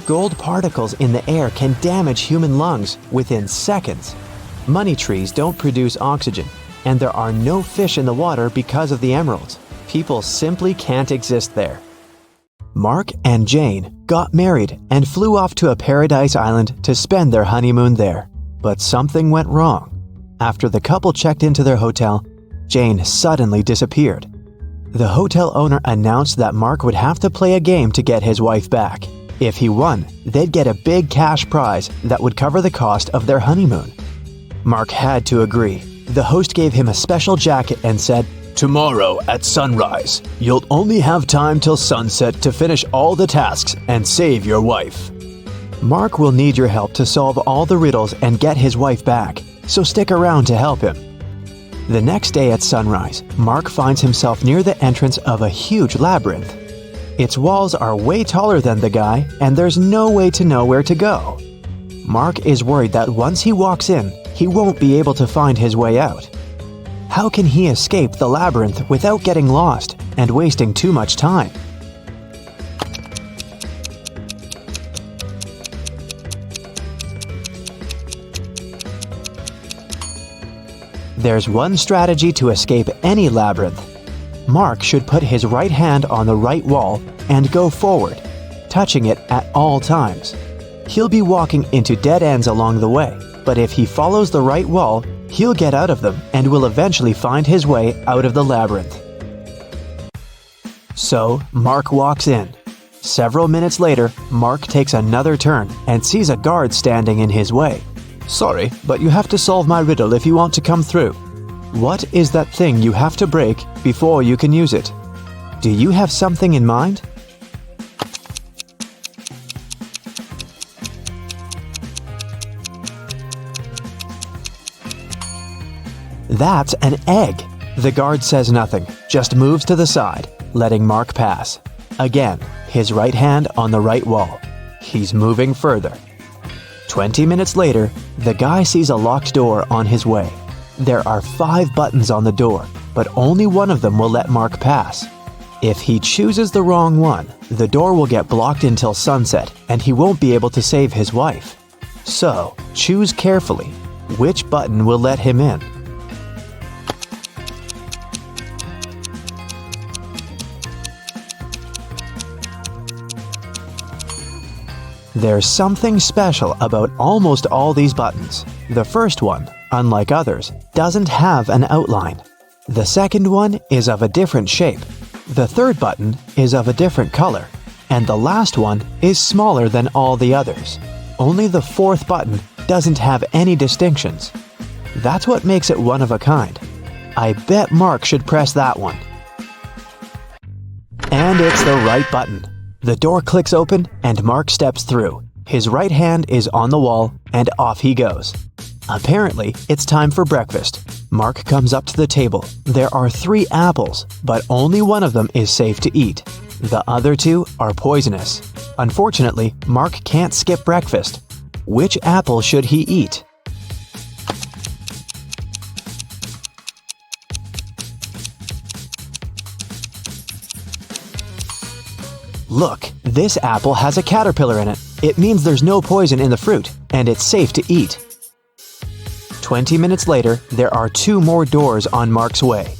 Gold particles in the air can damage human lungs within seconds. Money trees don't produce oxygen, and there are no fish in the water because of the emeralds. People simply can't exist there. Mark and Jane got married and flew off to a paradise island to spend their honeymoon there. But something went wrong. After the couple checked into their hotel, Jane suddenly disappeared. The hotel owner announced that Mark would have to play a game to get his wife back. If he won, they'd get a big cash prize that would cover the cost of their honeymoon. Mark had to agree. The host gave him a special jacket and said, "Tomorrow at sunrise, you'll only have time till sunset to finish all the tasks and save your wife." Mark will need your help to solve all the riddles and get his wife back, so stick around to help him. The next day at sunrise, Mark finds himself near the entrance of a huge labyrinth. Its walls are way taller than the guy, and there's no way to know where to go. Mark is worried that once he walks in, he won't be able to find his way out. How can he escape the labyrinth without getting lost and wasting too much time? There's one strategy to escape any labyrinth. Mark should put his right hand on the right wall and go forward, touching it at all times. He'll be walking into dead ends along the way, but if he follows the right wall, he'll get out of them and will eventually find his way out of the labyrinth. So, Mark walks in. Several minutes later, Mark takes another turn and sees a guard standing in his way. "Sorry, but you have to solve my riddle if you want to come through." What is that thing you have to break before you can use it? Do you have something in mind? That's an egg. The guard says nothing, just moves to the side, letting Mark pass. Again, his right hand on the right wall. He's moving further. 20 minutes later, the guy sees a locked door on his way. There are 5 buttons on the door, but only one of them will let Mark pass. If he chooses the wrong one, the door will get blocked until sunset, and he won't be able to save his wife. So, choose carefully. Which button will let him in? There's something special about almost all these buttons. The first one, unlike others, doesn't have an outline. The second one is of a different shape. The third button is of a different color. And the last one is smaller than all the others. Only the fourth button doesn't have any distinctions. That's what makes it one of a kind. I bet Mark should press that one. And it's the right button. The door clicks open and Mark steps through. His right hand is on the wall and off he goes. Apparently, it's time for breakfast. Mark comes up to the table. There are 3 apples, but only one of them is safe to eat. The other 2 are poisonous. Unfortunately, Mark can't skip breakfast. Which apple should he eat? Look, this apple has a caterpillar in it. It means there's no poison in the fruit, and it's safe to eat. 20 minutes later, there are 2 more doors on Mark's way.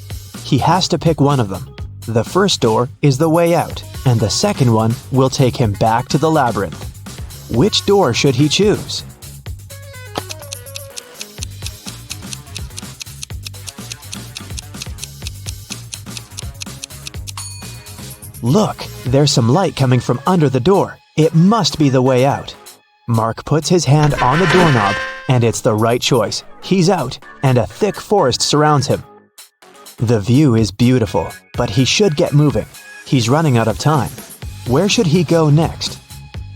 He has to pick one of them. The first door is the way out, and the second one will take him back to the labyrinth. Which door should he choose? Look, there's some light coming from under the door. It must be the way out. Mark puts his hand on the doorknob, and it's the right choice. He's out, and a thick forest surrounds him. The view is beautiful, but he should get moving. He's running out of time. Where should he go next?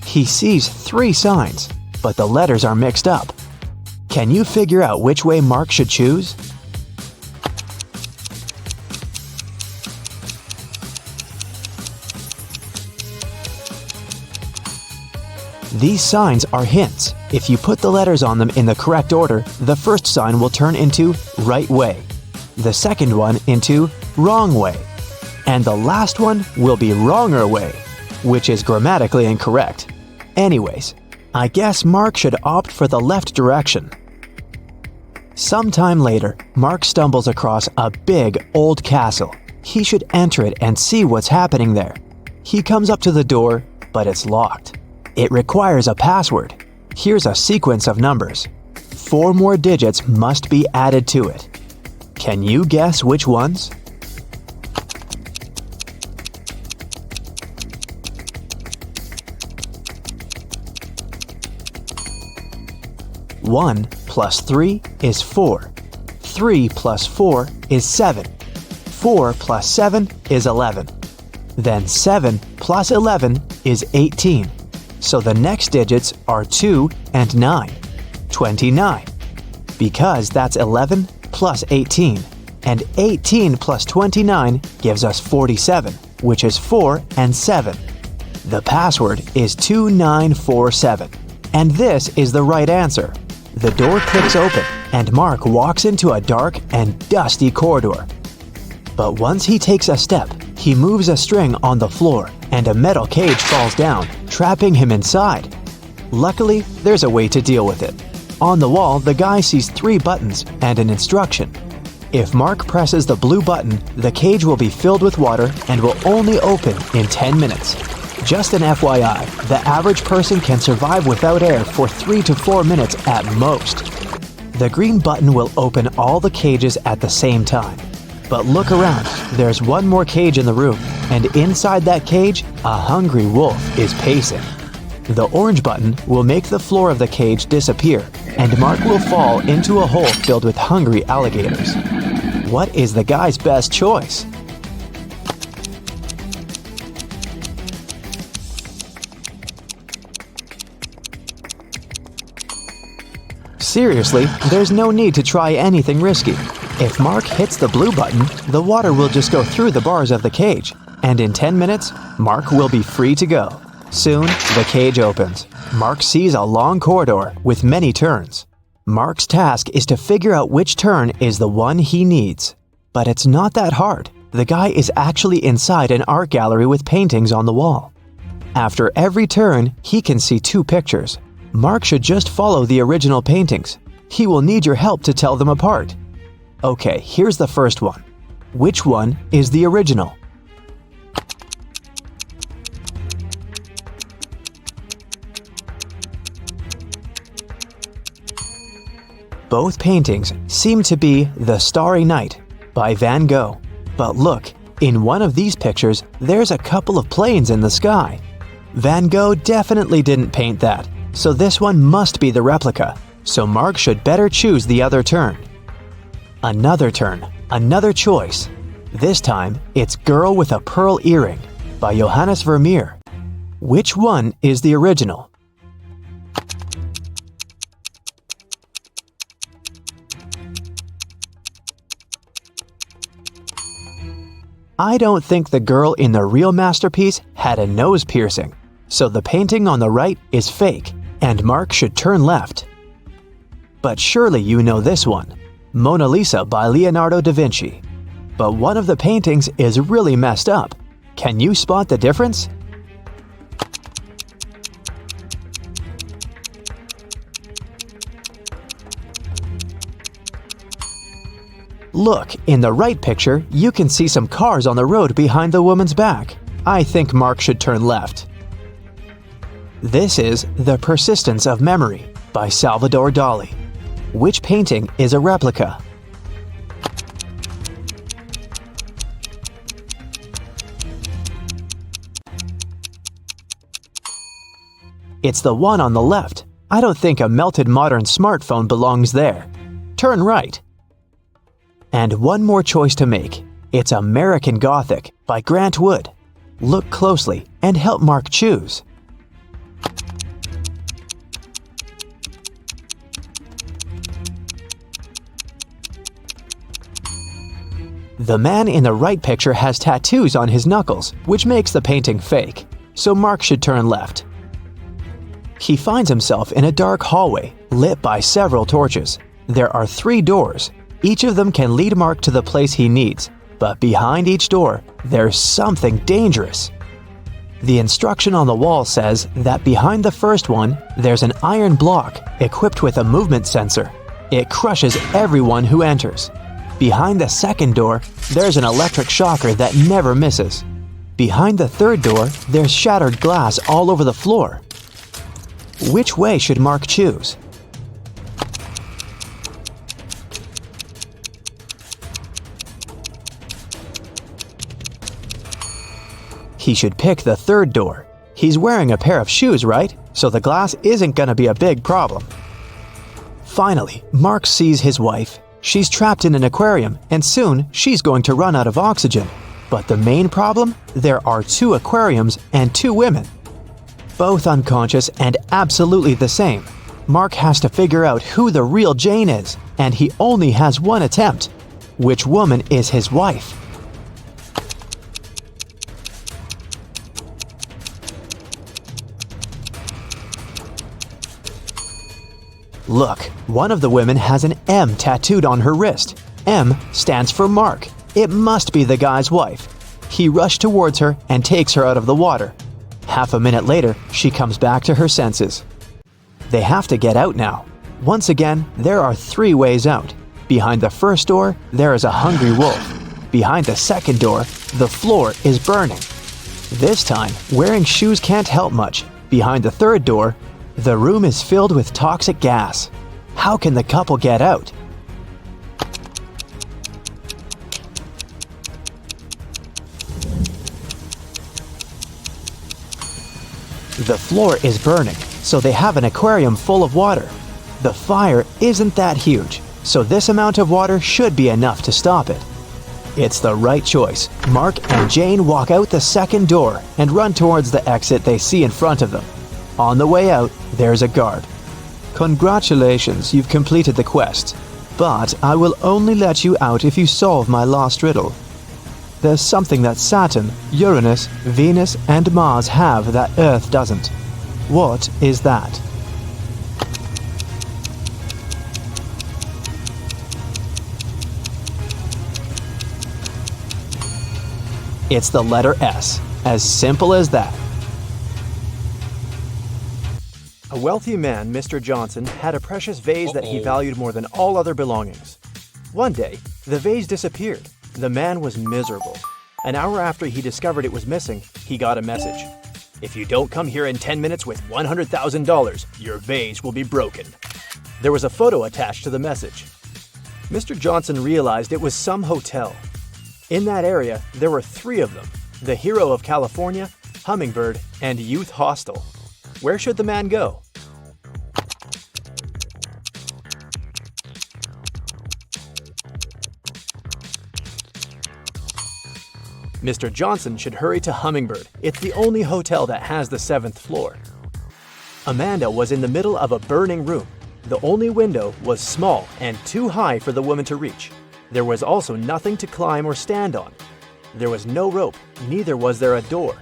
He sees 3 signs, but the letters are mixed up. Can you figure out which way Mark should choose? These signs are hints. If you put the letters on them in the correct order, the first sign will turn into right way, the second one into wrong way, and the last one will be wronger way, which is grammatically incorrect. Anyways, I guess Mark should opt for the left direction. Sometime later, Mark stumbles across a big old castle. He should enter it and see what's happening there. He comes up to the door, but it's locked. It requires a password. Here's a sequence of numbers. 4 more digits must be added to it. Can you guess which ones? One plus 3 is 4. 3 plus 4 is 7. 4 plus 7 is 11. Then 7 plus 11 is 18. So the next digits are 2 and 9. 29. Because that's 11 plus 18. And 18 plus 29 gives us 47, which is 4 and 7. The password is 2947. And this is the right answer. The door clicks open, and Mark walks into a dark and dusty corridor. But once he takes a step, he moves a string on the floor, and a metal cage falls down, trapping him inside. Luckily, there's a way to deal with it. On the wall, the guy sees 3 buttons and an instruction. If Mark presses the blue button, the cage will be filled with water and will only open in 10 minutes. Just an FYI, the average person can survive without air for 3 to 4 minutes at most. The green button will open all the cages at the same time. But look around, there's one more cage in the room, and inside that cage, a hungry wolf is pacing. The orange button will make the floor of the cage disappear, and Mark will fall into a hole filled with hungry alligators. What is the guy's best choice? Seriously, there's no need to try anything risky. If Mark hits the blue button, the water will just go through the bars of the cage, and in 10 minutes, Mark will be free to go. Soon, the cage opens. Mark sees a long corridor with many turns. Mark's task is to figure out which turn is the one he needs. But it's not that hard. The guy is actually inside an art gallery with paintings on the wall. After every turn, he can see 2 pictures. Mark should just follow the original paintings. He will need your help to tell them apart. Okay, here's the first one. Which one is the original? Both paintings seem to be The Starry Night by Van Gogh. But look, in one of these pictures, there's a couple of planes in the sky. Van Gogh definitely didn't paint that, so this one must be the replica, so Mark should better choose the other turn. Another turn, another choice. This time, it's Girl with a Pearl Earring by Johannes Vermeer. Which one is the original? I don't think the girl in the real masterpiece had a nose piercing, so the painting on the right is fake, and Mark should turn left. But surely you know this one, Mona Lisa by Leonardo da Vinci. But one of the paintings is really messed up. Can you spot the difference? Look, in the right picture, you can see some cars on the road behind the woman's back. I think Mark should turn left. This is The Persistence of Memory by Salvador Dali. Which painting is a replica? It's the one on the left. I don't think a melted modern smartphone belongs there. Turn right. And one more choice to make. It's American Gothic by Grant Wood. Look closely and help Mark choose. The man in the right picture has tattoos on his knuckles, which makes the painting fake, so Mark should turn left. He finds himself in a dark hallway, lit by several torches. There are 3 doors. Each of them can lead Mark to the place he needs, but behind each door, there's something dangerous. The instruction on the wall says that behind the first one, there's an iron block equipped with a movement sensor. It crushes everyone who enters. Behind the second door, there's an electric shocker that never misses. Behind the third door, there's shattered glass all over the floor. Which way should Mark choose? He should pick the third door. He's wearing a pair of shoes, right? So the glass isn't gonna be a big problem. Finally, Mark sees his wife. She's trapped in an aquarium, and soon she's going to run out of oxygen. But the main problem? There are 2 aquariums and 2 women. Both unconscious and absolutely the same. Mark has to figure out who the real Jane is, and he only has one attempt. Which woman is his wife? Look, one of the women has an M tattooed on her wrist. M stands for Mark. It must be the guy's wife. He rushed towards her and takes her out of the water. Half a minute later, she comes back to her senses. They have to get out now. Once again, there are 3 ways out. Behind the first door, there is a hungry wolf. Behind the second door, the floor is burning. This time, wearing shoes can't help much. Behind the third door, the room is filled with toxic gas. How can the couple get out? The floor is burning, so they have an aquarium full of water. The fire isn't that huge, so this amount of water should be enough to stop it. It's the right choice. Mark and Jane walk out the second door and run towards the exit they see in front of them. On the way out, there's a guard. Congratulations, you've completed the quest, but I will only let you out if you solve my last riddle. There's something that Saturn, Uranus, Venus, and Mars have that Earth doesn't. What is that? It's the letter S. As simple as that. A wealthy man, Mr. Johnson, had a precious vase that he valued more than all other belongings. One day, the vase disappeared. The man was miserable. An hour after he discovered it was missing, he got a message. If you don't come here in 10 minutes with $100,000, your vase will be broken. There was a photo attached to the message. Mr. Johnson realized it was some hotel. In that area, there were 3 of them: the Hero of California, Hummingbird, and Youth Hostel. Where should the man go? Mr. Johnson should hurry to Hummingbird. It's the only hotel that has the 7th floor. Amanda was in the middle of a burning room. The only window was small and too high for the woman to reach. There was also nothing to climb or stand on. There was no rope, neither was there a door.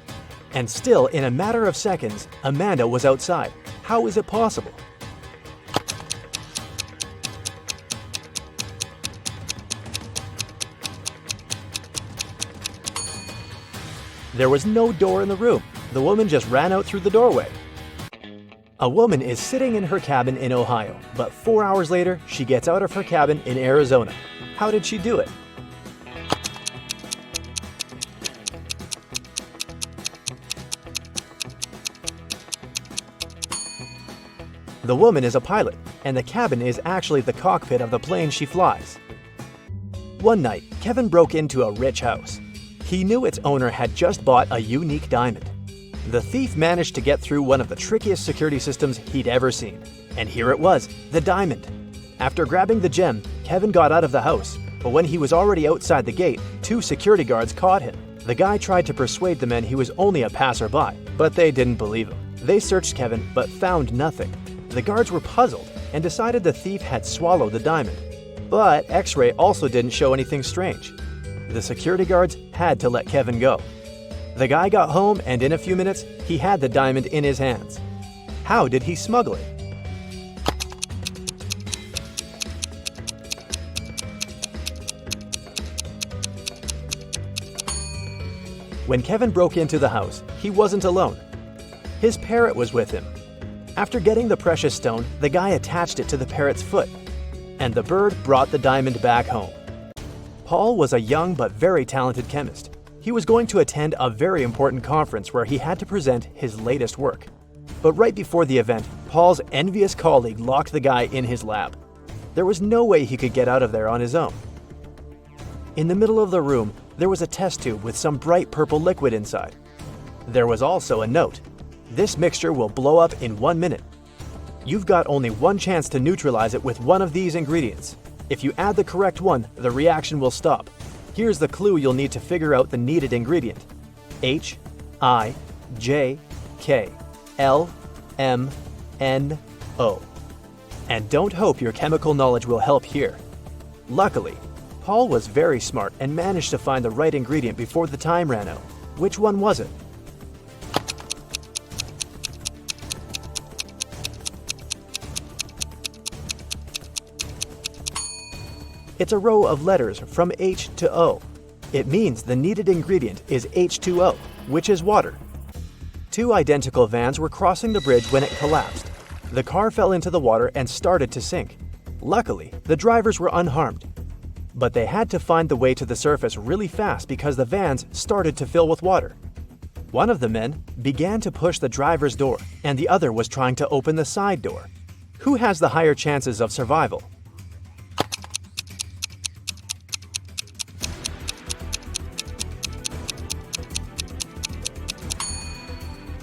And still, in a matter of seconds, Amanda was outside. How is it possible? There was no door in the room. The woman just ran out through the doorway. A woman is sitting in her cabin in Ohio, but 4 hours later, she gets out of her cabin in Arizona. How did she do it? The woman is a pilot, and the cabin is actually the cockpit of the plane she flies. One night, Kevin broke into a rich house. He knew its owner had just bought a unique diamond. The thief managed to get through one of the trickiest security systems he'd ever seen. And here it was, the diamond. After grabbing the gem, Kevin got out of the house, but when he was already outside the gate, 2 security guards caught him. The guy tried to persuade the men he was only a passerby, but they didn't believe him. They searched Kevin, but found nothing. The guards were puzzled and decided the thief had swallowed the diamond. But X-ray also didn't show anything strange. The security guards had to let Kevin go. The guy got home, and in a few minutes, he had the diamond in his hands. How did he smuggle it? When Kevin broke into the house, he wasn't alone. His parrot was with him. After getting the precious stone, the guy attached it to the parrot's foot, and the bird brought the diamond back home. Paul was a young but very talented chemist. He was going to attend a very important conference where he had to present his latest work. But right before the event, Paul's envious colleague locked the guy in his lab. There was no way he could get out of there on his own. In the middle of the room, there was a test tube with some bright purple liquid inside. There was also a note. This mixture will blow up in 1 minute. You've got only one chance to neutralize it with one of these ingredients. If you add the correct one, the reaction will stop. Here's the clue you'll need to figure out the needed ingredient. HIJKLMNO. And don't hope your chemical knowledge will help here. Luckily, Paul was very smart and managed to find the right ingredient before the time ran out. Which one was it? It's a row of letters from H to O. It means the needed ingredient is H2O, which is water. 2 identical vans were crossing the bridge when it collapsed. The car fell into the water and started to sink. Luckily, the drivers were unharmed. But they had to find the way to the surface really fast because the vans started to fill with water. One of the men began to push the driver's door, and the other was trying to open the side door. Who has the higher chances of survival?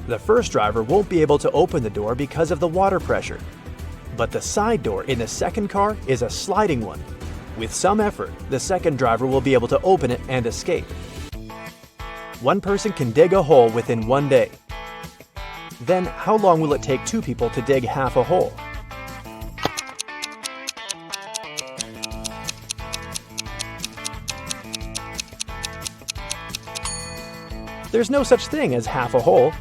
The first driver won't be able to open the door because of the water pressure. But the side door in the second car is a sliding one. With some effort, the second driver will be able to open it and escape. One person can dig a hole within 1 day. Then, how long will it take 2 people to dig half a hole? There's no such thing as half a hole.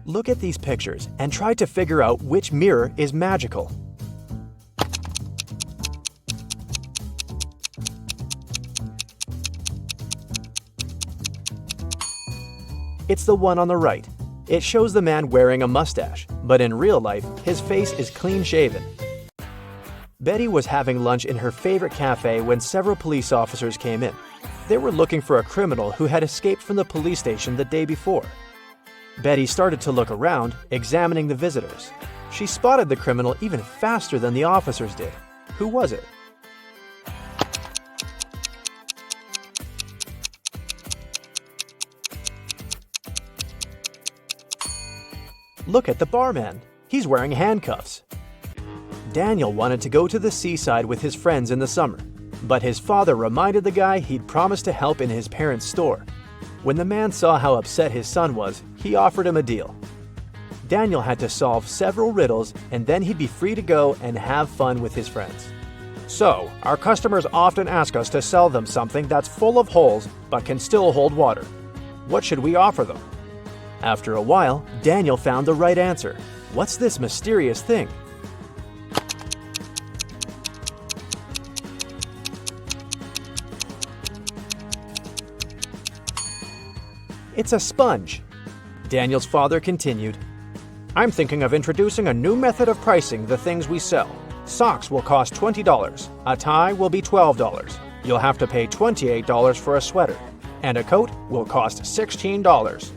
Look at these pictures and try to figure out which mirror is magical. It's the one on the right. It shows the man wearing a mustache, but in real life, his face is clean shaven. Betty was having lunch in her favorite cafe when several police officers came in. They were looking for a criminal who had escaped from the police station the day before. Betty started to look around, examining the visitors. She spotted the criminal even faster than the officers did. Who was it? Look at the barman. He's wearing handcuffs. Daniel wanted to go to the seaside with his friends in the summer, but his father reminded the guy he'd promised to help in his parents' store. When the man saw how upset his son was, he offered him a deal. Daniel had to solve several riddles, and then he'd be free to go and have fun with his friends. So, our customers often ask us to sell them something that's full of holes but can still hold water. What should we offer them? After a while, Daniel found the right answer. What's this mysterious thing? It's a sponge. Daniel's father continued, I'm thinking of introducing a new method of pricing the things we sell. Socks will cost $20. A tie will be $12. You'll have to pay $28 for a sweater. And a coat will cost $16.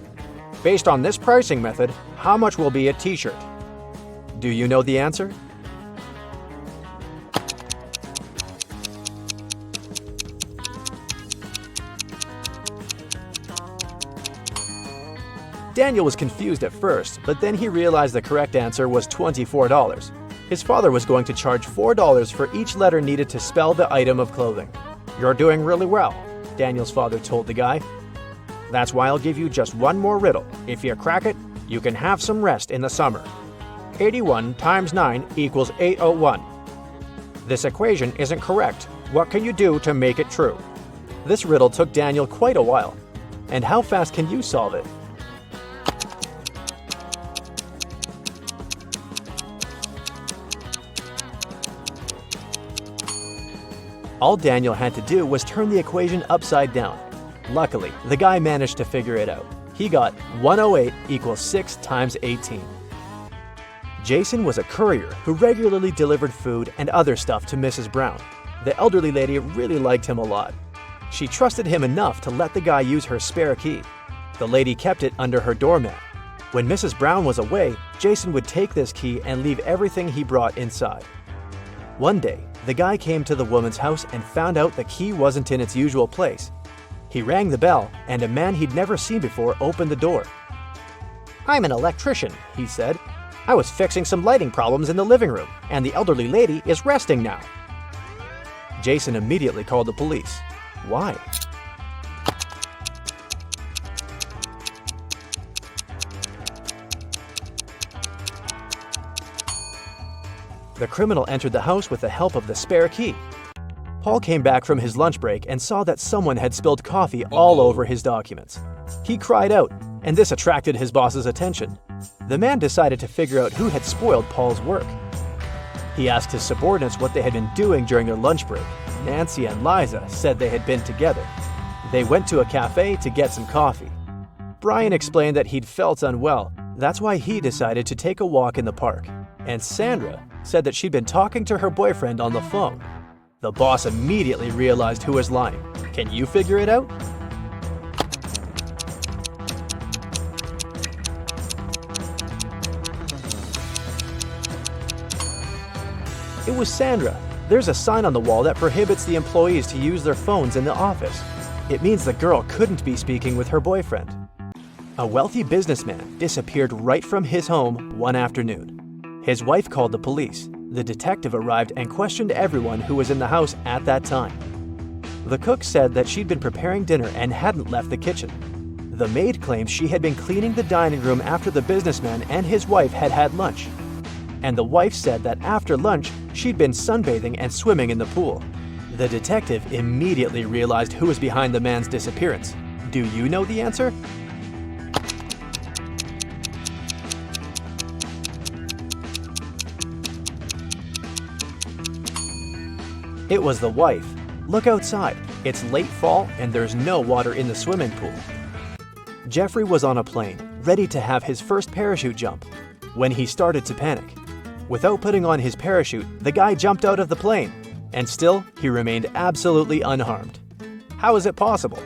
Based on this pricing method, how much will be a t-shirt? Do you know the answer? Daniel was confused at first, but then he realized the correct answer was $24. His father was going to charge $4 for each letter needed to spell the item of clothing. You're doing really well, Daniel's father told the guy. That's why I'll give you just one more riddle. If you crack it, you can have some rest in the summer. 81 times 9 equals 801. This equation isn't correct. What can you do to make it true? This riddle took Daniel quite a while. And how fast can you solve it? All Daniel had to do was turn the equation upside down. Luckily, the guy managed to figure it out. He got 108 equals 6 times 18. Jason was a courier who regularly delivered food and other stuff to Mrs. Brown. The elderly lady really liked him a lot. She trusted him enough to let the guy use her spare key. The lady kept it under her doormat. When Mrs. Brown was away, Jason would take this key and leave everything he brought inside. One day, the guy came to the woman's house and found out the key wasn't in its usual place. He rang the bell, and a man he'd never seen before opened the door. I'm an electrician, he said. I was fixing some lighting problems in the living room, and the elderly lady is resting now. Jason immediately called the police. Why? The criminal entered the house with the help of the spare key. Paul came back from his lunch break and saw that someone had spilled coffee all over his documents. He cried out, and this attracted his boss's attention. The man decided to figure out who had spoiled Paul's work. He asked his subordinates what they had been doing during their lunch break. Nancy and Liza said they had been together. They went to a cafe to get some coffee. Brian explained that he'd felt unwell. That's why he decided to take a walk in the park. And Sandra said that she'd been talking to her boyfriend on the phone. The boss immediately realized who was lying. Can you figure it out? It was Sandra. There's a sign on the wall that prohibits the employees to use their phones in the office. It means the girl couldn't be speaking with her boyfriend. A wealthy businessman disappeared right from his home one afternoon. His wife called the police. The detective arrived and questioned everyone who was in the house at that time. The cook said that she'd been preparing dinner and hadn't left the kitchen. The maid claimed she had been cleaning the dining room after the businessman and his wife had had lunch. And the wife said that after lunch, she'd been sunbathing and swimming in the pool. The detective immediately realized who was behind the man's disappearance. Do you know the answer? It was the wife. Look outside. It's late fall and there's no water in the swimming pool. Jeffrey was on a plane, ready to have his first parachute jump, when he started to panic. Without putting on his parachute, the guy jumped out of the plane, and still, he remained absolutely unharmed. How is it possible?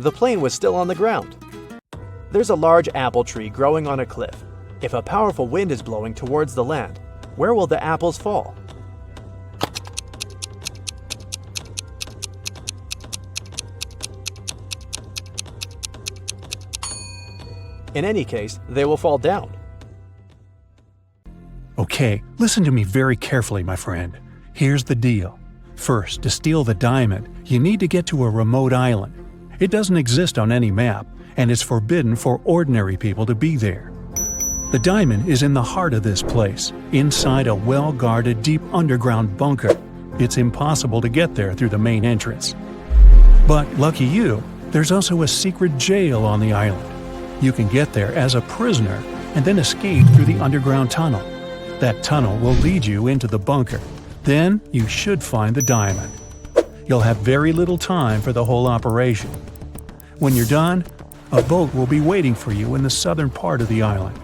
The plane was still on the ground. There's a large apple tree growing on a cliff. If a powerful wind is blowing towards the land, where will the apples fall? In any case, they will fall down. Okay, listen to me very carefully, my friend. Here's the deal. First, to steal the diamond, you need to get to a remote island. It doesn't exist on any map, and it's forbidden for ordinary people to be there. The diamond is in the heart of this place, inside a well-guarded deep underground bunker. It's impossible to get there through the main entrance. But lucky you, there's also a secret jail on the island. You can get there as a prisoner and then escape through the underground tunnel. That tunnel will lead you into the bunker. Then you should find the diamond. You'll have very little time for the whole operation. When you're done, a boat will be waiting for you in the southern part of the island.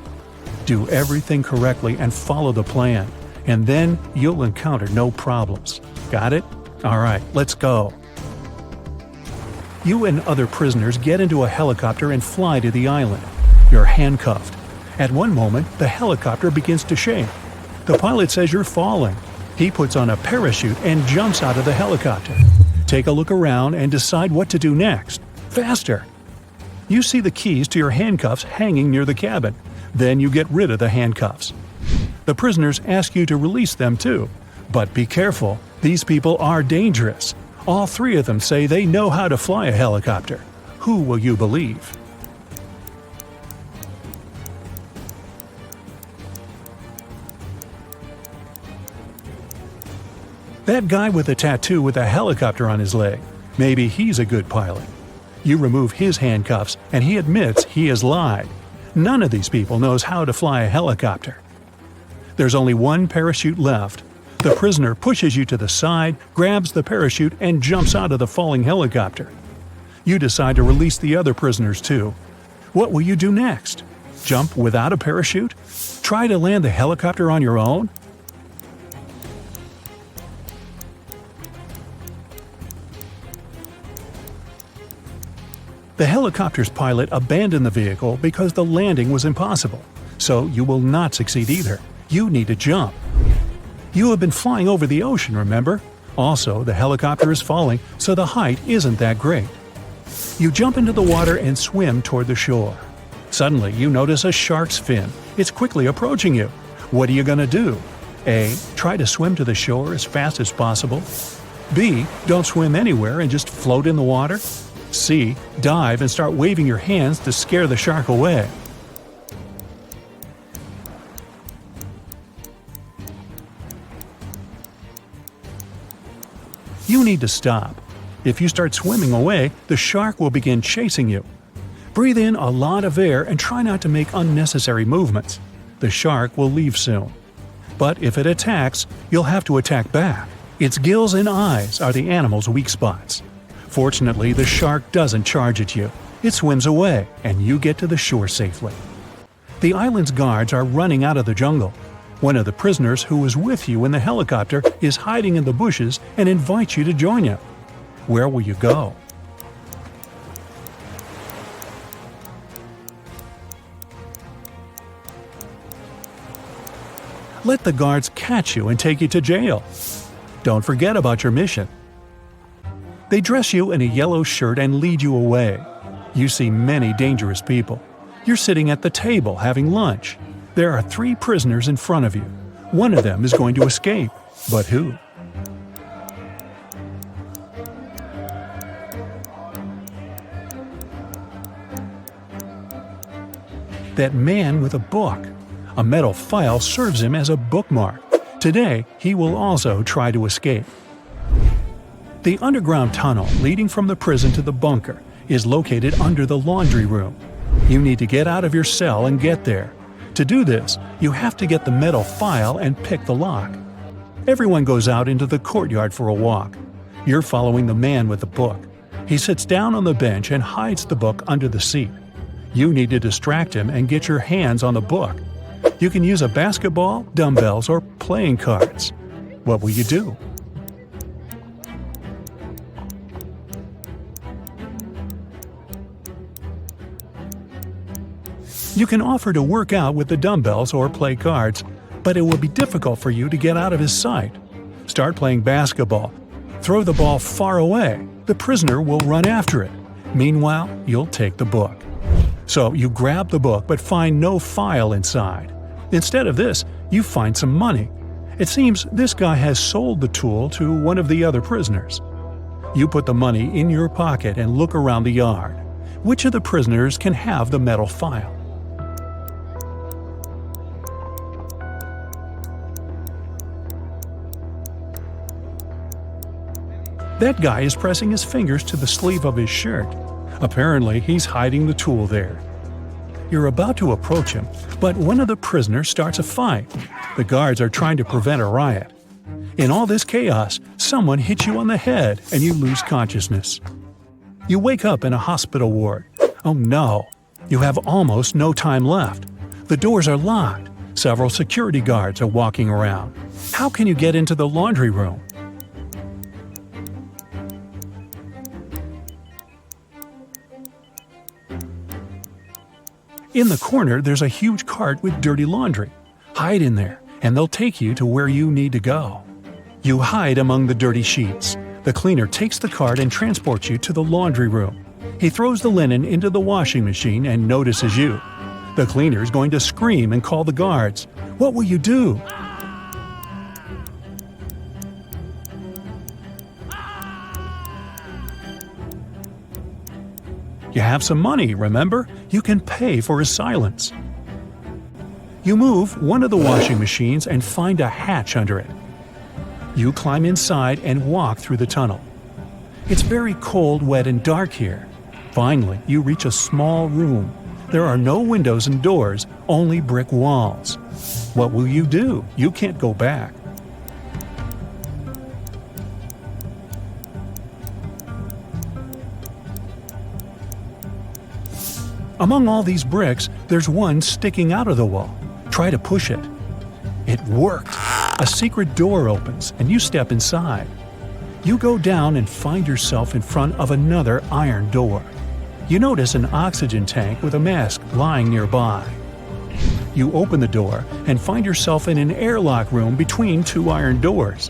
Do everything correctly and follow the plan, and then you'll encounter no problems. Got it? All right, let's go. You and other prisoners get into a helicopter and fly to the island. You're handcuffed. At one moment, the helicopter begins to shake. The pilot says you're falling. He puts on a parachute and jumps out of the helicopter. Take a look around and decide what to do next. Faster! You see the keys to your handcuffs hanging near the cabin. Then you get rid of the handcuffs. The prisoners ask you to release them too. But be careful, these people are dangerous. All three of them say they know how to fly a helicopter. Who will you believe? That guy with a tattoo with a helicopter on his leg. Maybe he's a good pilot. You remove his handcuffs and he admits he has lied. None of these people knows how to fly a helicopter. There's only one parachute left. The prisoner pushes you to the side, grabs the parachute, and jumps out of the falling helicopter. You decide to release the other prisoners too. What will you do next? Jump without a parachute? Try to land the helicopter on your own? The helicopter's pilot abandoned the vehicle because the landing was impossible. So you will not succeed either. You need to jump. You have been flying over the ocean, remember? Also, the helicopter is falling, so the height isn't that great. You jump into the water and swim toward the shore. Suddenly, you notice a shark's fin. It's quickly approaching you. What are you going to do? A. Try to swim to the shore as fast as possible. B. Don't swim anywhere and just float in the water. C. Dive and start waving your hands to scare the shark away. You need to stop. If you start swimming away, the shark will begin chasing you. Breathe in a lot of air and try not to make unnecessary movements. The shark will leave soon. But if it attacks, you'll have to attack back. Its gills and eyes are the animal's weak spots. Fortunately, the shark doesn't charge at you. It swims away, and you get to the shore safely. The island's guards are running out of the jungle. One of the prisoners who was with you in the helicopter is hiding in the bushes and invites you to join him. Where will you go? Let the guards catch you and take you to jail. Don't forget about your mission. They dress you in a yellow shirt and lead you away. You see many dangerous people. You're sitting at the table having lunch. There are 3 prisoners in front of you. One of them is going to escape. But who? That man with a book. A metal file serves him as a bookmark. Today, he will also try to escape. The underground tunnel leading from the prison to the bunker is located under the laundry room. You need to get out of your cell and get there. To do this, you have to get the metal file and pick the lock. Everyone goes out into the courtyard for a walk. You're following the man with the book. He sits down on the bench and hides the book under the seat. You need to distract him and get your hands on the book. You can use a basketball, dumbbells, or playing cards. What will you do? You can offer to work out with the dumbbells or play cards, but it will be difficult for you to get out of his sight. Start playing basketball. Throw the ball far away. The prisoner will run after it. Meanwhile, you'll take the book. So you grab the book but find no file inside. Instead of this, you find some money. It seems this guy has sold the tool to one of the other prisoners. You put the money in your pocket and look around the yard. Which of the prisoners can have the metal file? That guy is pressing his fingers to the sleeve of his shirt. Apparently, he's hiding the tool there. You're about to approach him, but one of the prisoners starts a fight. The guards are trying to prevent a riot. In all this chaos, someone hits you on the head and you lose consciousness. You wake up in a hospital ward. Oh no! You have almost no time left. The doors are locked. Several security guards are walking around. How can you get into the laundry room? In the corner, there's a huge cart with dirty laundry. Hide in there, and they'll take you to where you need to go. You hide among the dirty sheets. The cleaner takes the cart and transports you to the laundry room. He throws the linen into the washing machine and notices you. The cleaner is going to scream and call the guards. What will you do? You have some money, remember? You can pay for his silence. You move one of the washing machines and find a hatch under it. You climb inside and walk through the tunnel. It's very cold, wet, and dark here. Finally, you reach a small room. There are no windows and doors, only brick walls. What will you do? You can't go back. Among all these bricks, there's one sticking out of the wall. Try to push it. It worked. A secret door opens, and you step inside. You go down and find yourself in front of another iron door. You notice an oxygen tank with a mask lying nearby. You open the door and find yourself in an airlock room between two iron doors.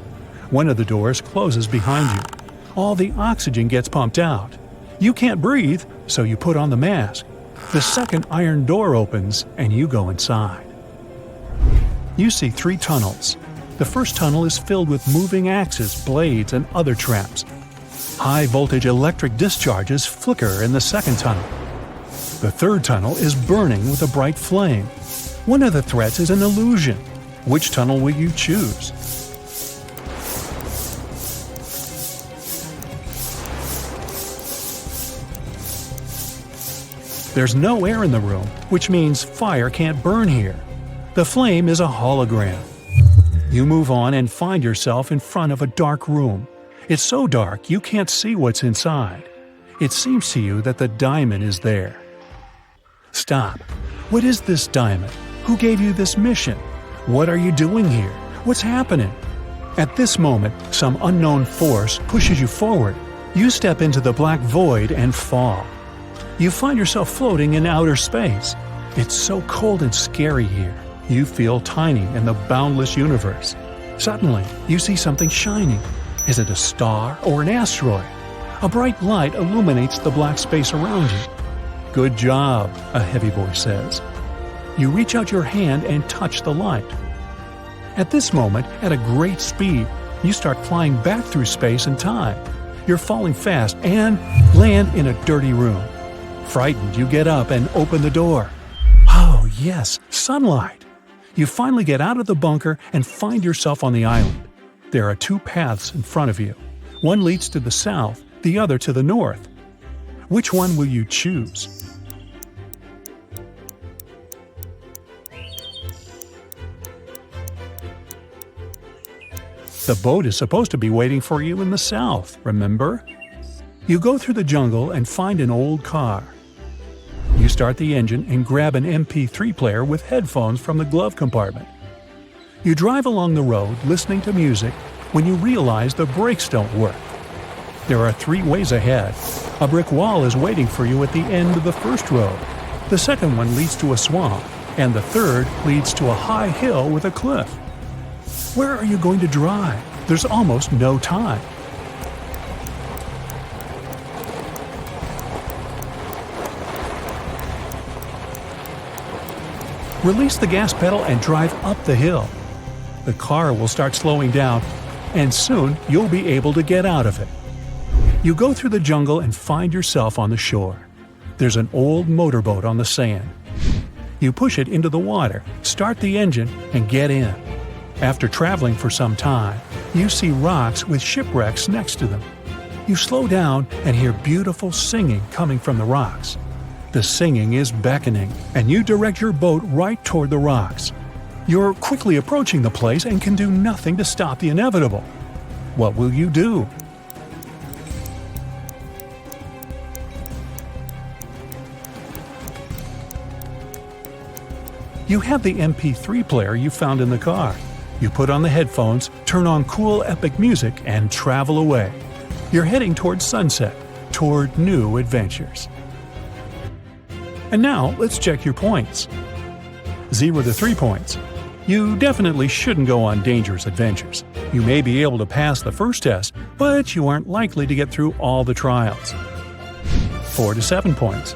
One of the doors closes behind you. All the oxygen gets pumped out. You can't breathe, so you put on the mask. The second iron door opens, and you go inside. You see 3 tunnels. The first tunnel is filled with moving axes, blades, and other traps. High-voltage electric discharges flicker in the second tunnel. The third tunnel is burning with a bright flame. One of the threats is an illusion. Which tunnel will you choose? There's no air in the room, which means fire can't burn here. The flame is a hologram. You move on and find yourself in front of a dark room. It's so dark you can't see what's inside. It seems to you that the diamond is there. Stop. What is this diamond? Who gave you this mission? What are you doing here? What's happening? At this moment, some unknown force pushes you forward. You step into the black void and fall. You find yourself floating in outer space. It's so cold and scary here. You feel tiny in the boundless universe. Suddenly, you see something shining. Is it a star or an asteroid? A bright light illuminates the black space around you. Good job, a heavy voice says. You reach out your hand and touch the light. At this moment, at a great speed, you start flying back through space and time. You're falling fast and land in a dirty room. Frightened, you get up and open the door. Oh, yes, sunlight. You finally get out of the bunker and find yourself on the island. There are 2 paths in front of you. One leads to the south, the other to the north. Which one will you choose? The boat is supposed to be waiting for you in the south, remember? You go through the jungle and find an old car. You start the engine and grab an MP3 player with headphones from the glove compartment. You drive along the road listening to music when you realize the brakes don't work. There are 3 ways ahead. A brick wall is waiting for you at the end of the first road. The second one leads to a swamp, and the third leads to a high hill with a cliff. Where are you going to drive? There's almost no time. Release the gas pedal and drive up the hill. The car will start slowing down, and soon you'll be able to get out of it. You go through the jungle and find yourself on the shore. There's an old motorboat on the sand. You push it into the water, start the engine, and get in. After traveling for some time, you see rocks with shipwrecks next to them. You slow down and hear beautiful singing coming from the rocks. The singing is beckoning, and you direct your boat right toward the rocks. You're quickly approaching the place and can do nothing to stop the inevitable. What will you do? You have the MP3 player you found in the car. You put on the headphones, turn on cool epic music, and travel away. You're heading toward sunset, toward new adventures. And now, let's check your points. 0 to 3 points. You definitely shouldn't go on dangerous adventures. You may be able to pass the first test, but you aren't likely to get through all the trials. 4 to 7 points.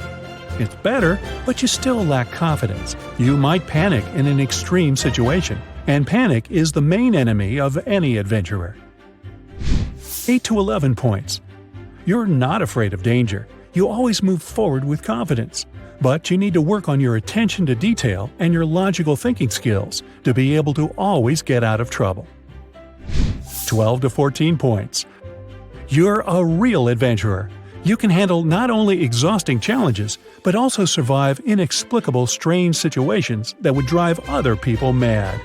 It's better, but you still lack confidence. You might panic in an extreme situation, and panic is the main enemy of any adventurer. 8 to 11 points. You're not afraid of danger. You always move forward with confidence. But you need to work on your attention to detail and your logical thinking skills to be able to always get out of trouble. 12 to 14 points. You're a real adventurer. You can handle not only exhausting challenges, but also survive inexplicable strange situations that would drive other people mad.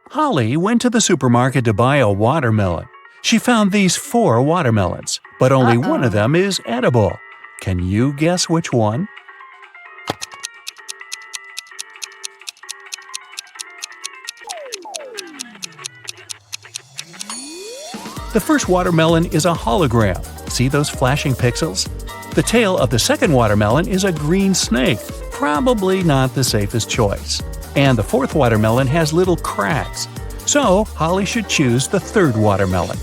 Holly went to the supermarket to buy a watermelon. She found these 4 watermelons, but only one of them is edible. Can you guess which one? The first watermelon is a hologram. See those flashing pixels? The tail of the second watermelon is a green snake, probably not the safest choice. And the fourth watermelon has little cracks. So, Holly should choose the third watermelon.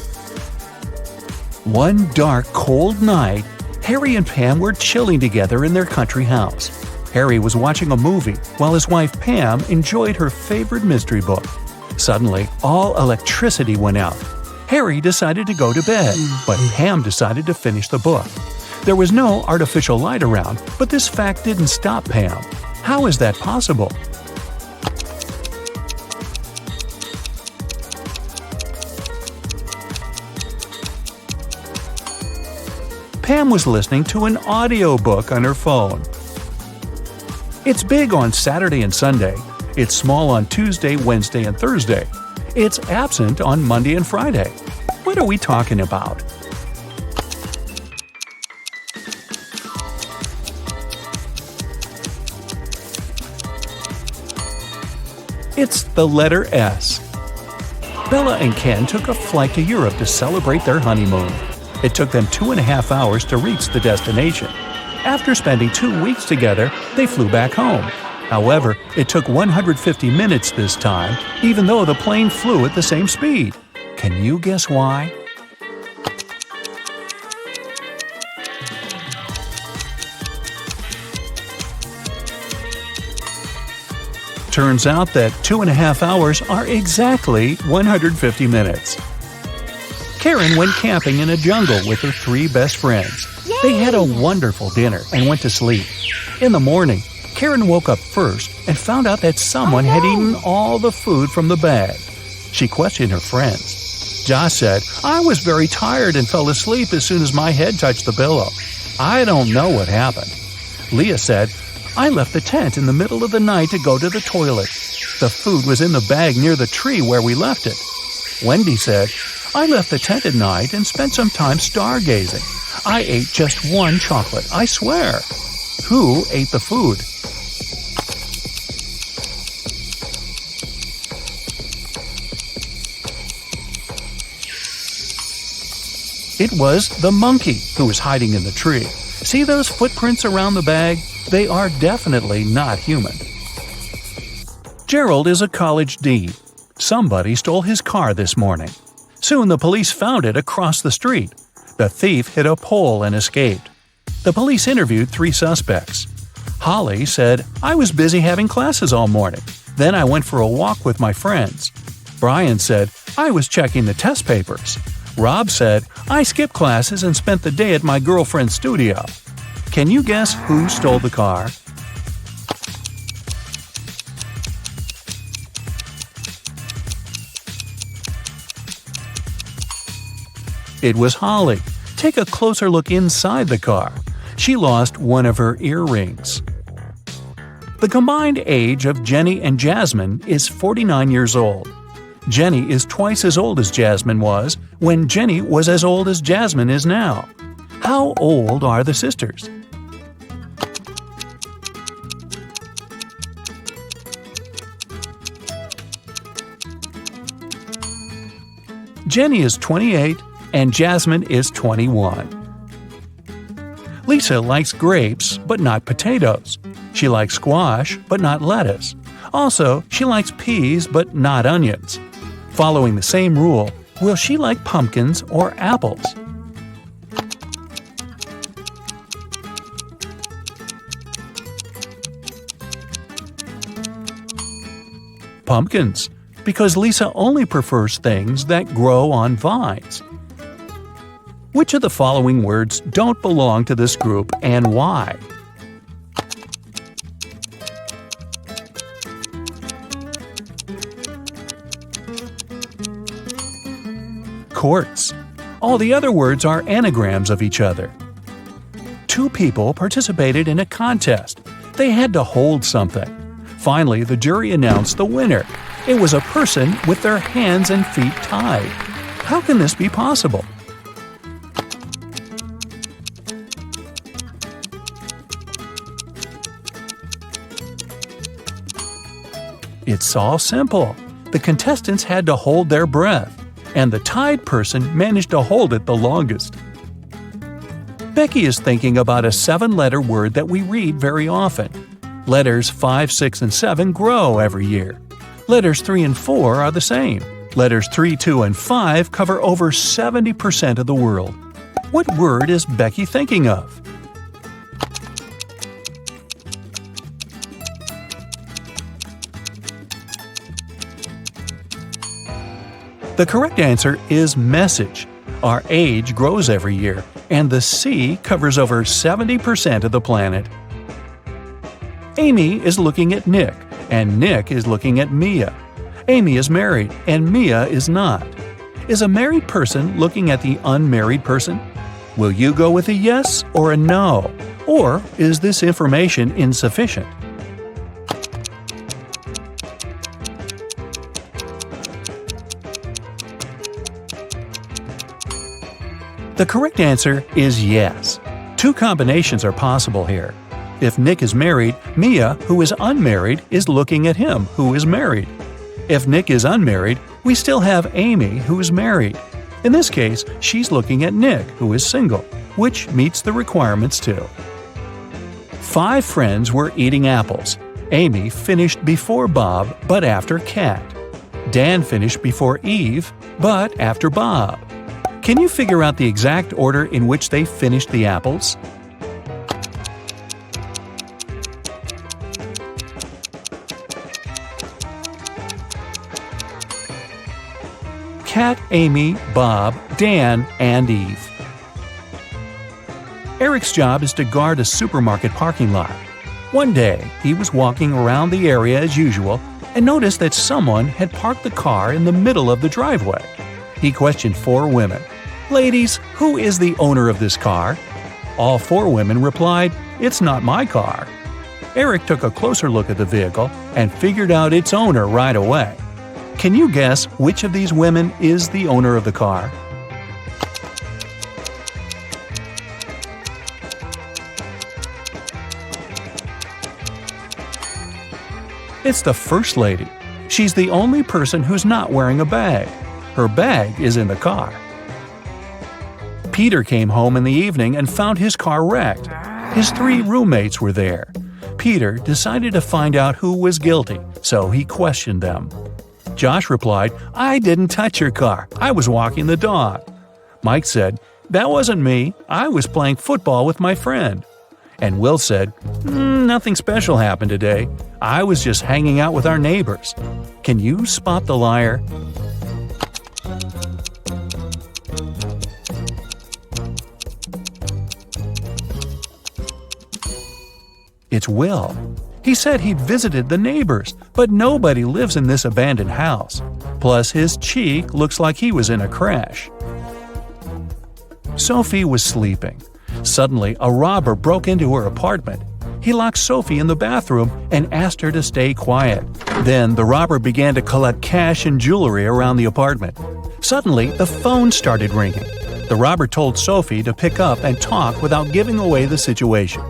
One dark, cold night, Harry and Pam were chilling together in their country house. Harry was watching a movie while his wife Pam enjoyed her favorite mystery book. Suddenly, all electricity went out. Harry decided to go to bed, but Pam decided to finish the book. There was no artificial light around, but this fact didn't stop Pam. How is that possible? Pam was listening to an audiobook on her phone. It's big on Saturday and Sunday. It's small on Tuesday, Wednesday, and Thursday. It's absent on Monday and Friday. What are we talking about? It's the letter S. Bella and Ken took a flight to Europe to celebrate their honeymoon. It took them 2.5 hours to reach the destination. After spending 2 weeks together, they flew back home. However, it took 150 minutes this time, even though the plane flew at the same speed. Can you guess why? Turns out that 2.5 hours are exactly 150 minutes. Karen went camping in a jungle with her 3 best friends. They had a wonderful dinner and went to sleep. In the morning, Karen woke up first and found out that someone had eaten all the food from the bag. She questioned her friends. Josh said, "I was very tired and fell asleep as soon as my head touched the pillow. I don't know what happened." Leah said, "I left the tent in the middle of the night to go to the toilet. The food was in the bag near the tree where we left it." Wendy said, "I left the tent at night and spent some time stargazing. I ate just 1 chocolate, I swear." Who ate the food? It was the monkey who was hiding in the tree. See those footprints around the bag? They are definitely not human. Gerald is a college dean. Somebody stole his car this morning. Soon the police found it across the street. The thief hit a pole and escaped. The police interviewed 3 suspects. Holly said, "I was busy having classes all morning. Then I went for a walk with my friends." Brian said, "I was checking the test papers." Rob said, "I skipped classes and spent the day at my girlfriend's studio." Can you guess who stole the car? It was Holly. Take a closer look inside the car. She lost one of her earrings. The combined age of Jenny and Jasmine is 49 years old. Jenny is twice as old as Jasmine was when Jenny was as old as Jasmine is now. How old are the sisters? Jenny is 28 and Jasmine is 21. Lisa likes grapes but not potatoes. She likes squash but not lettuce. Also, she likes peas but not onions. Following the same rule, will she like pumpkins or apples? Pumpkins, because Lisa only prefers things that grow on vines. Which of the following words don't belong to this group and why? Courts. All the other words are anagrams of each other. 2 people participated in a contest. They had to hold something. Finally, the jury announced the winner. It was a person with their hands and feet tied. How can this be possible? It's all simple. The contestants had to hold their breath, and the tied person managed to hold it the longest. Becky is thinking about a 7-letter word that we read very often. Letters 5, 6, and 7 grow every year. Letters 3 and 4 are the same. Letters 3, 2, and 5 cover over 70% of the world. What word is Becky thinking of? The correct answer is message. Our age grows every year, and the C covers over 70% of the planet. Amy is looking at Nick, and Nick is looking at Mia. Amy is married, and Mia is not. Is a married person looking at the unmarried person? Will you go with a yes or a no? Or is this information insufficient? The correct answer is yes. 2 combinations are possible here. If Nick is married, Mia, who is unmarried, is looking at him, who is married. If Nick is unmarried, we still have Amy, who is married. In this case, she's looking at Nick, who is single, which meets the requirements too. 5 friends were eating apples. Amy finished before Bob, but after Kat. Dan finished before Eve, but after Bob. Can you figure out the exact order in which they finished the apples? Kat, Amy, Bob, Dan, and Eve. Eric's job is to guard a supermarket parking lot. One day, he was walking around the area as usual and noticed that someone had parked the car in the middle of the driveway. He questioned 4 women. "Ladies, who is the owner of this car?" All 4 women replied, "It's not my car." Eric took a closer look at the vehicle and figured out its owner right away. Can you guess which of these women is the owner of the car? It's the First Lady. She's the only person who's not wearing a bag. Her bag is in the car. Peter came home in the evening and found his car wrecked. His 3 roommates were there. Peter decided to find out who was guilty, so he questioned them. Josh replied, "I didn't touch your car. I was walking the dog." Mike said, "That wasn't me. I was playing football with my friend." And Will said, "Nothing special happened today. I was just hanging out with our neighbors." Can you spot the liar? It's Will. He said he'd visited the neighbors, but nobody lives in this abandoned house. Plus, his cheek looks like he was in a crash. Sophie was sleeping. Suddenly, a robber broke into her apartment. He locked Sophie in the bathroom and asked her to stay quiet. Then, the robber began to collect cash and jewelry around the apartment. Suddenly, the phone started ringing. The robber told Sophie to pick up and talk without giving away the situation.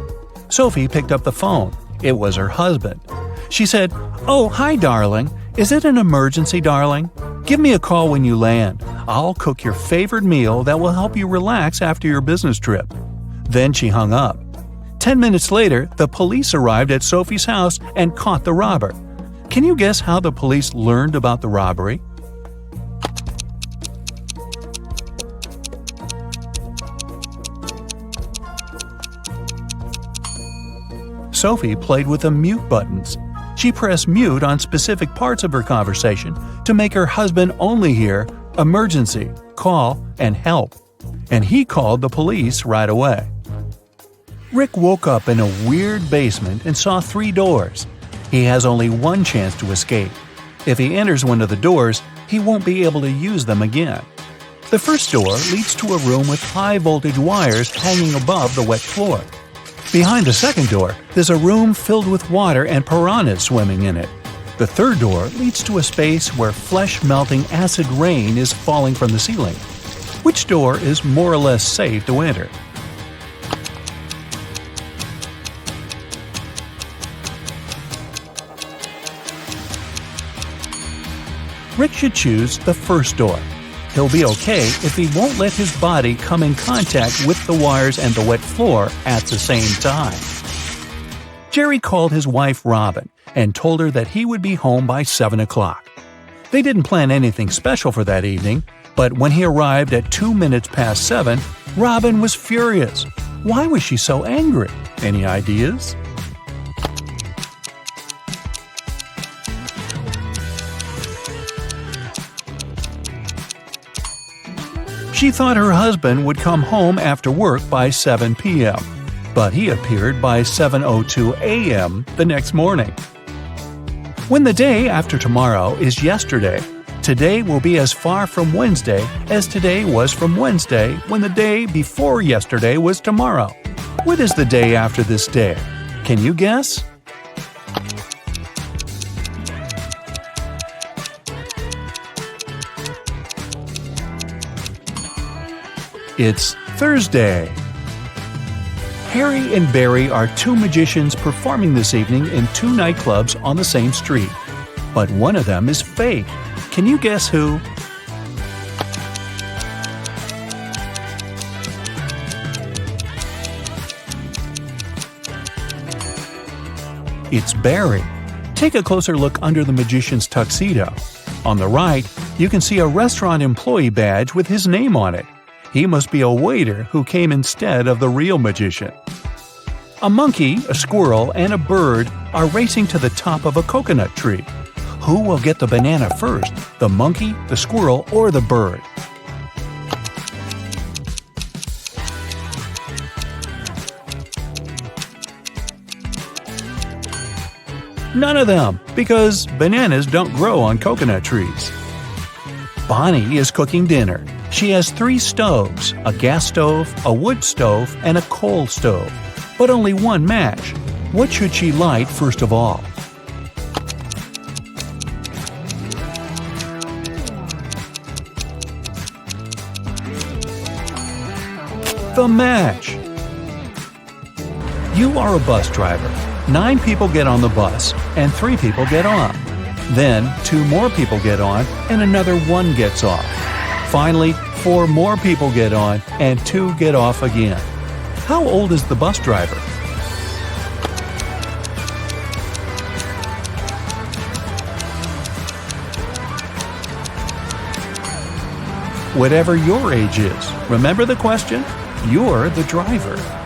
Sophie picked up the phone. It was her husband. She said, "Oh, hi, darling. Is it an emergency, darling? Give me a call when you land. I'll cook your favorite meal that will help you relax after your business trip." Then she hung up. 10 minutes later, the police arrived at Sophie's house and caught the robber. Can you guess how the police learned about the robbery? Sophie played with the mute buttons. She pressed mute on specific parts of her conversation to make her husband only hear "emergency," "call," and "help." And he called the police right away. Rick woke up in a weird basement and saw 3 doors. He has only one chance to escape. If he enters one of the doors, he won't be able to use them again. The first door leads to a room with high-voltage wires hanging above the wet floor. Behind the second door, there's a room filled with water and piranhas swimming in it. The third door leads to a space where flesh-melting acid rain is falling from the ceiling. Which door is more or less safe to enter? Rick should choose the first door. He'll be okay if he won't let his body come in contact with the wires and the wet floor at the same time. Jerry called his wife Robin and told her that he would be home by 7 o'clock. They didn't plan anything special for that evening, but when he arrived at 2 minutes past 7, Robin was furious. Why was she so angry? Any ideas? She thought her husband would come home after work by 7 p.m., but he appeared by 7:02 a.m. the next morning. When the day after tomorrow is yesterday, today will be as far from Wednesday as today was from Wednesday when the day before yesterday was tomorrow. What is the day after this day? Can you guess? It's Thursday. Harry and Barry are 2 magicians performing this evening in 2 nightclubs on the same street. But one of them is fake. Can you guess who? It's Barry. Take a closer look under the magician's tuxedo. On the right, you can see a restaurant employee badge with his name on it. He must be a waiter who came instead of the real magician. A monkey, a squirrel, and a bird are racing to the top of a coconut tree. Who will get the banana first, the monkey, the squirrel, or the bird? None of them, because bananas don't grow on coconut trees. Bonnie is cooking dinner. She has 3 stoves, a gas stove, a wood stove, and a coal stove, but only one match. What should she light first of all? The match! You are a bus driver. 9 people get on the bus, and 3 people get on. Then 2 more people get on, and another 1 gets off. Finally, 4 more people get on, and 2 get off again. How old is the bus driver? Whatever your age is, remember the question? You're the driver.